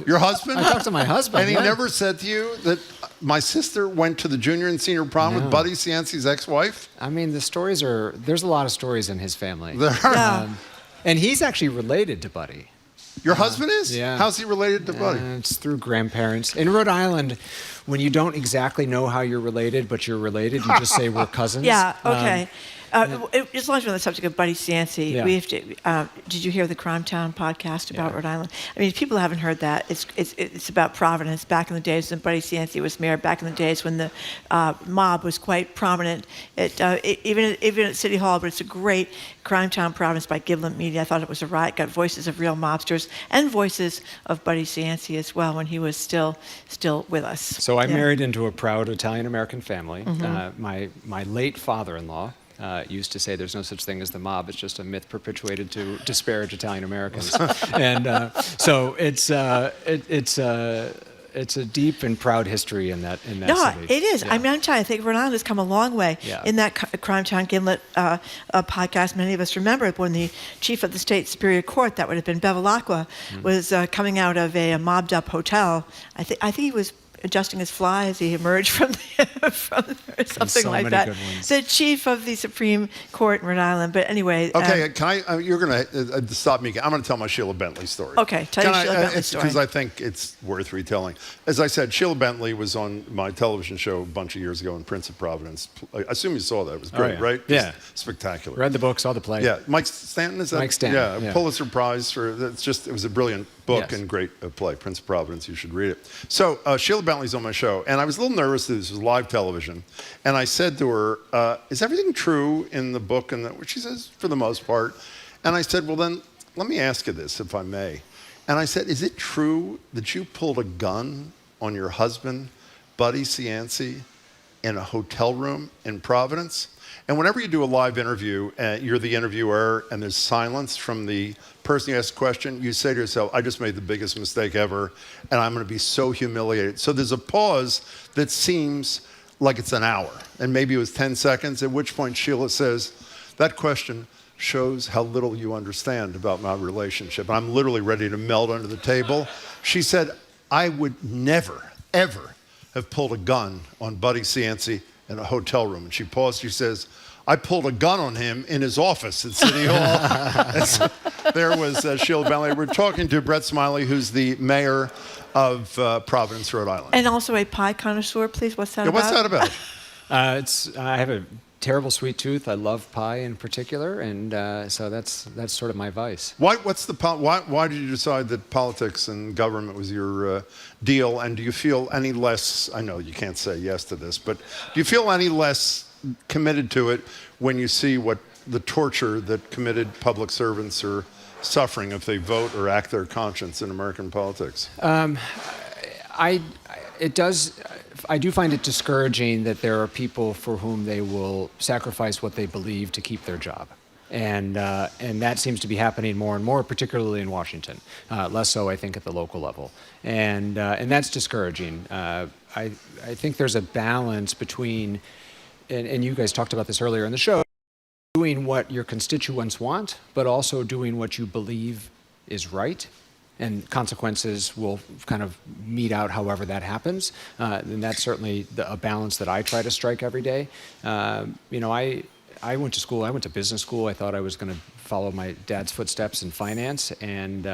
Your husband? I talked to my husband. And he never said to you that my sister went to the junior and senior prom with Buddy Cianci's ex-wife? The stories there's a lot of stories in his family. There are. And he's actually related to Buddy. Your husband is? Yeah. How's he related to Buddy? It's through grandparents. In Rhode Island, when you don't exactly know how you're related, but you're related, you just say we're cousins. Yeah, okay. As long as we're on the subject of Buddy Cianci, Yeah. we have to. Did you hear the Crime Town podcast about Rhode Island? I mean, people haven't heard that. It's about Providence. Back in the days when Buddy Cianci was mayor. Back in the days when the mob was quite prominent, even at City Hall. But it's a great Crime Town, Providence by Giblin Media. I thought it was a riot. Got voices of real mobsters and voices of Buddy Cianci as well when he was still with us. So I married into a proud Italian-American family. Mhm. My late father-in-law used to say there's no such thing as the mob. It's just a myth perpetuated to disparage Italian-Americans. And so it's a deep and proud history in that city. It is. Yeah. I mean, I'm trying to think. Rhode Island has come a long way in that Crime Town Gimlet podcast. Many of us remember when the chief of the state superior court, that would have been Bevilacqua, was coming out of a mobbed-up hotel. I think he was adjusting his fly as he emerged from or something so like many that. good ones. The chief of the Supreme Court in Rhode Island. But anyway. Okay, can I? You're going to stop me. I'm going to tell my Sheila Bentley story. Okay, tell your Sheila Bentley story. Because I think it's worth retelling. As I said, Sheila Bentley was on my television show a bunch of years ago in Prince of Providence. I assume you saw that. It was great, right? Yeah. Spectacular. Read the book, saw the play. Yeah. Mike Stanton, is that? Mike Stanton. Yeah, Pulitzer Prize for, it was a brilliant book and great play. Prince of Providence, you should read it. So Sheila Bentley's on my show, and I was a little nervous that this was live television. And I said to her, is everything true in the book? And she says, for the most part. And I said, well, then let me ask you this, if I may. And I said, is it true that you pulled a gun on your husband, Buddy Cianci, in a hotel room in Providence? And whenever you do a live interview, you're the interviewer, and there's silence from the person who asked the question, you say to yourself, I just made the biggest mistake ever, and I'm going to be so humiliated. So there's a pause that seems like it's an hour, and maybe it was 10 seconds, at which point Sheila says, that question shows how little you understand about my relationship. I'm literally ready to melt under the table. She said, I would never, ever have pulled a gun on Buddy Cianci in a hotel room. And she paused, she says, I pulled a gun on him in his office at City Hall. And so there was Sheila Bentley. We're talking to Brett Smiley, who's the mayor of Providence, Rhode Island. And also a pie connoisseur, please. What's that about? What's that about? I have a terrible sweet tooth. I love pie in particular, and so that's sort of my vice. Why did you decide that politics and government was your deal? And do you feel any less? I know you can't say yes to this, but do you feel any less committed to it when you see what the torture that committed public servants are suffering if they vote or act their conscience in American politics? I do find it discouraging that there are people for whom they will sacrifice what they believe to keep their job. And that seems to be happening more and more, particularly in Washington. Less so, I think, at the local level. And that's discouraging. I think there's a balance between, and you guys talked about this earlier in the show, doing what your constituents want, but also doing what you believe is right. And consequences will kind of mete out however that happens. And that's certainly a balance that I try to strike every day. I went to school, I went to business school. I thought I was going to follow my dad's footsteps in finance, and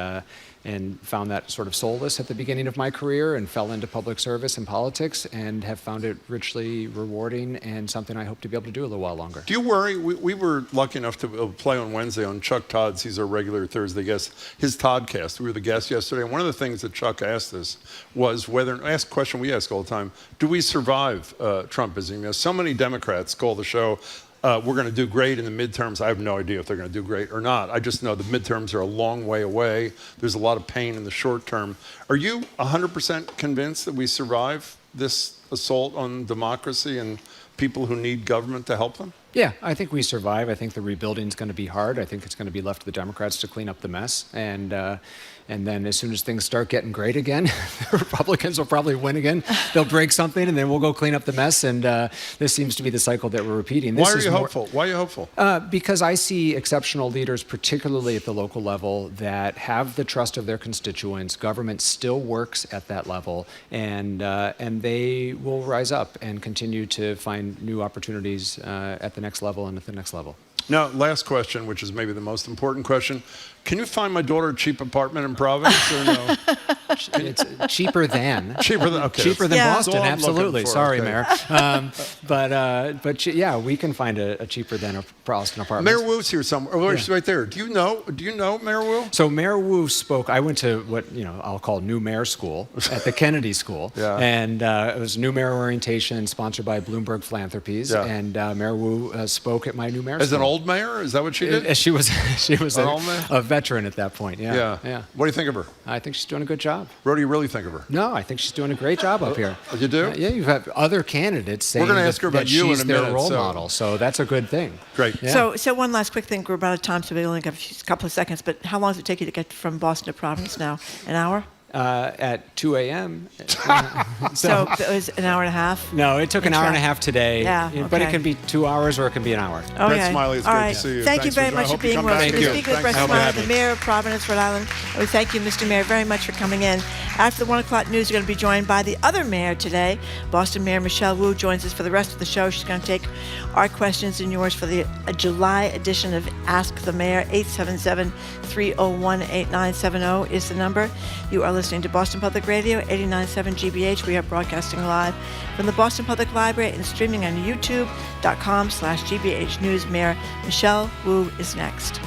found that sort of soulless at the beginning of my career, and fell into public service and politics, and have found it richly rewarding and something I hope to be able to do a little while longer. Do you worry? We were lucky enough to play on Wednesday on Chuck Todd's, he's our regular Thursday guest, his Toddcast. We were the guests yesterday, and one of the things that Chuck asked us was asked a question we ask all the time, do we survive Trumpism? So many Democrats call the show, we're going to do great in the midterms. I have no idea if they're going to do great or not. I just know the midterms are a long way away. There's a lot of pain in the short term. Are you 100% convinced that we survive this assault on democracy and people who need government to help them? Yeah, I think we survive. I think the rebuilding is going to be hard. I think it's going to be left to the Democrats to clean up the mess. And then as soon as things start getting great again, the Republicans will probably win again. They'll break something, and then we'll go clean up the mess. And this seems to be the cycle that we're repeating. Why are you hopeful? Why are you hopeful? Because I see exceptional leaders, particularly at the local level, that have the trust of their constituents. Government still works at that level, and they will rise up and continue to find new opportunities at the next level and at the next level. Now, last question, which is maybe the most important question. Can you find my daughter a cheap apartment in Providence or no? It's cheaper than. Cheaper than, okay. Cheaper than Yeah. Boston, That's all I'm absolutely. looking for, Sorry, okay. Mayor. Yeah, we can find a cheaper than a Boston apartment. Mayor Wu's here somewhere. Oh, she's right there. Do you know Mayor Wu? So Mayor Wu spoke. I went to what I'll call new mayor school at the Kennedy School, and it was new mayor orientation sponsored by Bloomberg Philanthropies. Yeah. And Mayor Wu spoke at my new mayor As school. an old mayor? Is that what she did? She was An old mayor? a veteran at that point. Yeah. What do you think of her? I think she's doing a good job. What do you really think of her? No, I think she's doing a great job up here. You do? Yeah, you've had other candidates saying We're going to ask her about that you she's in a their minute. role model, so that's a good thing. Great. Yeah. So one last quick thing. We're about out of time, so we only have a couple of seconds. But how long does it take you to get from Boston to Providence now? An hour? At 2 a.m. So it was an hour and a half? No, it took an hour and a half today. Yeah, But it okay. can be 2 hours or it can be an hour. Okay. Brett Smiley, it's All great right. to see you. Thank you Thanks very for- much I for hope you being come with us. back We're again. speaking with Brett Thanks. Smiley, the mayor of Providence, Rhode Island. And we thank you, Mr. Mayor, very much for coming in. After the 1 o'clock news, we're going to be joined by the other mayor today. Boston Mayor Michelle Wu joins us for the rest of the show. She's going to take our questions and yours for the July edition of Ask the Mayor. 877-301-8970 is the number. You are listening to Boston Public Radio, 89.7 GBH. We are broadcasting live from the Boston Public Library and streaming on youtube.com/GBH News. Mayor Michelle Wu is next.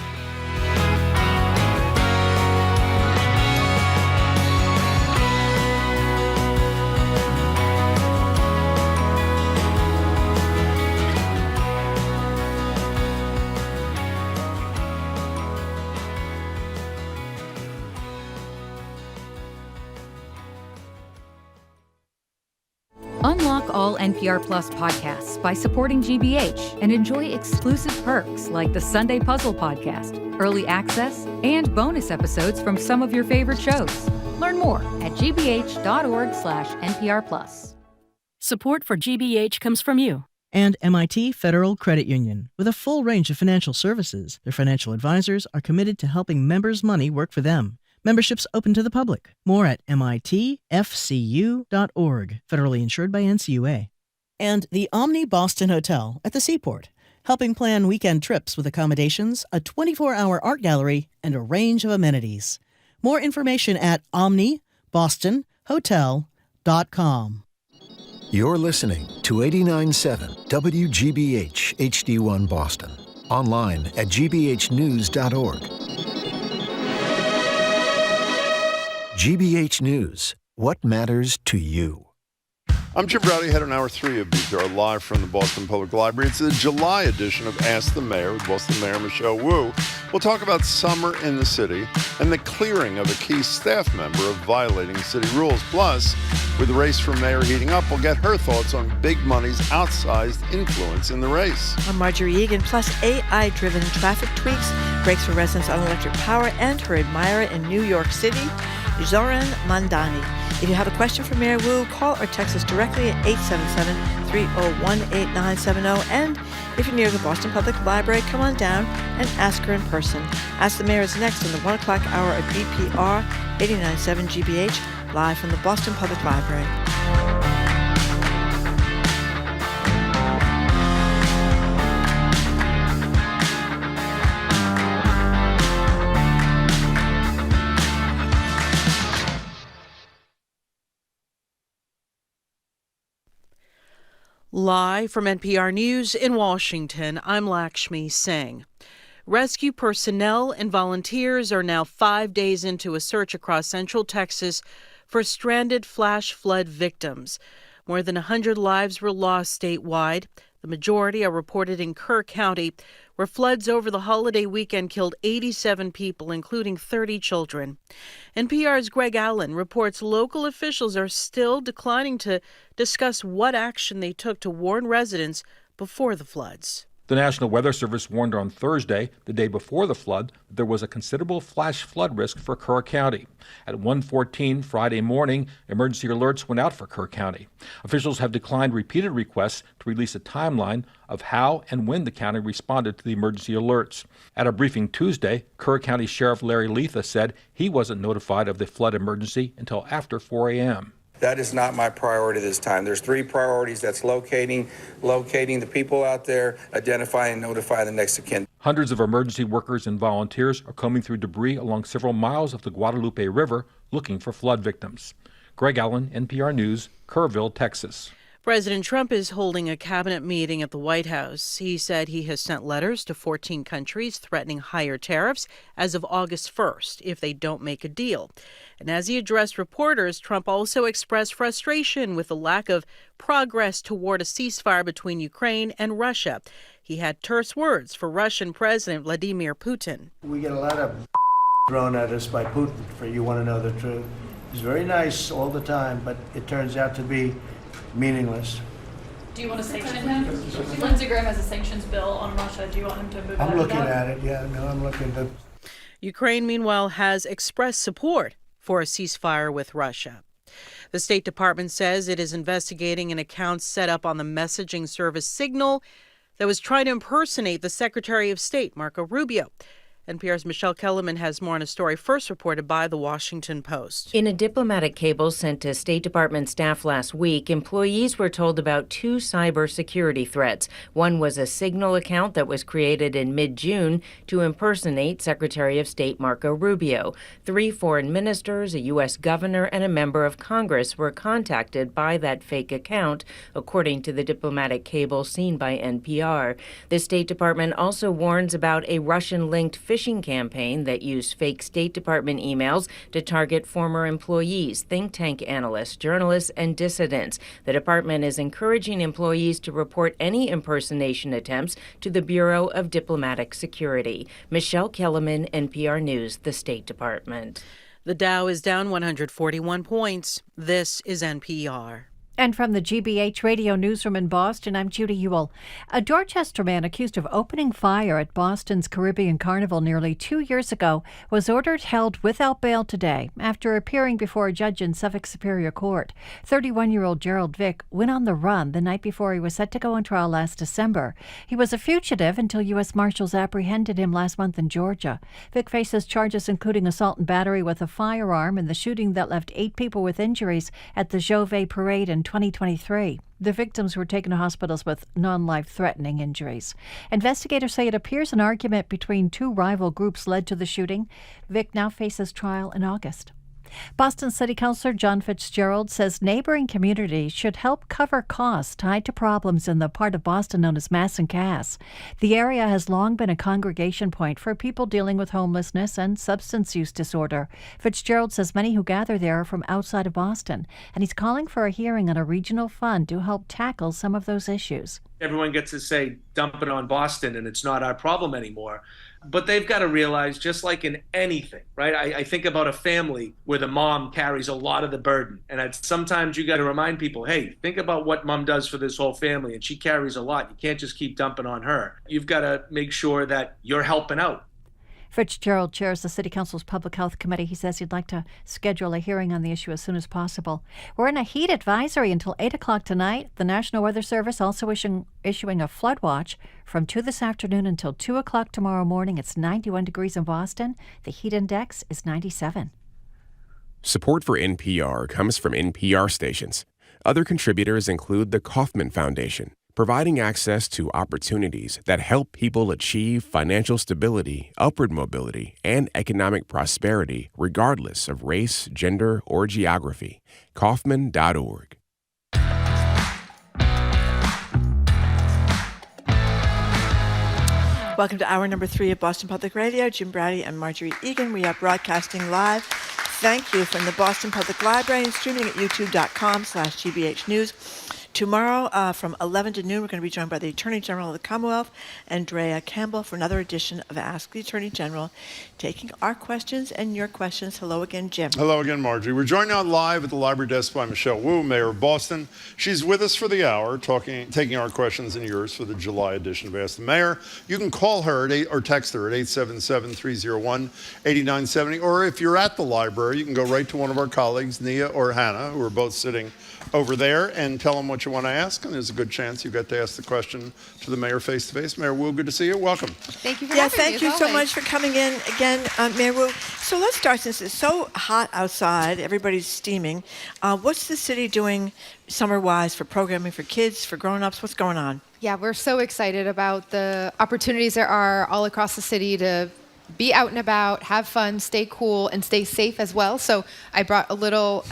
Unlock all NPR Plus podcasts by supporting GBH and enjoy exclusive perks like the Sunday Puzzle Podcast, early access, and bonus episodes from some of your favorite shows. Learn more at gbh.org/NPR Plus. Support for GBH comes from you. And MIT Federal Credit Union. With a full range of financial services, their financial advisors are committed to helping members' money work for them. Membership's open to the public. More at mitfcu.org. Federally insured by NCUA. And the Omni Boston Hotel at the Seaport, helping plan weekend trips with accommodations, a 24-hour art gallery, and a range of amenities. More information at omnibostonhotel.com. You're listening to 89.7 WGBH HD1 Boston. Online at gbhnews.org. GBH News, what matters to you? I'm Jim Browdy, head on Hour 3 of BPR, live from the Boston Public Library. It's the July edition of Ask the Mayor with Boston Mayor Michelle Wu. We'll talk about summer in the city and the clearing of a key staff member of violating city rules. Plus, with the race for mayor heating up, we'll get her thoughts on big money's outsized influence in the race. I'm Marjorie Egan, plus AI-driven traffic tweaks, breaks for residents on electric power, and her admirer in New York City, Zoran Mandani. If you have a question for Mayor Wu, call or text us directly at 877-301-8970. And if you're near the Boston Public Library, come on down and ask her in person. Ask the Mayor is next in the 1 o'clock hour of BPR 89.7 GBH, live from the Boston Public Library. Live from NPR News in Washington, I'm Lakshmi Singh. Rescue personnel and volunteers are now 5 days into a search across central Texas for stranded flash flood victims. More than 100 lives were lost statewide. The majority are reported in Kerr County, where floods over the holiday weekend killed 87 people, including 30 children. NPR's Greg Allen reports local officials are still declining to discuss what action they took to warn residents before the floods. The National Weather Service warned on Thursday, the day before the flood, that there was a considerable flash flood risk for Kerr County. At 1:14 Friday morning, emergency alerts went out for Kerr County. Officials have declined repeated requests to release a timeline of how and when the county responded to the emergency alerts. At a briefing Tuesday, Kerr County Sheriff Larry Letha said he wasn't notified of the flood emergency until after 4 a.m. That is not my priority this time. There's 3 priorities. That's locating the people out there, identifying and notifying the next of kin. Hundreds of emergency workers and volunteers are combing through debris along several miles of the Guadalupe River looking for flood victims. Greg Allen, NPR News, Kerrville, Texas. President Trump is holding a cabinet meeting at the White House. He said he has sent letters to 14 countries threatening higher tariffs as of August 1st if they don't make a deal. And as he addressed reporters, Trump also expressed frustration with the lack of progress toward a ceasefire between Ukraine and Russia. He had terse words for Russian President Vladimir Putin. We get a lot of thrown at us by Putin, for you want to know the truth. He's very nice all the time, but it turns out to be meaningless. Do you want to sanction him? Lindsey Graham has a sanctions bill on Russia. Do you want him to move I'm looking at it, yeah. No, I'm looking at it. Ukraine, meanwhile, has expressed support for a ceasefire with Russia. The State Department says it is investigating an account set up on the messaging service Signal that was trying to impersonate the Secretary of State, Marco Rubio. NPR's Michelle Kellerman has more on a story first reported by The Washington Post. In a diplomatic cable sent to State Department staff last week, employees were told about 2 cybersecurity threats. One was a Signal account that was created in mid-June to impersonate Secretary of State Marco Rubio. 3 foreign ministers, a U.S. governor, and a member of Congress were contacted by that fake account, according to the diplomatic cable seen by NPR. The State Department also warns about a Russian-linked phishing campaign that used fake State Department emails to target former employees, think tank analysts, journalists, and dissidents. The department is encouraging employees to report any impersonation attempts to the Bureau of Diplomatic Security. Michelle Kellerman, NPR News, the State Department. The Dow is down 141 points. This is NPR. And from the GBH Radio Newsroom in Boston, I'm Judy Ewell. A Dorchester man accused of opening fire at Boston's Caribbean Carnival nearly 2 years ago was ordered held without bail today after appearing before a judge in Suffolk Superior Court. 31-year-old Gerald Vick went on the run the night before he was set to go on trial last December. He was a fugitive until U.S. Marshals apprehended him last month in Georgia. Vick faces charges including assault and battery with a firearm and the shooting that left 8 people with injuries at the Jouvet Parade in 2023. The victims were taken to hospitals with non-life-threatening injuries. Investigators say it appears an argument between 2 rival groups led to the shooting. Vick now faces trial in August. Boston City Councilor John Fitzgerald says neighboring communities should help cover costs tied to problems in the part of Boston known as Mass and Cass. The area has long been a congregation point for people dealing with homelessness and substance use disorder. Fitzgerald says many who gather there are from outside of Boston, and he's calling for a hearing on a regional fund to help tackle some of those issues. Everyone gets to say, dump it on Boston, and it's not our problem anymore. But they've got to realize, just like in anything, right? I think about a family where the mom carries a lot of the burden. And sometimes you got to remind people, hey, think about what mom does for this whole family. And she carries a lot. You can't just keep dumping on her. You've got to make sure that you're helping out. Fitzgerald chairs the City Council's Public Health Committee. He says he'd like to schedule a hearing on the issue as soon as possible. We're in a heat advisory until 8 o'clock tonight. The National Weather Service also issuing a flood watch from 2 this afternoon until 2 o'clock tomorrow morning. It's 91 degrees in Boston. The heat index is 97. Support for NPR comes from NPR stations. Other contributors include the Kauffman Foundation, providing access to opportunities that help people achieve financial stability, upward mobility, and economic prosperity regardless of race, gender, or geography. Kauffman.org. Welcome to hour number 3 of Boston Public Radio. Jim Brady and Marjorie Egan. We are broadcasting live. Thank you from the Boston Public Library and streaming at youtube.com/GBH News. Tomorrow from 11 to noon, we're going to be joined by the Attorney General of the Commonwealth, Andrea Campbell, for another edition of Ask the Attorney General, taking our questions and your questions. Hello again, Jim. Hello again, Marjorie. We're joined now live at the library desk by Michelle Wu, Mayor of Boston. She's with us for the hour, taking our questions and yours for the July edition of Ask the Mayor. You can call her or text her at 877-301-8970, or if you're at the library, you can go right to one of our colleagues, Nia or Hannah, who are both sitting over there and tell them what you want to ask. And there's a good chance you get to ask the question to the mayor face to face. Mayor Wu, good to see you. Welcome. Thank you for having me. Thank you so much for coming in again, Mayor Wu. So let's start, since it's so hot outside, everybody's steaming. What's the city doing summer-wise for programming for kids, for grown-ups? What's going on? Yeah, we're so excited about the opportunities there are all across the city to be out and about, have fun, stay cool, and stay safe as well. So I brought a little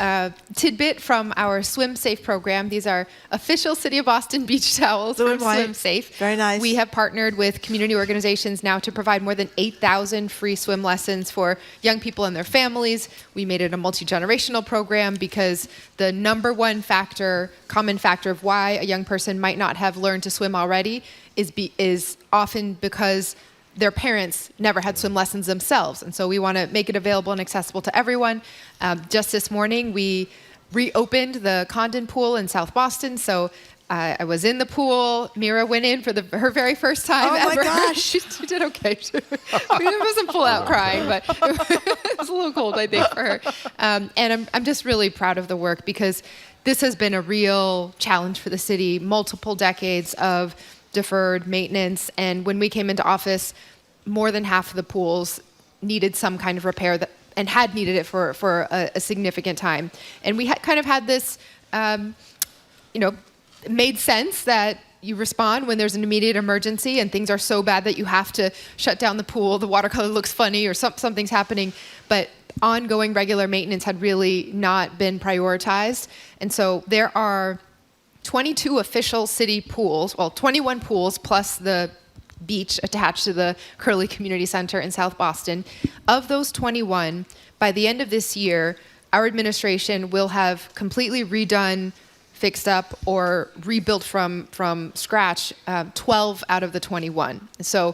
tidbit from our Swim Safe program. These are official City of Boston beach towels from Swim Safe. Very nice. We have partnered with community organizations now to provide more than 8,000 free swim lessons for young people and their families. We made it a multi-generational program because the number one common factor of why a young person might not have learned to swim already is often because their parents never had swim lessons themselves. And so we want to make it available and accessible to everyone. Just this morning, we reopened the Condon Pool in South Boston. So I was in the pool. Mira went in for her very first time ever. Oh my gosh. she did okay. I mean, it wasn't full out crying, but it was a little cold, I think, for her. And I'm just really proud of the work, because this has been a real challenge for the city, multiple decades of deferred maintenance. And when we came into office, more than half of the pools needed some kind of repair and had needed it for a significant time. And we kind of had this, made sense that you respond when there's an immediate emergency and things are so bad that you have to shut down the pool, the water color looks funny, or something's happening. But ongoing regular maintenance had really not been prioritized. And so there are 22 official city pools, 21 pools plus the beach attached to the Curley Community Center in South Boston. Of those 21, by the end of this year, our administration will have completely redone, fixed up, or rebuilt from scratch 12 out of the 21. So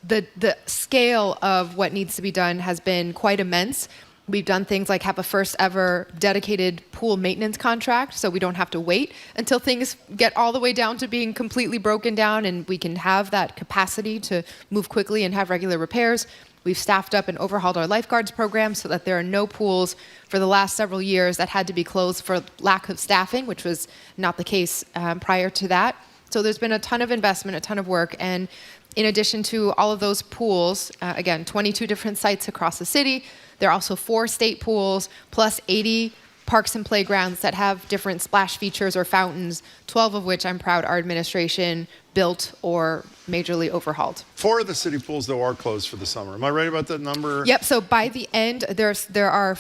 the scale of what needs to be done has been quite immense. We've done things like have a first ever dedicated pool maintenance contract, so we don't have to wait until things get all the way down to being completely broken down, and we can have that capacity to move quickly and have regular repairs. We've staffed up and overhauled our lifeguards program so that there are no pools for the last several years that had to be closed for lack of staffing, which was not the case prior to that. So there's been a ton of investment, a ton of work, and in addition to all of those pools, again, 22 different sites across the city. There are also 4 state pools, plus 80 parks and playgrounds that have different splash features or fountains, 12 of which I'm proud our administration built or majorly overhauled. 4 of the city pools, though, are closed for the summer. Am I right about that number? Yep, so by the end, there are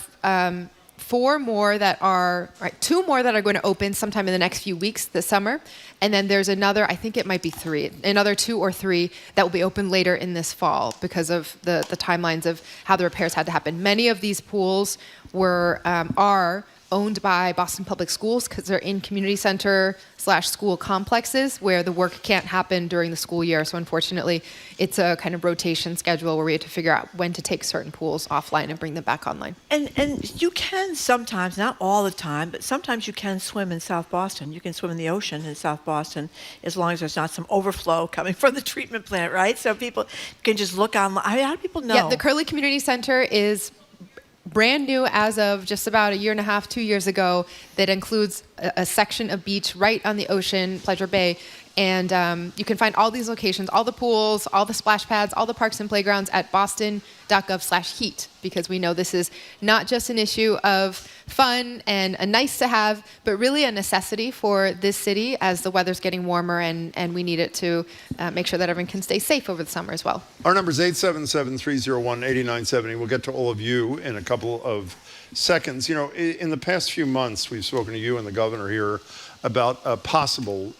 4 more that are, 2 more that are going to open sometime in the next few weeks this summer. And then there's another, I think it might be 3, another 2 or 3 that will be open later in this fall because of the timelines of how the repairs had to happen. Many of these pools are owned by Boston Public Schools because they're in community center/school complexes where the work can't happen during the school year. So unfortunately, it's a kind of rotation schedule where we have to figure out when to take certain pools offline and bring them back online. And you can sometimes, not all the time, but sometimes you can swim in South Boston. You can swim in the ocean in South Boston as long as there's not some overflow coming from the treatment plant, right? So people can just look online. How do people know? Yeah, the Curley Community Center is brand new as of just about 1.5 years, 2 years ago, that includes a section of beach right on the ocean, Pleasure Bay. And you can find all these locations, all the pools, all the splash pads, all the parks and playgrounds at boston.gov/heat, because we know this is not just an issue of fun and a nice to have, but really a necessity for this city as the weather's getting warmer, and we need it to make sure that everyone can stay safe over the summer as well. Our number is 877-301-8970. We'll get to all of you in a couple of seconds. You know, in the past few months, we've spoken to you and the governor here about possible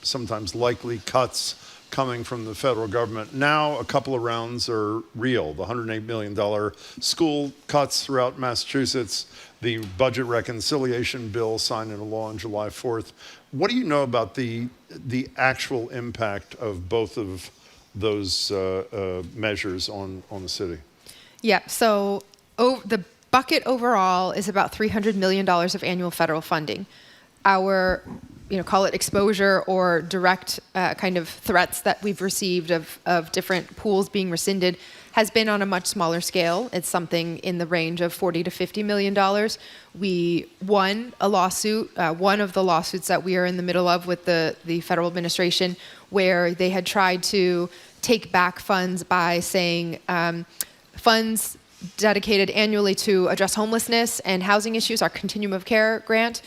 sometimes likely cuts coming from the federal government. Now a couple of rounds are real. The $108 million school cuts throughout Massachusetts, the budget reconciliation bill signed into law on July 4th. What do you know about the actual impact of both of those measures on the city? Yeah, so the bucket overall is about $300 million of annual federal funding. Our call it exposure or direct kind of threats that we've received of different pools being rescinded has been on a much smaller scale. It's something in the range of $40 to $50 million. We won a lawsuit, one of the lawsuits that we are in the middle of with the federal administration, where they had tried to take back funds by saying funds dedicated annually to address homelessness and housing issues, our Continuum of Care grant,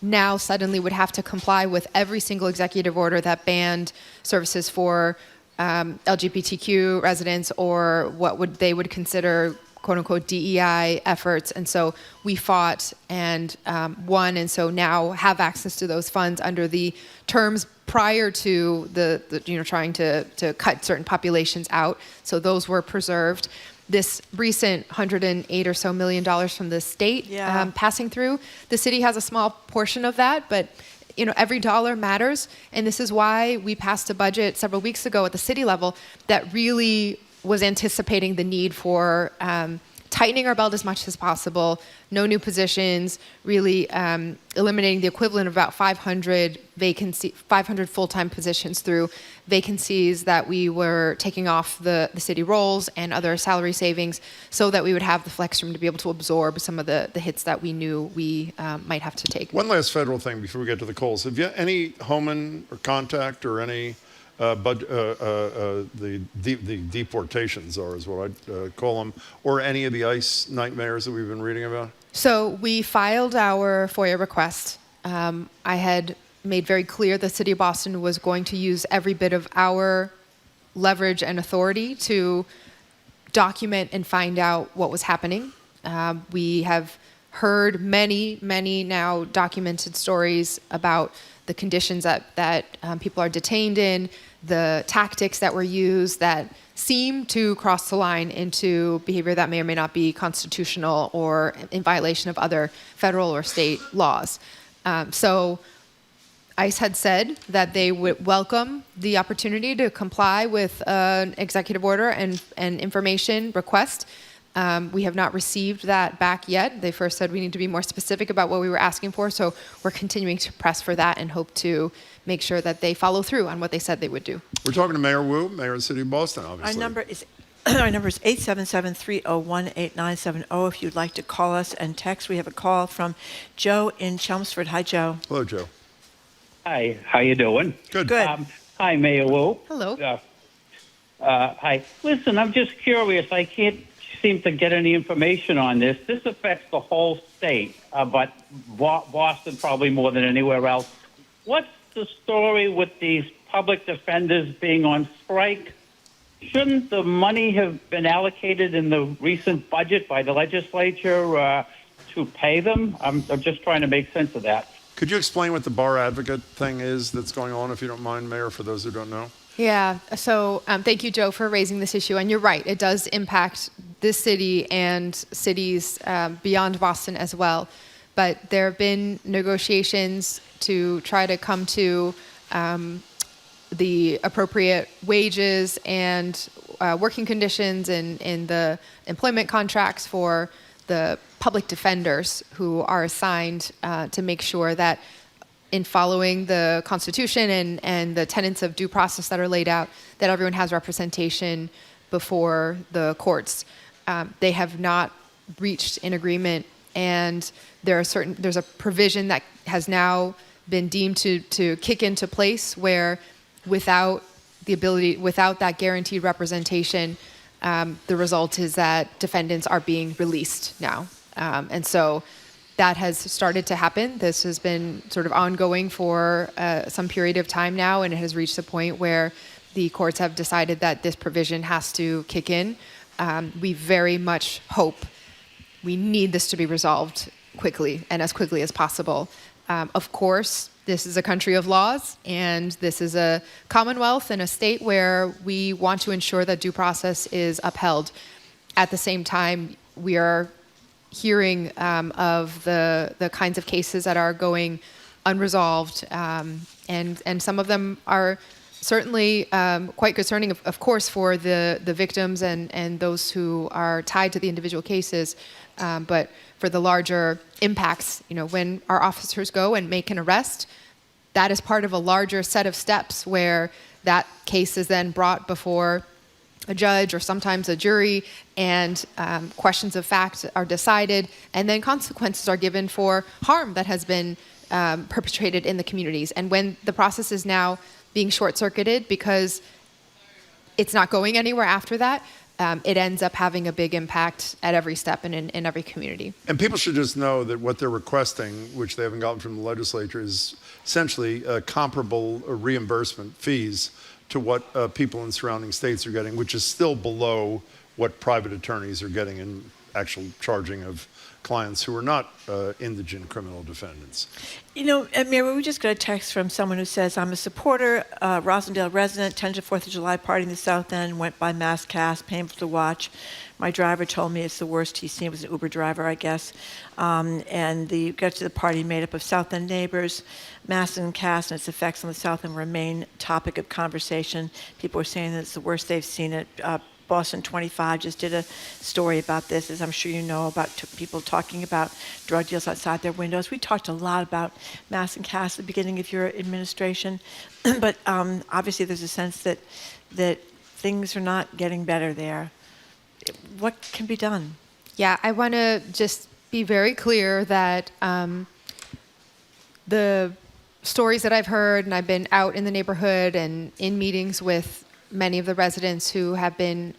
now suddenly would have to comply with every single executive order that banned services for LGBTQ residents or what they would consider quote unquote DEI efforts. And so we fought and won, and so now have access to those funds under the terms prior to the trying to cut certain populations out. So those were preserved. This recent $108 or so million from the state passing through, the city has a small portion of that, but every dollar matters. And this is why we passed a budget several weeks ago at the city level that really was anticipating the need for tightening our belt as much as possible, no new positions, really eliminating the equivalent of about 500 full-time positions through vacancies that we were taking off the city rolls and other salary savings, so that we would have the flex room to be able to absorb some of the hits that we knew we might have to take. One last federal thing before we get to the Coles. Have you any Homan or contact or any the deportations is what I'd call them, or any of the ICE nightmares that we've been reading about? So we filed our FOIA request. I had made very clear the city of Boston was going to use every bit of our leverage and authority to document and find out what was happening. We have heard many now documented stories about the conditions that people are detained in, the tactics that were used that seem to cross the line into behavior that may or may not be constitutional or in violation of other federal or state laws. So ICE had said that they would welcome the opportunity to comply with an executive order and information request. We have not received that back yet. They first said we need to be more specific about what we were asking for, so we're continuing to press for that and hope to make sure that they follow through on what they said they would do. We're talking to Mayor Wu, Mayor of the City of Boston, obviously. Our number is 877-301-8970 if you'd like to call us and text. We have a call from Joe in Chelmsford. Hi, Joe. Hello, Joe. Hi, how you doing? Good. Hi, Mayor Wu. Hello. Hi. Listen, I'm just curious. I can't seem to get any information on this. This affects the whole state, but Boston probably more than anywhere else. What's the story with these public defenders being on strike? Shouldn't the money have been allocated in the recent budget by the legislature to pay them? I'm just trying to make sense of that. Could you explain what the bar advocate thing is that's going on, if you don't mind, Mayor, for those who don't know? Yeah, so thank you, Joe, for raising this issue. And you're right, it does impact this city and cities beyond Boston as well. But there have been negotiations to try to come to the appropriate wages and working conditions in the employment contracts for the public defenders who are assigned to make sure that in following the Constitution and the tenets of due process that are laid out, that everyone has representation before the courts. They have not reached an agreement, and there's a provision that has now been deemed to kick into place where without that guaranteed representation, the result is that defendants are being released now. And so that has started to happen. This has been sort of ongoing for some period of time now, and it has reached a point where the courts have decided that this provision has to kick in. We very much hope, we need this to be resolved quickly and as quickly as possible. Of course, this is a country of laws, and this is a commonwealth and a state where we want to ensure that due process is upheld. At the same time, we are hearing of the kinds of cases that are going unresolved, and some of them are certainly quite concerning, of course, for the victims and those who are tied to the individual cases, but for the larger impacts, when our officers go and make an arrest, that is part of a larger set of steps where that case is then brought before a judge or sometimes a jury, and questions of fact are decided, and then consequences are given for harm that has been perpetrated in the communities. And when the process is now being short-circuited because it's not going anywhere after that, it ends up having a big impact at every step and in every community. And people should just know that what they're requesting, which they haven't gotten from the legislature, is essentially comparable reimbursement fees to what people in surrounding states are getting, which is still below what private attorneys are getting in actual charging of clients who are not indigent criminal defendants. You know, Mayor, we just got a text from someone who says, I'm a supporter, Rosendale resident, attended 4th of July party in the South End, went by mass cast, painful to watch. My driver told me it's the worst he's seen. It was an Uber driver, I guess. And got to the party made up of South End neighbors. Mass and cast and its effects on the South End remain topic of conversation. People are saying that it's the worst they've seen it. Boston 25 just did a story about this, as I'm sure you know, about people talking about drug deals outside their windows. We talked a lot about mass and cast at the beginning of your administration, but obviously there's a sense that things are not getting better there. What can be done? Yeah, I want to just be very clear that the stories that I've heard, and I've been out in the neighborhood and in meetings with many of the residents who have been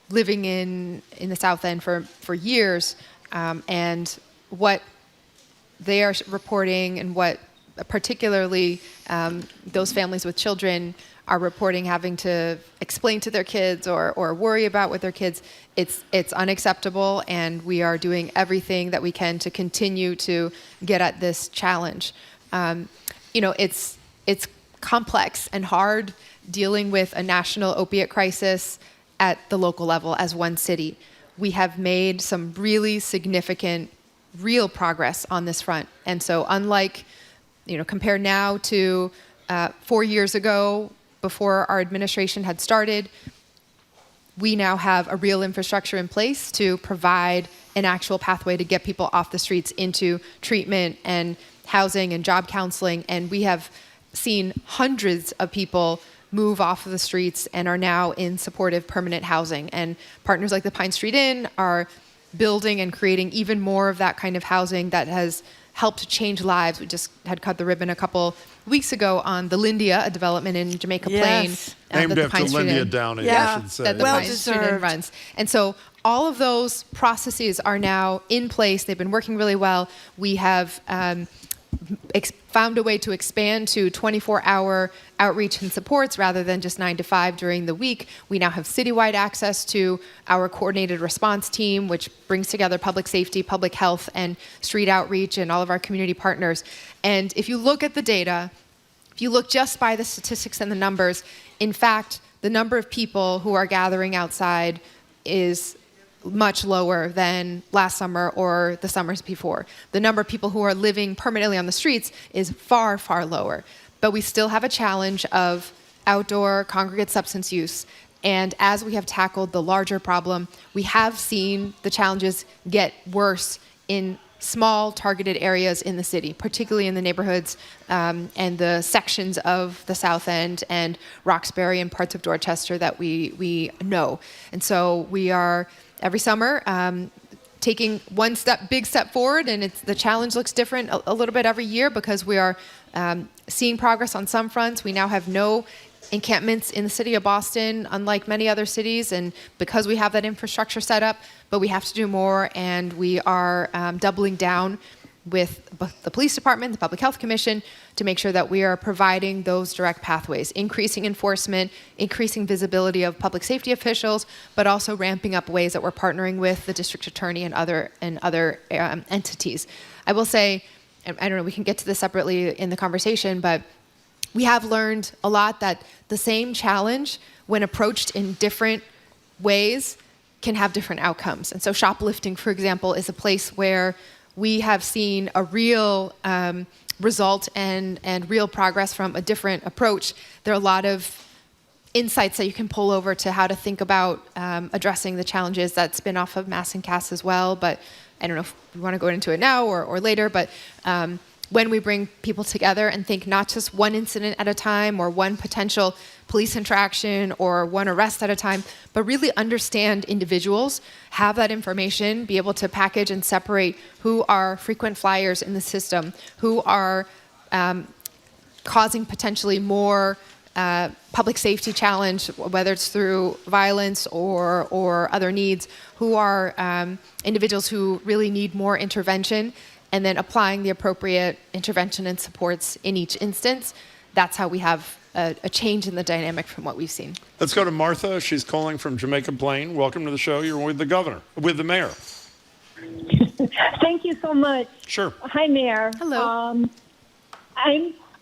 living in the South End for years, and what they are reporting and what particularly those families with children are reporting having to explain to their kids or worry about with their kids, it's unacceptable, and we are doing everything that we can to continue to get at this challenge. It's complex and hard dealing with a national opiate crisis at the local level as one city. We have made some really significant, real progress on this front. And so unlike, compare now to 4 years ago, before our administration had started, we now have a real infrastructure in place to provide an actual pathway to get people off the streets into treatment and housing and job counseling. And we have seen hundreds of people move off of the streets and are now in supportive permanent housing. And partners like the Pine Street Inn are building and creating even more of that kind of housing that has helped change lives. We just had cut the ribbon a couple weeks ago on the Lindia, a development in Jamaica Plain. Named after Lindia Downey, I should say. That the Pine Street Inn runs. And so all of those processes are now in place. They've been working really well. We have found a way to expand to 24-hour outreach and supports rather than just 9 to 5 during the week. We now have citywide access to our coordinated response team, which brings together public safety, public health, and street outreach and all of our community partners. And if you look at the data, if you look just by the statistics and the numbers, in fact, the number of people who are gathering outside is much lower than last summer or the summers before. The number of people who are living permanently on the streets is far, far lower. But we still have a challenge of outdoor congregate substance use. And as we have tackled the larger problem, we have seen the challenges get worse in small targeted areas in the city, particularly in the neighborhoods and the sections of the South End and Roxbury and parts of Dorchester that we know. And so we are every summer taking one big step forward, and the challenge looks different a little bit every year because we are seeing progress on some fronts. We now have no encampments in the city of Boston, unlike many other cities, and because we have that infrastructure set up, but we have to do more, and we are doubling down with the police department, the Public Health Commission, to make sure that we are providing those direct pathways, increasing enforcement, increasing visibility of public safety officials, but also ramping up ways that we're partnering with the district attorney and other entities. I will say, I don't know, we can get to this separately in the conversation, but we have learned a lot that the same challenge, when approached in different ways, can have different outcomes. And so shoplifting, for example, is a place where we have seen a real result and real progress from a different approach. There are a lot of insights that you can pull over to how to think about addressing the challenges that spin off of mass and cast as well. But I don't know if we want to go into it now or later, but when we bring people together and think not just one incident at a time or one potential police interaction or one arrest at a time, but really understand individuals, have that information, be able to package and separate who are frequent flyers in the system, who are causing potentially more public safety challenge, whether it's through violence or other needs, who are individuals who really need more intervention, and then applying the appropriate intervention and supports in each instance. That's how we have a change in the dynamic from what we've seen. Let's go to Martha. She's calling from Jamaica Plain. Welcome to the show. You're with the mayor. Thank you so much. Sure. Hi, Mayor. Hello.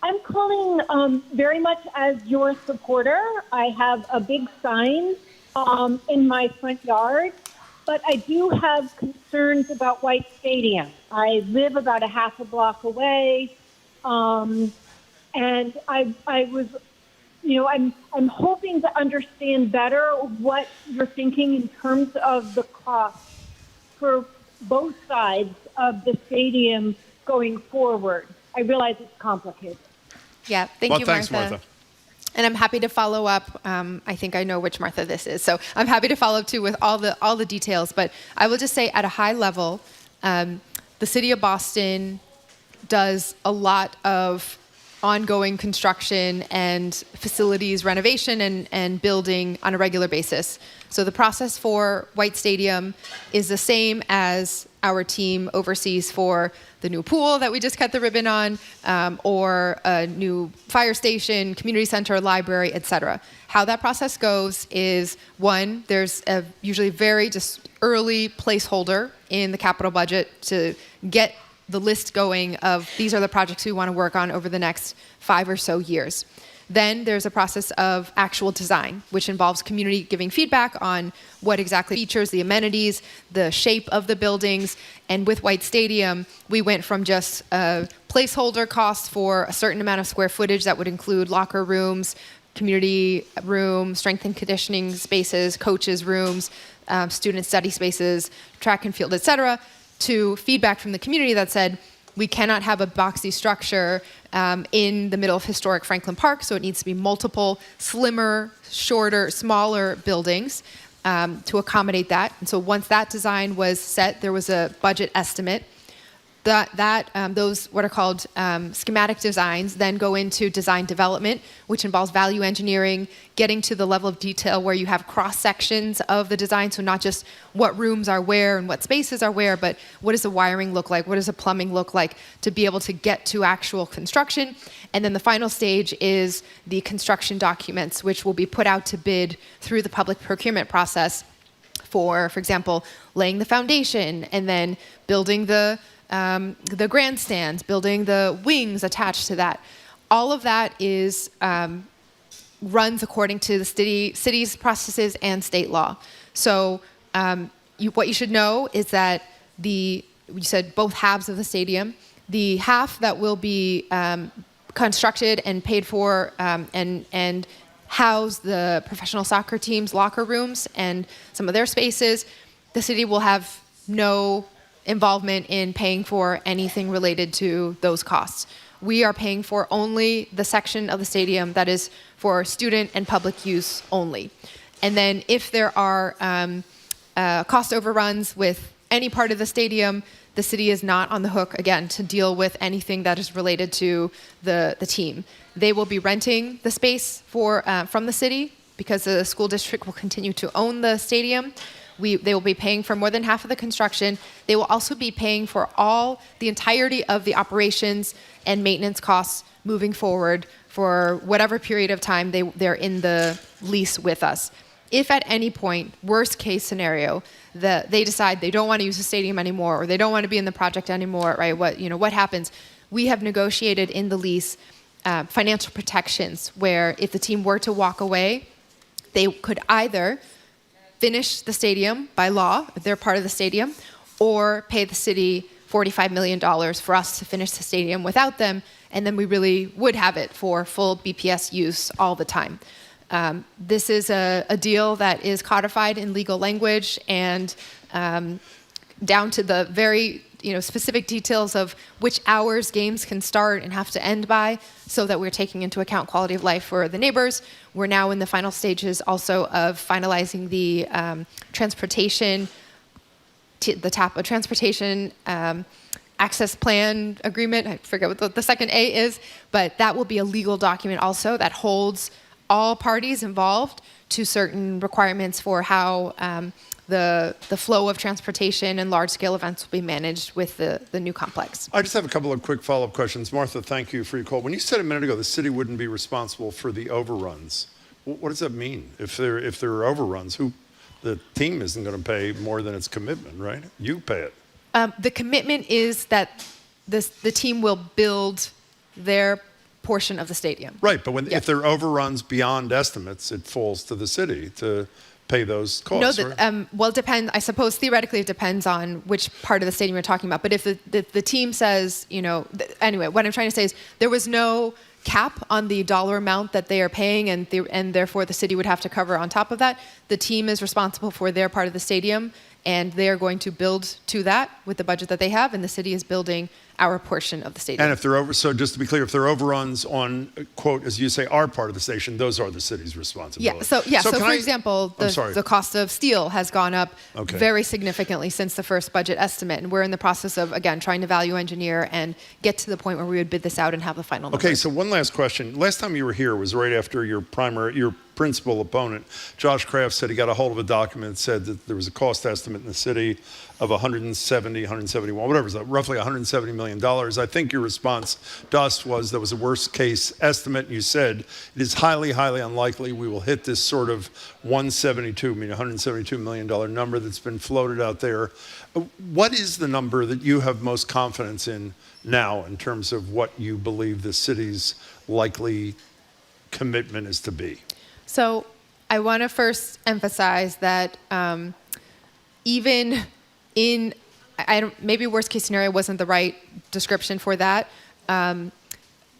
I'm calling very much as your supporter. I have a big sign in my front yard, but I do have concerns about White Stadium. I live about a half a block away, and I was, I'm hoping to understand better what you're thinking in terms of the cost for both sides of the stadium going forward. I realize it's complicated. Yeah, thank you, thanks, Martha. Martha. And I'm happy to follow up. I think I know which Martha this is, so I'm happy to follow up too with all the details. But I will just say, at a high level, the city of Boston does a lot of ongoing construction and facilities renovation and building on a regular basis. So the process for White Stadium is the same as our team oversees for the new pool that we just cut the ribbon on, or a new fire station, community center, library, etc. How that process goes is, one, there's a usually very just early placeholder in the capital budget to get the list going of these are the projects we want to work on over the next 5 or so years. Then there's a process of actual design, which involves community giving feedback on what exactly features, the amenities, the shape of the buildings. And with White Stadium, we went from just a placeholder cost for a certain amount of square footage that would include locker rooms, community room, strength and conditioning spaces, coaches' rooms, student study spaces, track and field, etc., to feedback from the community that said, we cannot have a boxy structure in the middle of historic Franklin Park, so it needs to be multiple, slimmer, shorter, smaller buildings to accommodate that. And so once that design was set, there was a budget estimate. Those what are called schematic designs then go into design development, which involves value engineering, getting to the level of detail where you have cross sections of the design. So not just what rooms are where and what spaces are where, but what does the wiring look like? What does the plumbing look like to be able to get to actual construction? And then the final stage is the construction documents, which will be put out to bid through the public procurement process for example, laying the foundation and then building the grandstands, building the wings attached to that. All of that is runs according to the city's processes and state law. So what you should know is that you said both halves of the stadium, the half that will be constructed and paid for and house the professional soccer team's locker rooms and some of their spaces, the city will have no involvement in paying for anything related to those costs. We are paying for only the section of the stadium that is for student and public use only. And then if there are cost overruns with any part of the stadium, the city is not on the hook, again, to deal with anything that is related to the team. They will be renting the space from the city because the school district will continue to own the stadium. They will be paying for more than half of the construction. They will also be paying for the entirety of the operations and maintenance costs moving forward for whatever period of time they're in the lease with us. If at any point, worst case scenario, they decide they don't want to use the stadium anymore or they don't want to be in the project anymore, right? What happens? We have negotiated in the lease financial protections where if the team were to walk away, they could either finish the stadium by law, if they're part of the stadium, or pay the city $45 million for us to finish the stadium without them, and then we really would have it for full BPS use all the time. This is a deal that is codified in legal language and down to the very specific details of which hours games can start and have to end by, so that we're taking into account quality of life for the neighbors. We're now in the final stages also of finalizing the transportation access plan agreement. I forget what the second A is, but that will be a legal document also that holds all parties involved to certain requirements for how the flow of transportation and large-scale events will be managed with the new complex. I just have a couple of quick follow-up questions. Martha, thank you for your call. When you said a minute ago the city wouldn't be responsible for the overruns, what does that mean? If there are overruns, the team isn't going to pay more than its commitment, right? You pay it. The commitment is that the team will build their portion of the stadium. Right, but if there are overruns beyond estimates, it falls to the city to pay those costs. No, right? Well, it depends. I suppose theoretically it depends on which part of the stadium you're talking about. But if the team says, anyway, what I'm trying to say is there was no cap on the dollar amount that they are paying, and therefore the city would have to cover on top of that. The team is responsible for their part of the stadium, and they are going to build to that with the budget that they have, and the city is building our portion of the stadium. And if they're so just to be clear, if there are overruns on, quote, as you say, our part of the station, those are the city's responsibility. So for example, the cost of steel has gone up very significantly since the first budget estimate, and we're in the process of, again, trying to value engineer and get to the point where we would bid this out and have the final number. Okay, so one last question. Last time you were here was right after your principal opponent, Josh Kraft, said he got a hold of a document that said that there was a cost estimate in the city of 171, whatever, roughly $170 million. I think your response to us was that was a worst case estimate. You said it is highly, highly unlikely we will hit this sort of $172 million number that's been floated out there. What is the number that you have most confidence in now in terms of what you believe the city's likely commitment is to be? So I want to first emphasize that even in, maybe worst case scenario wasn't the right description for that. I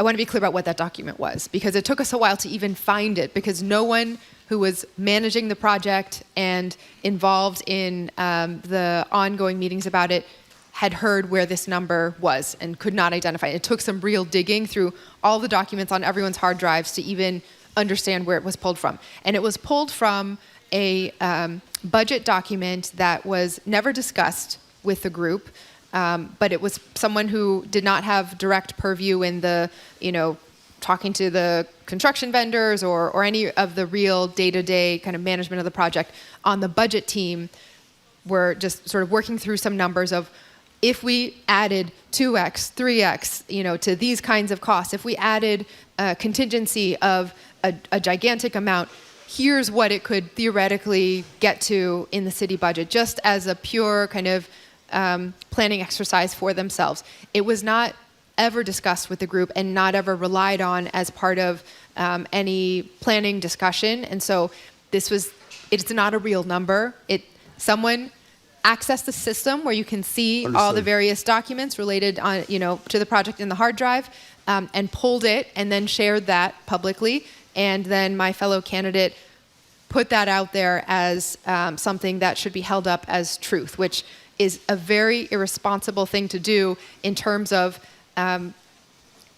want to be clear about what that document was, because it took us a while to even find it, because no one who was managing the project and involved in the ongoing meetings about it had heard where this number was and could not identify it. It took some real digging through all the documents on everyone's hard drives to even understand where it was pulled from. And it was pulled from a budget document that was never discussed with the group, but it was someone who did not have direct purview in the, talking to the construction vendors or any of the real day-to-day kind of management of the project. On the budget team, we're just sort of working through some numbers of, if we added 2x, 3x, to these kinds of costs, if we added a contingency of a gigantic amount, here's what it could theoretically get to in the city budget, just as a pure kind of planning exercise for themselves. It was not ever discussed with the group and not ever relied on as part of any planning discussion. And so it's not a real number. Someone accessed the system where you can see all the various documents related on, to the project in the hard drive, and pulled it and then shared that publicly. And then my fellow candidate put that out there as something that should be held up as truth, which is a very irresponsible thing to do in terms of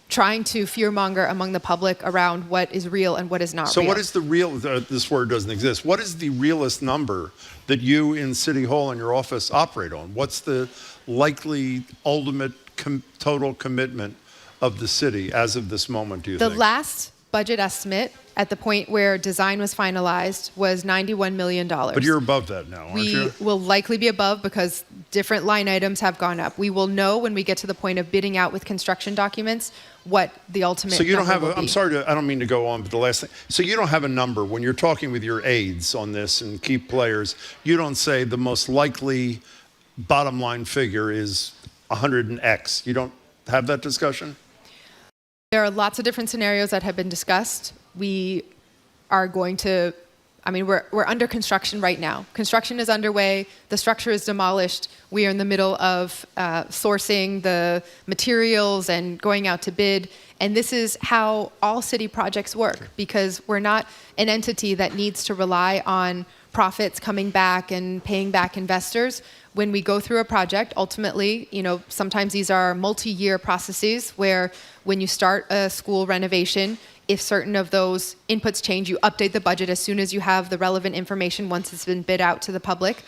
trying to fearmonger among the public around what is real and what is not real. So what is the real, this word doesn't exist, what is the realist number that you in City Hall and your office operate on? What's the likely ultimate total commitment of the city as of this moment, do you think? The last budget estimate at the point where design was finalized was $91 million. But you're above that now, aren't you? We will likely be above because different line items have gone up. We will know when we get to the point of bidding out with construction documents what the ultimate So you don't have number will be. I'm sorry, I don't mean to go on, but the last thing. So you don't have a number when you're talking with your aides on this and key players. You don't say the most likely bottom line figure is 100 and X. You don't have that discussion? There are lots of different scenarios that have been discussed. We are going to, we're under construction right now. Construction is underway. The structure is demolished. We are in the middle of sourcing the materials and going out to bid. And this is how all city projects work, because we're not an entity that needs to rely on profits coming back and paying back investors. When we go through a project, ultimately, sometimes these are multi-year processes where when you start a school renovation, if certain of those inputs change, you update the budget as soon as you have the relevant information once it's been bid out to the public,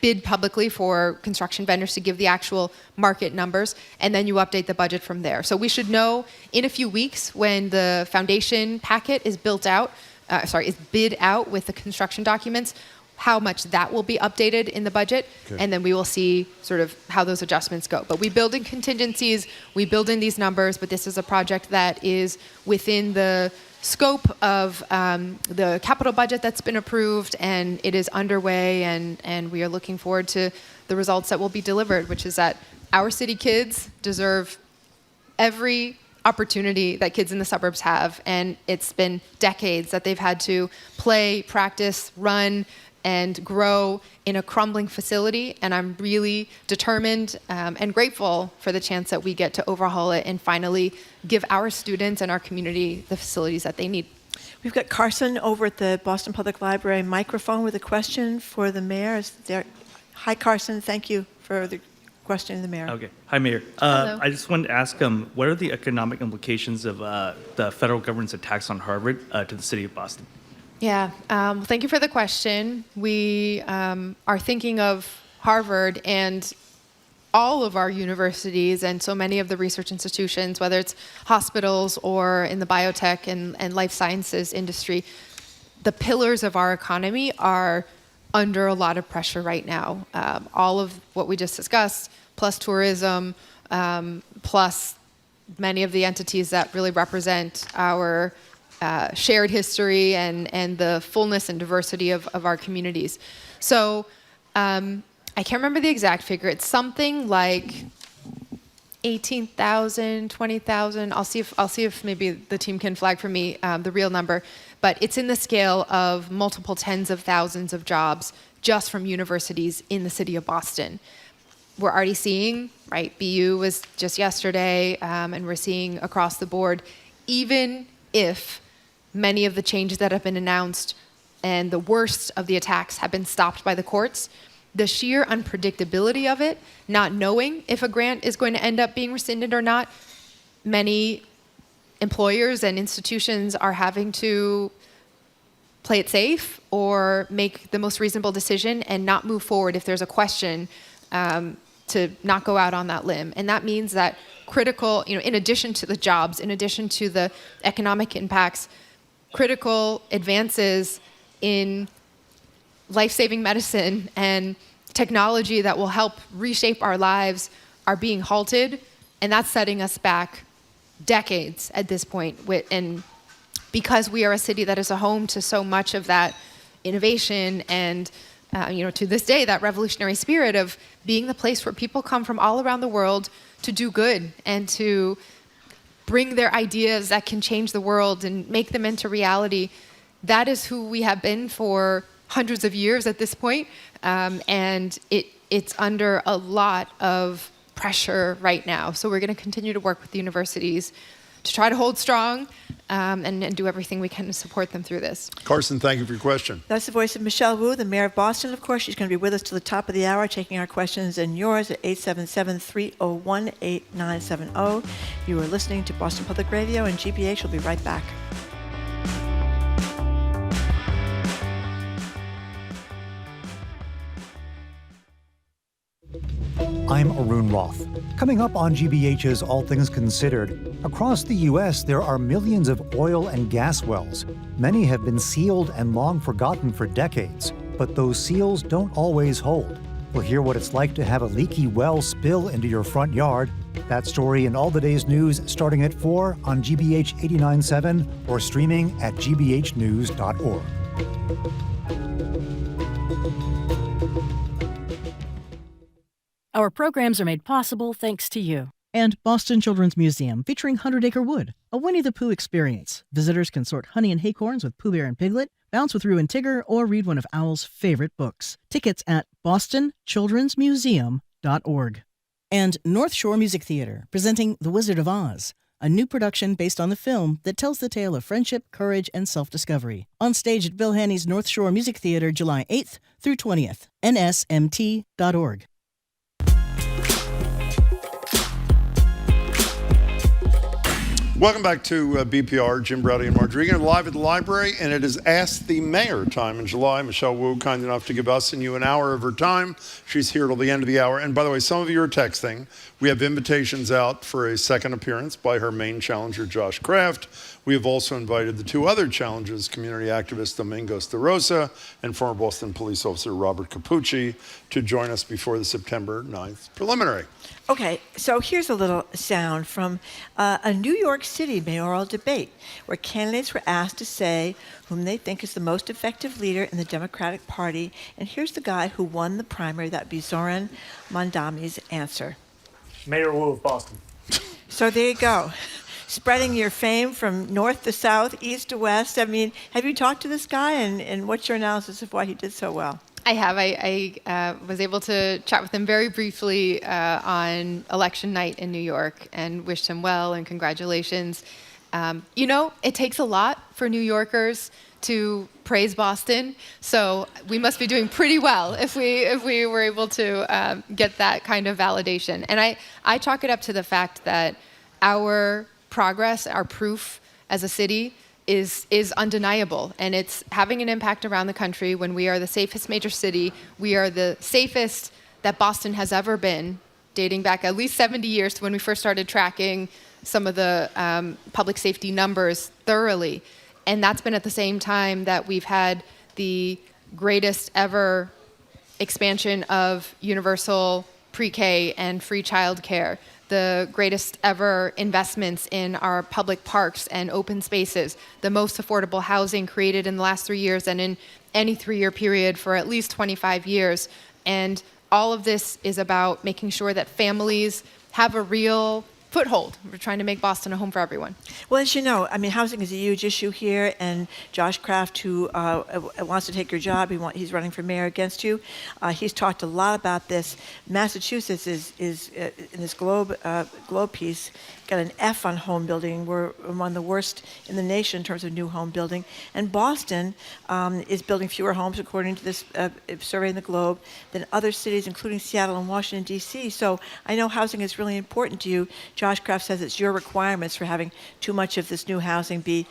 bid publicly for construction vendors to give the actual market numbers, and then you update the budget from there. So we should know in a few weeks when the foundation packet is is bid out with the construction documents, how much that will be updated in the budget, and then we will see sort of how those adjustments go. But we build in contingencies, we build in these numbers, but this is a project that is within the scope of the capital budget that's been approved, and it is underway, and we are looking forward to the results that will be delivered, which is that our city kids deserve every opportunity that kids in the suburbs have, and it's been decades that they've had to play, practice, run, and grow in a crumbling facility, and I'm really determined and grateful for the chance that we get to overhaul it and finally give our students and our community the facilities that they need. We've got Carson over at the Boston Public Library microphone with a question for the mayor. Hi, Carson. Thank you for the question to the mayor. Okay. Hi, Mayor. Hello. I just wanted to ask, what are the economic implications of the federal government's attacks on Harvard to the city of Boston? Yeah, thank you for the question. We are thinking of Harvard and all of our universities and so many of the research institutions, whether it's hospitals or in the biotech and life sciences industry. The pillars of our economy are under a lot of pressure right now. All of what we just discussed, plus tourism, plus many of the entities that really represent our shared history and the fullness and diversity of our communities. So I can't remember the exact figure. It's something like 18,000, 20,000. I'll see if maybe the team can flag for me the real number. But it's in the scale of multiple tens of thousands of jobs just from universities in the city of Boston. We're already seeing, right? BU was just yesterday, and we're seeing across the board, even if many of the changes that have been announced and the worst of the attacks have been stopped by the courts, the sheer unpredictability of it, not knowing if a grant is going to end up being rescinded or not, many employers and institutions are having to play it safe or make the most reasonable decision and not move forward if there's a question, to not go out on that limb. And that means that critical, in addition to the jobs, in addition to the economic impacts, critical advances in life-saving medicine and technology that will help reshape our lives are being halted, and that's setting us back decades at this point. And because we are a city that is a home to so much of that innovation and to this day, that revolutionary spirit of being the place where people come from all around the world to do good and to bring their ideas that can change the world and make them into reality. That is who we have been for hundreds of years at this point. And it's under a lot of pressure right now. So we're going to continue to work with the universities to try to hold strong and do everything we can to support them through this. Carson, thank you for your question. That's the voice of Michelle Wu, the mayor of Boston, of course. She's going to be with us till the top of the hour, taking our questions and yours at 877-301-8970. You are listening to Boston Public Radio, and GBH will be right back. I'm Arun Roth. Coming up on GBH's All Things Considered, across the U.S. there are millions of oil and gas wells. Many have been sealed and long forgotten for decades, but those seals don't always hold. We'll hear what it's like to have a leaky well spill into your front yard. That story and all the day's news starting at 4 on GBH 89.7 or streaming at gbhnews.org. Our programs are made possible thanks to you. And Boston Children's Museum, featuring 100 Acre Wood, a Winnie the Pooh experience. Visitors can sort honey and acorns with Pooh Bear and Piglet, bounce with Roo and Tigger, or read one of Owl's favorite books. Tickets at bostonchildrensmuseum.org. And North Shore Music Theater, presenting The Wizard of Oz, a new production based on the film that tells the tale of friendship, courage, and self-discovery. On stage at Bill Haney's North Shore Music Theater July 8th through 20th. nsmt.org. Welcome back to BPR. Jim Browdy and Marjorie Egan are live at the library, and it is Ask the Mayor time in July. Michelle Wu, kind enough to give us and you an hour of her time. She's here till the end of the hour. And by the way, some of you are texting. We have invitations out for a second appearance by her main challenger, Josh Kraft. We have also invited the two other challengers, community activist Domingos De Rosa and former Boston police officer Robert Capucci, to join us before the September 9th preliminary. Okay, so here's a little sound from a New York City mayoral debate where candidates were asked to say whom they think is the most effective leader in the Democratic Party. And here's the guy who won the primary. That'd be Zoran Mondami's answer. Mayor Wu of Boston. So there you go. Spreading your fame from north to south, east to west. I mean, have you talked to this guy, and what's your analysis of why he did so well? I have. I was able to chat with him very briefly on election night in New York and wished him well and congratulations. You know, it takes a lot for New Yorkers to praise Boston, so we must be doing pretty well if we were able to get that kind of validation. And I chalk it up to the fact that our progress, our proof as a city is undeniable, and it's having an impact around the country. When we are the safest major city, we are the safest that Boston has ever been, dating back at least 70 years to when we first started tracking some of the public safety numbers thoroughly. And that's been at the same time that we've had the greatest ever expansion of universal pre-K and free childcare, the greatest ever investments in our public parks and open spaces, the most affordable housing created in the last 3 years and in any 3-year period for at least 25 years. And all of this is about making sure that families have a real foothold. We're trying to make Boston a home for everyone. Well, as you know, I mean, housing is a huge issue here, and Josh Kraft, who wants to take your job, he's running for mayor against you. He's talked a lot about this. Massachusetts is in this Globe piece, got an F on home building. We're among the worst in the nation in terms of new home building. And Boston is building fewer homes, according to this survey in the Globe, than other cities, including Seattle and Washington, D.C. So I know housing is really important to you. Josh Kraft says it's your requirements for having too much of this new housing be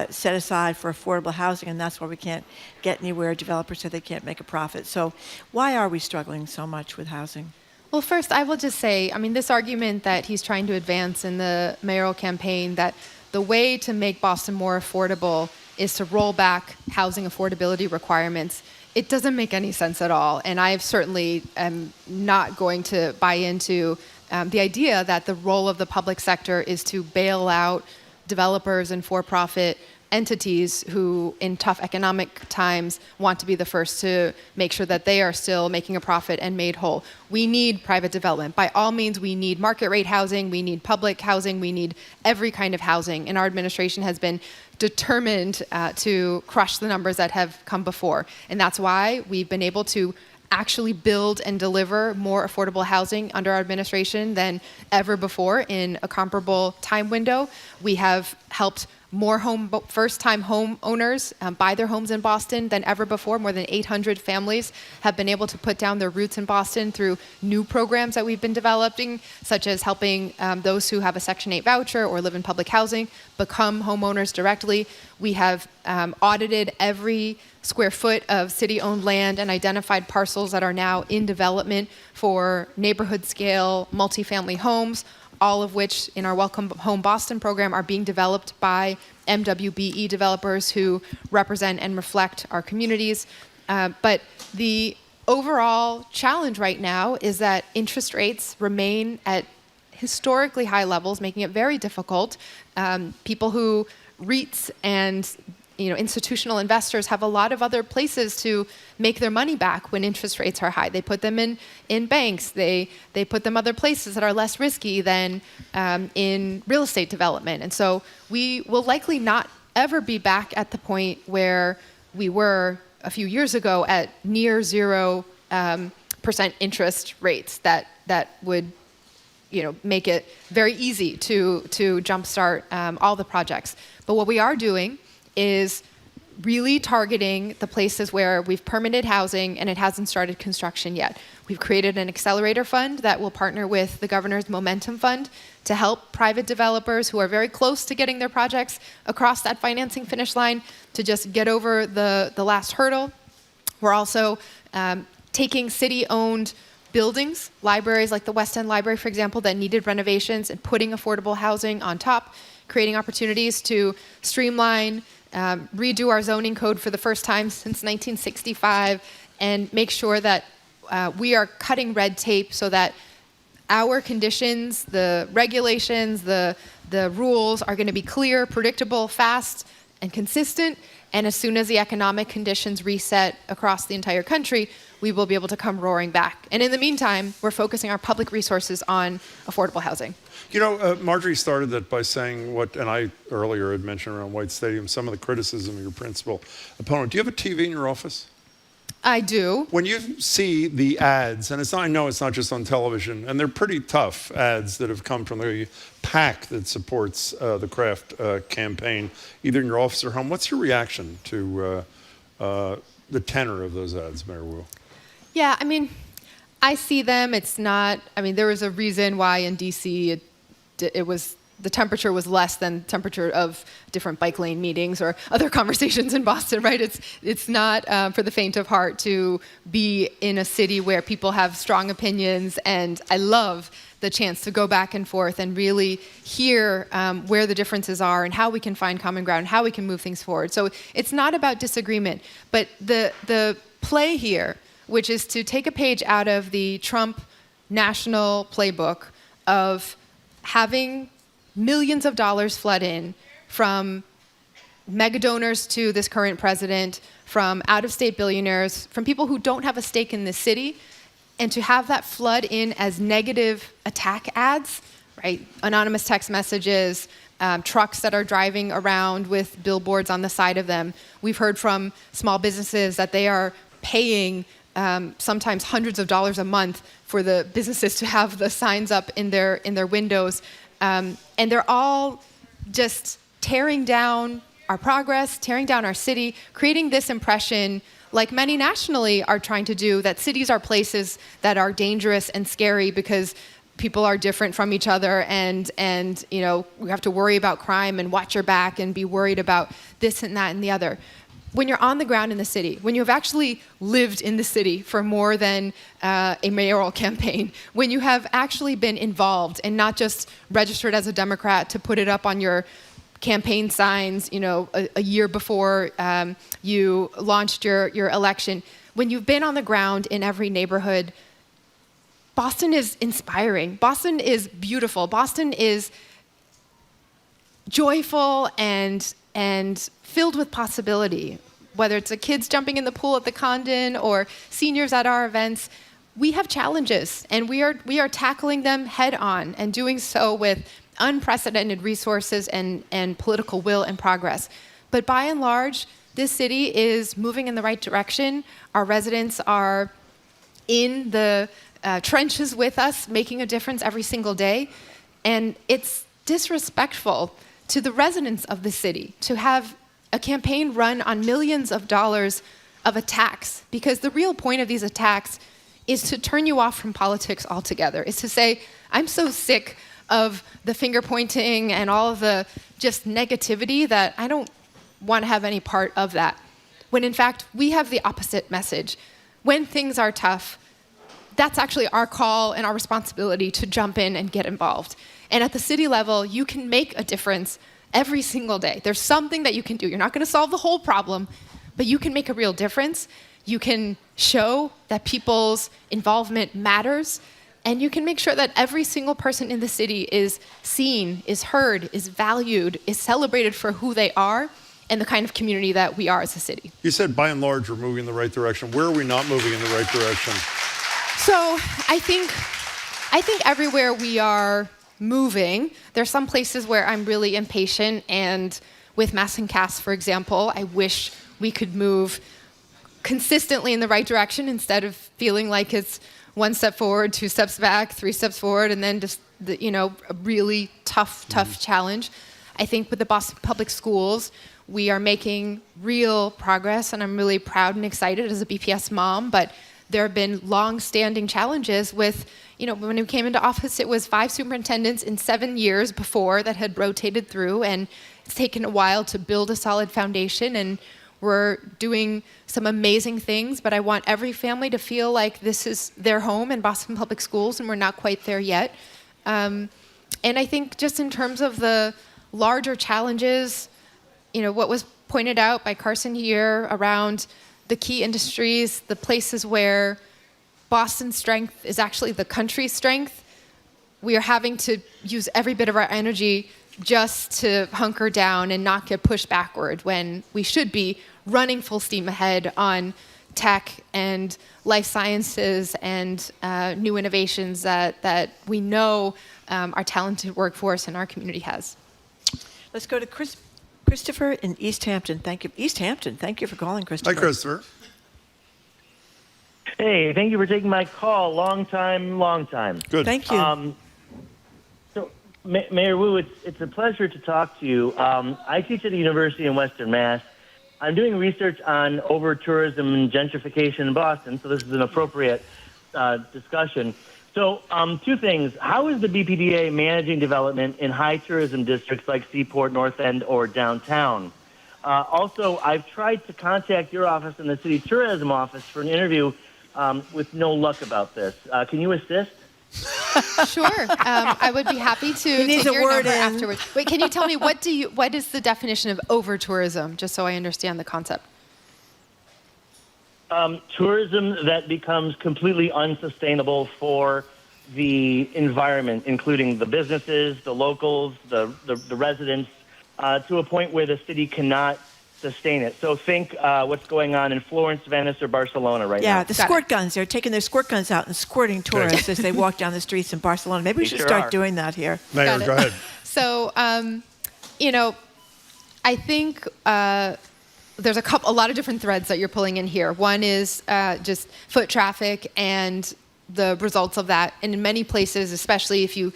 set aside for affordable housing, and that's why we can't get anywhere. Developers say they can't make a profit. So why are we struggling so much with housing? Well, first, I will just say, I mean, this argument that he's trying to advance in the mayoral campaign, that the way to make Boston more affordable is to roll back housing affordability requirements, it doesn't make any sense at all. And I certainly am not going to buy into the idea that the role of the public sector is to bail out developers and for-profit entities who, in tough economic times, want to be the first to make sure that they are still making a profit and made whole. We need private development. By all means, we need market rate housing, we need public housing, we need every kind of housing. And our administration has been determined to crush the numbers that have come before. And that's why we've been able to actually build and deliver more affordable housing under our administration than ever before in a comparable time window. We have helped more first-time home owners buy their homes in Boston than ever before. More than 800 families have been able to put down their roots in Boston through new programs that we've been developing, such as helping those who have a Section 8 voucher or live in public housing become homeowners directly. We have audited every square foot of city-owned land and identified parcels that are now in development for neighborhood-scale multifamily homes, all of which in our Welcome Home Boston program are being developed by MWBE developers who represent and reflect our communities. But the overall challenge right now is that interest rates remain at historically high levels, making it very difficult. People who REITs and institutional investors have a lot of other places to make their money back when interest rates are high. They put them in banks. They put them other places that are less risky than in real estate development. And so we will likely not ever be back at the point where we were a few years ago at near 0% interest rates that would make it very easy to jumpstart all the projects. But what we are doing is really targeting the places where we've permitted housing and it hasn't started construction yet. We've created an accelerator fund that will partner with the governor's Momentum Fund to help private developers who are very close to getting their projects across that financing finish line to just get over the last hurdle. We're also taking city-owned buildings, libraries like the West End Library, for example, that needed renovations, and putting affordable housing on top, creating opportunities to streamline, redo our zoning code for the first time since 1965, and make sure that we are cutting red tape so that our conditions, the regulations, the rules are going to be clear, predictable, fast, and consistent. And as soon as the economic conditions reset across the entire country, we will be able to come roaring back. And in the meantime, we're focusing our public resources on affordable housing. Marjorie started that by saying and I earlier had mentioned around White Stadium, some of the criticism of your principal opponent. Do you have a TV in your office? I do. When you see the ads, and I know it's not just on television, and they're pretty tough ads that have come from the PAC that supports the Kraft campaign, either in your office or home, what's your reaction to the tenor of those ads, Mayor Wu? Yeah, I see them. It's not, there was a reason why in DC the temperature was less than temperature of different bike lane meetings or other conversations in Boston, right? It's not for the faint of heart to be in a city where people have strong opinions, and I love the chance to go back and forth and really hear where the differences are and how we can find common ground, how we can move things forward. So it's not about disagreement, but the play here, which is to take a page out of the Trump national playbook of having millions of dollars flood in from mega donors to this current president, from out-of-state billionaires, from people who don't have a stake in this city, and to have that flood in as negative attack ads, right? Anonymous text messages, trucks that are driving around with billboards on the side of them. We've heard from small businesses that they are paying sometimes hundreds of dollars a month for the businesses to have the signs up in their windows. And they're all just tearing down our progress, tearing down our city, creating this impression, like many nationally are trying to do, that cities are places that are dangerous and scary because people are different from each other, and we have to worry about crime and watch your back and be worried about this and that and the other. When you're on the ground in the city, when you have actually lived in the city for more than a mayoral campaign, when you have actually been involved and not just registered as a Democrat to put it up on your campaign signs, a year before you launched your election, when you've been on the ground in every neighborhood, Boston is inspiring. Boston is beautiful. Boston is joyful and filled with possibility. Whether it's the kids jumping in the pool at the Condon or seniors at our events, we have challenges, and we are tackling them head on, and doing so with unprecedented resources and political will and progress. But by and large, this city is moving in the right direction. Our residents are in the trenches with us, making a difference every single day. And it's disrespectful to the residents of the city to have a campaign run on millions of dollars of attacks, because the real point of these attacks is to turn you off from politics altogether, is to say, I'm so sick of the finger pointing and all of the just negativity that I don't want to have any part of that. When in fact, we have the opposite message. When things are tough, that's actually our call and our responsibility to jump in and get involved. And at the city level, you can make a difference every single day. There's something that you can do. You're not going to solve the whole problem, but you can make a real difference. You can show that people's involvement matters, and you can make sure that every single person in the city is seen, is heard, is valued, is celebrated for who they are and the kind of community that we are as a city. You said by and large we're moving in the right direction. Where are we not moving in the right direction? So I think everywhere we are moving, there's some places where I'm really impatient, and with Mass and Cass, for example, I wish we could move consistently in the right direction instead of feeling like it's one step forward, two steps back, three steps forward, and then just a really tough challenge. I think with the Boston Public Schools, we are making real progress, and I'm really proud and excited as a BPS mom, but there have been long-standing challenges with, when we came into office, it was 5 superintendents in 7 years before that had rotated through, and it's taken a while to build a solid foundation, and we're doing some amazing things, but I want every family to feel like this is their home in Boston Public Schools, and we're not quite there yet. And I think just in terms of the larger challenges, what was pointed out by Carson here around the key industries, the places where Boston's strength is actually the country's strength, we are having to use every bit of our energy just to hunker down and not get pushed backward when we should be running full steam ahead on tech and life sciences and new innovations that we know our talented workforce in our community has. Let's go to Christopher in East Hampton. Thank you. East Hampton, thank you for calling, Christopher. Hi, Christopher. Hey, thank you for taking my call. Long time. Good. Thank you. So, Mayor Wu, it's a pleasure to talk to you. I teach at a university in Western Mass. I'm doing research on over-tourism and gentrification in Boston, so this is an appropriate discussion. So, 2 things. How is the BPDA managing development in high tourism districts like Seaport, North End, or downtown? Also, I've tried to contact your office and the city tourism office for an interview with no luck about this. Can you assist? Sure. I would be happy to take your number afterwards. Wait, can you tell me what is the definition of over-tourism, just so I understand the concept? Tourism that becomes completely unsustainable for the environment, including the businesses, the locals, the residents, to a point where the city cannot sustain it. So think what's going on in Florence, Venice, or Barcelona right now. Yeah, the squirt guns. They're taking their squirt guns out and squirting tourists as they walk down the streets in Barcelona. Maybe we should start doing that here. Mayor, go ahead. So, I think there's a lot of different threads that you're pulling in here. One is just foot traffic and the results of that. And in many places, especially if you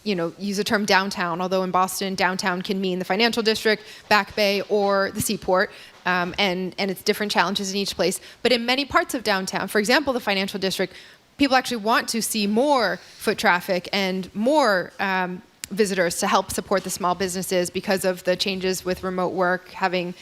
use the term downtown, although in Boston, downtown can mean the financial district, Back Bay, or the Seaport, and it's different challenges in each place. But in many parts of downtown, for example, the financial district, people actually want to see more foot traffic and more visitors to help support the small businesses because of the changes with remote work having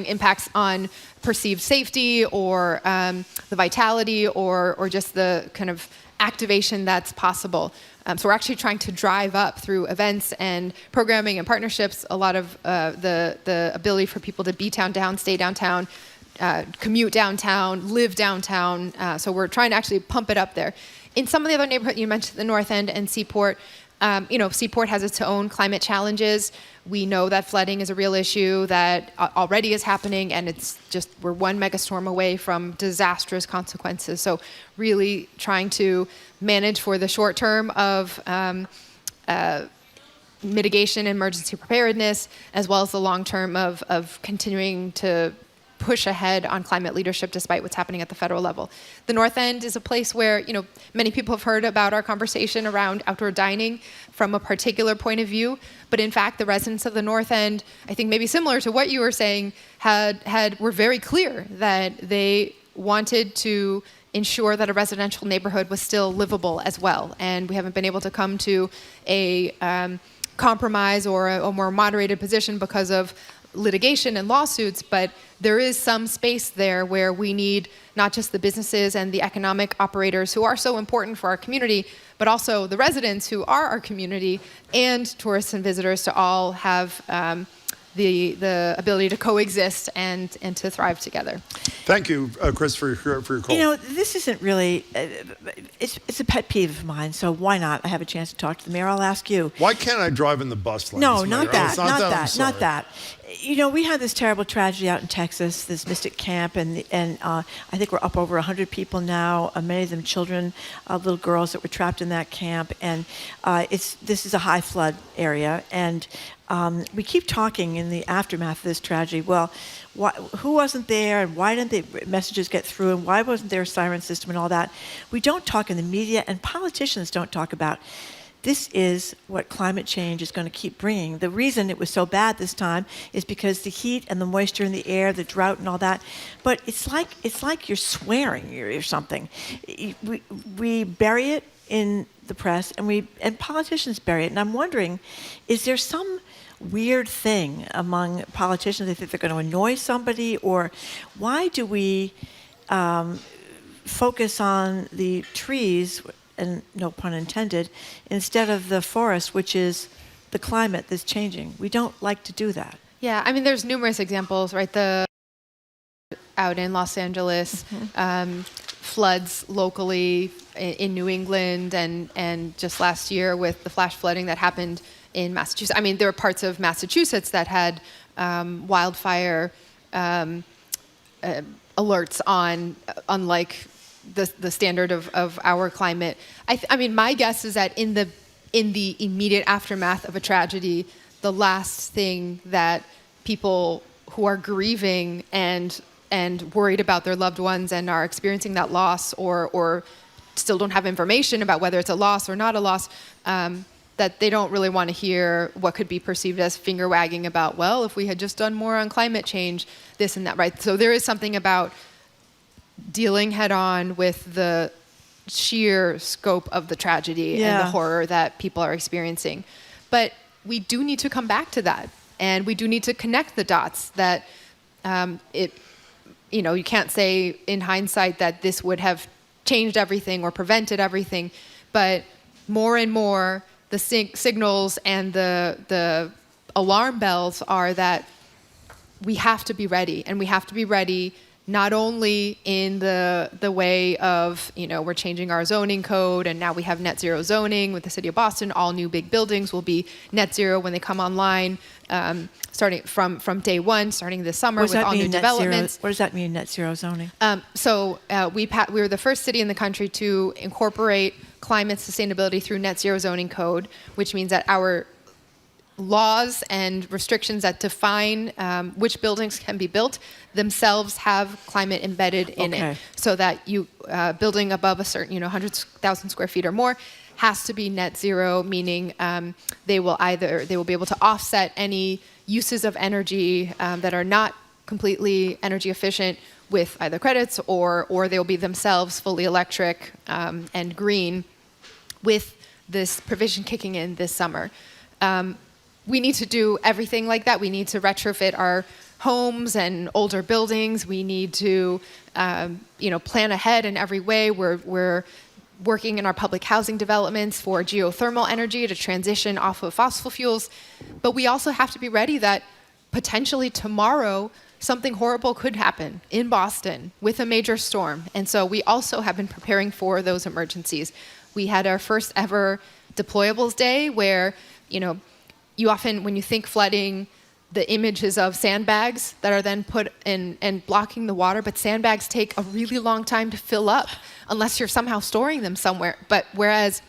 impacts on perceived safety or the vitality or just the kind of activation that's possible. So we're actually trying to drive up through events and programming and partnerships a lot of the ability for people to be downtown, stay downtown, commute downtown, live downtown. So we're trying to actually pump it up there. In some of the other neighborhoods, you mentioned the North End and Seaport. Seaport has its own climate challenges. We know that flooding is a real issue that already is happening, and we're one megastorm away from disastrous consequences. So really trying to manage for the short term of mitigation and emergency preparedness, as well as the long term of continuing to push ahead on climate leadership despite what's happening at the federal level. The North End is a place where, many people have heard about our conversation around outdoor dining from a particular point of view, but in fact, the residents of the North End, I think maybe similar to what you were saying, were very clear that they wanted to ensure that a residential neighborhood was still livable as well. And we haven't been able to come to a compromise or a more moderated position because of litigation and lawsuits, but there is some space there where we need not just the businesses and the economic operators who are so important for our community, but also the residents who are our community and tourists and visitors to all have the ability to coexist and to thrive together. Thank you, Chris, for your call. This isn't really, it's a pet peeve of mine, so why not? I have a chance to talk to the mayor. I'll ask you. Why can't I drive in the bus lanes? No, Mayor? not that. Oh, Not that. we had this terrible tragedy out in Texas, this Mystic Camp, and I think we're up over 100 people now, many of them children, little girls that were trapped in that camp. And this is a high flood area. And we keep talking in the aftermath of this tragedy, well, who wasn't there, and why didn't the messages get through, and why wasn't there a siren system and all that? We don't talk in the media, and politicians don't talk about. This is what climate change is going to keep bringing. The reason it was so bad this time is because the heat and the moisture in the air, the drought and all that. But it's like you're swearing or something. We bury it in the press, and politicians bury it. And I'm wondering, is there some weird thing among politicians? They think they're going to annoy somebody, or why do we focus on the trees, and no pun intended, instead of the forest, which is the climate that's changing? We don't like to do that. Yeah, I mean, there's numerous examples, right? Out in Los Angeles, floods locally in New England, and just last year with the flash flooding that happened in Massachusetts. I mean, there were parts of Massachusetts that had wildfire alerts on, unlike the standard of our climate. I mean, my guess is that in the immediate aftermath of a tragedy, the last thing that people who are grieving and worried about their loved ones and are experiencing that loss, or still don't have information about whether it's a loss or not a loss, that they don't really want to hear what could be perceived as finger wagging about, well, if we had just done more on climate change, this and that, right? So there is something about dealing head on with the sheer scope of the tragedy and the horror that people are experiencing. But we do need to come back to that, and we do need to connect the dots that you can't say in hindsight that this would have changed everything or prevented everything, but more and more the signals and the alarm bells are that we have to be ready, and we have to be ready not only in the way of, we're changing our zoning code, and now we have net zero zoning with the city of Boston. All new big buildings will be net zero when they come online, starting from day one, starting this summer with all new developments. What does that mean, net zero zoning? We were the first city in the country to incorporate climate sustainability through net zero zoning code, which means that our laws and restrictions that define which buildings can be built themselves have climate embedded in it, so that you building above a certain 100,000 square feet or more has to be net zero, meaning they will be able to offset any uses of energy that are not completely energy efficient with either credits, or they'll be themselves fully electric and green with this provision kicking in this summer. We need to do everything like that. We need to retrofit our homes and older buildings. We need to, plan ahead in every way. We're working in our public housing developments for geothermal energy to transition off of fossil fuels. But we also have to be ready that potentially tomorrow something horrible could happen in Boston with a major storm. And so we also have been preparing for those emergencies. We had our first ever deployables day where, you often, when you think flooding, the images of sandbags that are then put in and blocking the water, but sandbags take a really long time to fill up unless you're somehow storing them somewhere. But whereas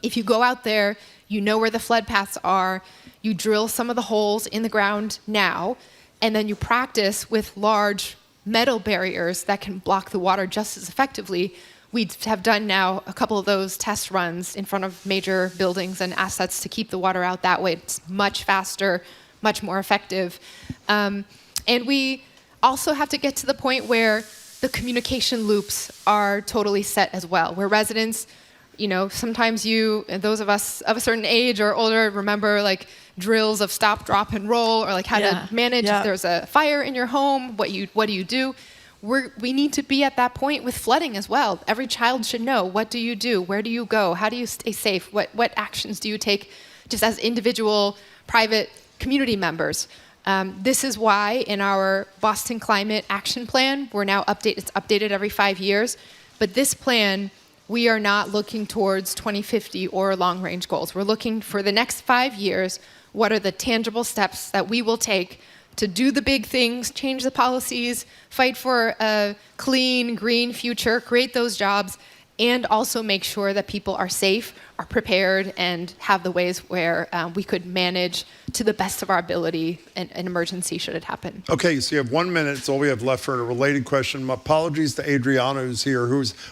if you go out there, you know where the flood paths are, you drill some of the holes in the ground now, and then you practice with large metal barriers that can block the water just as effectively. We have done now a couple of those test runs in front of major buildings and assets to keep the water out that way. It's much faster, much more effective. And we also have to get to the point where the communication loops are totally set as well, where residents, sometimes those of us of a certain age or older remember like drills of stop, drop, and roll, or like how to manage if there's a fire in your home, what do you do? We need to be at that point with flooding as well. Every child should know, what do you do? Where do you go? How do you stay safe? What actions do you take just as individual, private community members? This is why in our Boston Climate Action Plan, it's updated every 5 years. But this plan, we are not looking towards 2050 or long-range goals. We're looking for the next 5 years, what are the tangible steps that we will take to do the big things, change the policies, fight for a clean, green future, create those jobs, and also make sure that people are safe, are prepared, and have the ways where we could manage to the best of our ability an emergency should it happen. Okay, so you have 1 minute. It's all we have left for a related question. My apologies to Adriana, who's here.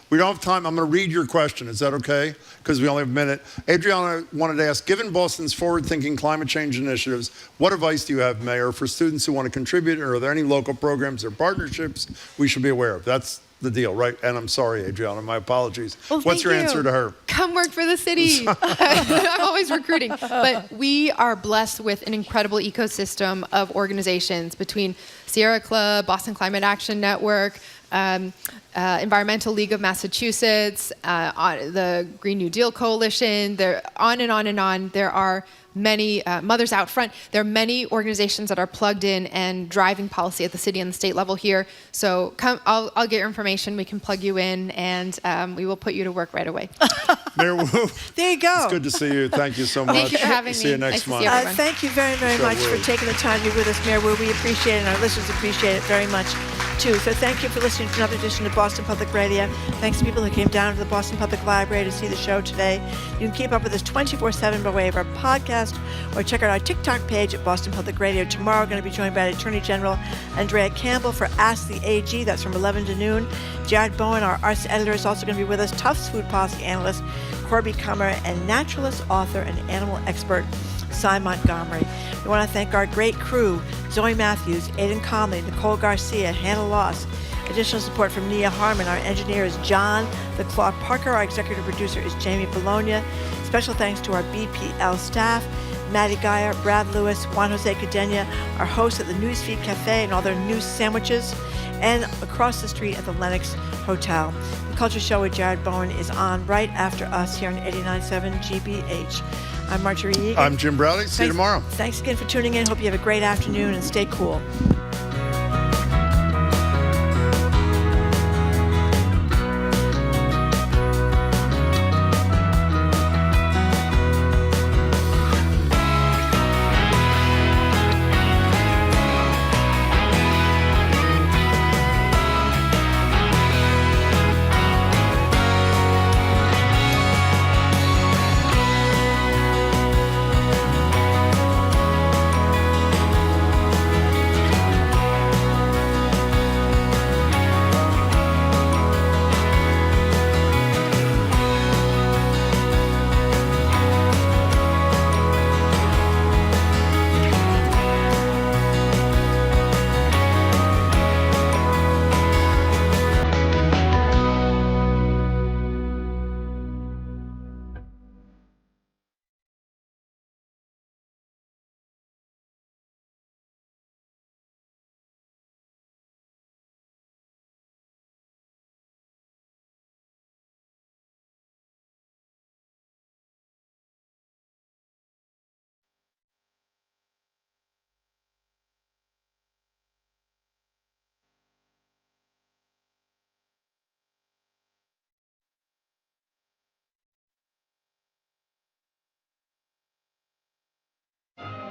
We don't have time. I'm going to read your question. Is that okay? Because we only have a minute. Adriana wanted to ask, given Boston's forward-thinking climate change initiatives, what advice do you have, Mayor, for students who want to contribute? Or are there any local programs or partnerships we should be aware of? That's the deal, right? And I'm sorry, Adriana, my apologies. Well, what's your answer to her? Come work for the city. I'm always recruiting. But we are blessed with an incredible ecosystem of organizations between Sierra Club, Boston Climate Action Network, Environmental League of Massachusetts, the Green New Deal Coalition, on and on and on. There are many, Mothers Out Front, there are many organizations that are plugged in and driving policy at the city and the state level here. So come, I'll get your information, we can plug you in, and we will put you to work right away. Mayor Wu, there you go. It's good to see you. Thank you so much. Thank you for having me. See you next month. Thank you very, very much for taking the time to be with us, Mayor Wu. We appreciate it, and our listeners appreciate it very much, too. So thank you for listening to another edition of Boston Public Radio. Thanks to people who came down to the Boston Public Library to see the show today. You can keep up with us 24/7 by way of our podcast, or check out our TikTok page at Boston Public Radio. Tomorrow, we're going to be joined by Attorney General Andrea Campbell for Ask the AG. That's from 11 to noon. Jared Bowen, our arts editor, is also going to be with us. Tufts food policy analyst Corby Kummer, and naturalist, author, and animal expert Cy Montgomery. We want to thank our great crew, Zoe Matthews, Aidan Conley, Nicole Garcia, Hannah Loss. Additional support from Nia Harmon. Our engineer is John the Claw Parker. Our executive producer is Jamie Bologna. Special thanks to our BPL staff, Maddie Geyer, Brad Lewis, Juan Jose Cadena, our hosts at the Newsfeed Cafe and all their news sandwiches, and across the street at the Lenox Hotel. The Culture Show with Jared Bowen is on right after us here on 89.7 GBH. I'm Marjorie Egan. I'm Jim Browdy. See you tomorrow. Thanks again for tuning in. Hope you have a great afternoon and stay cool.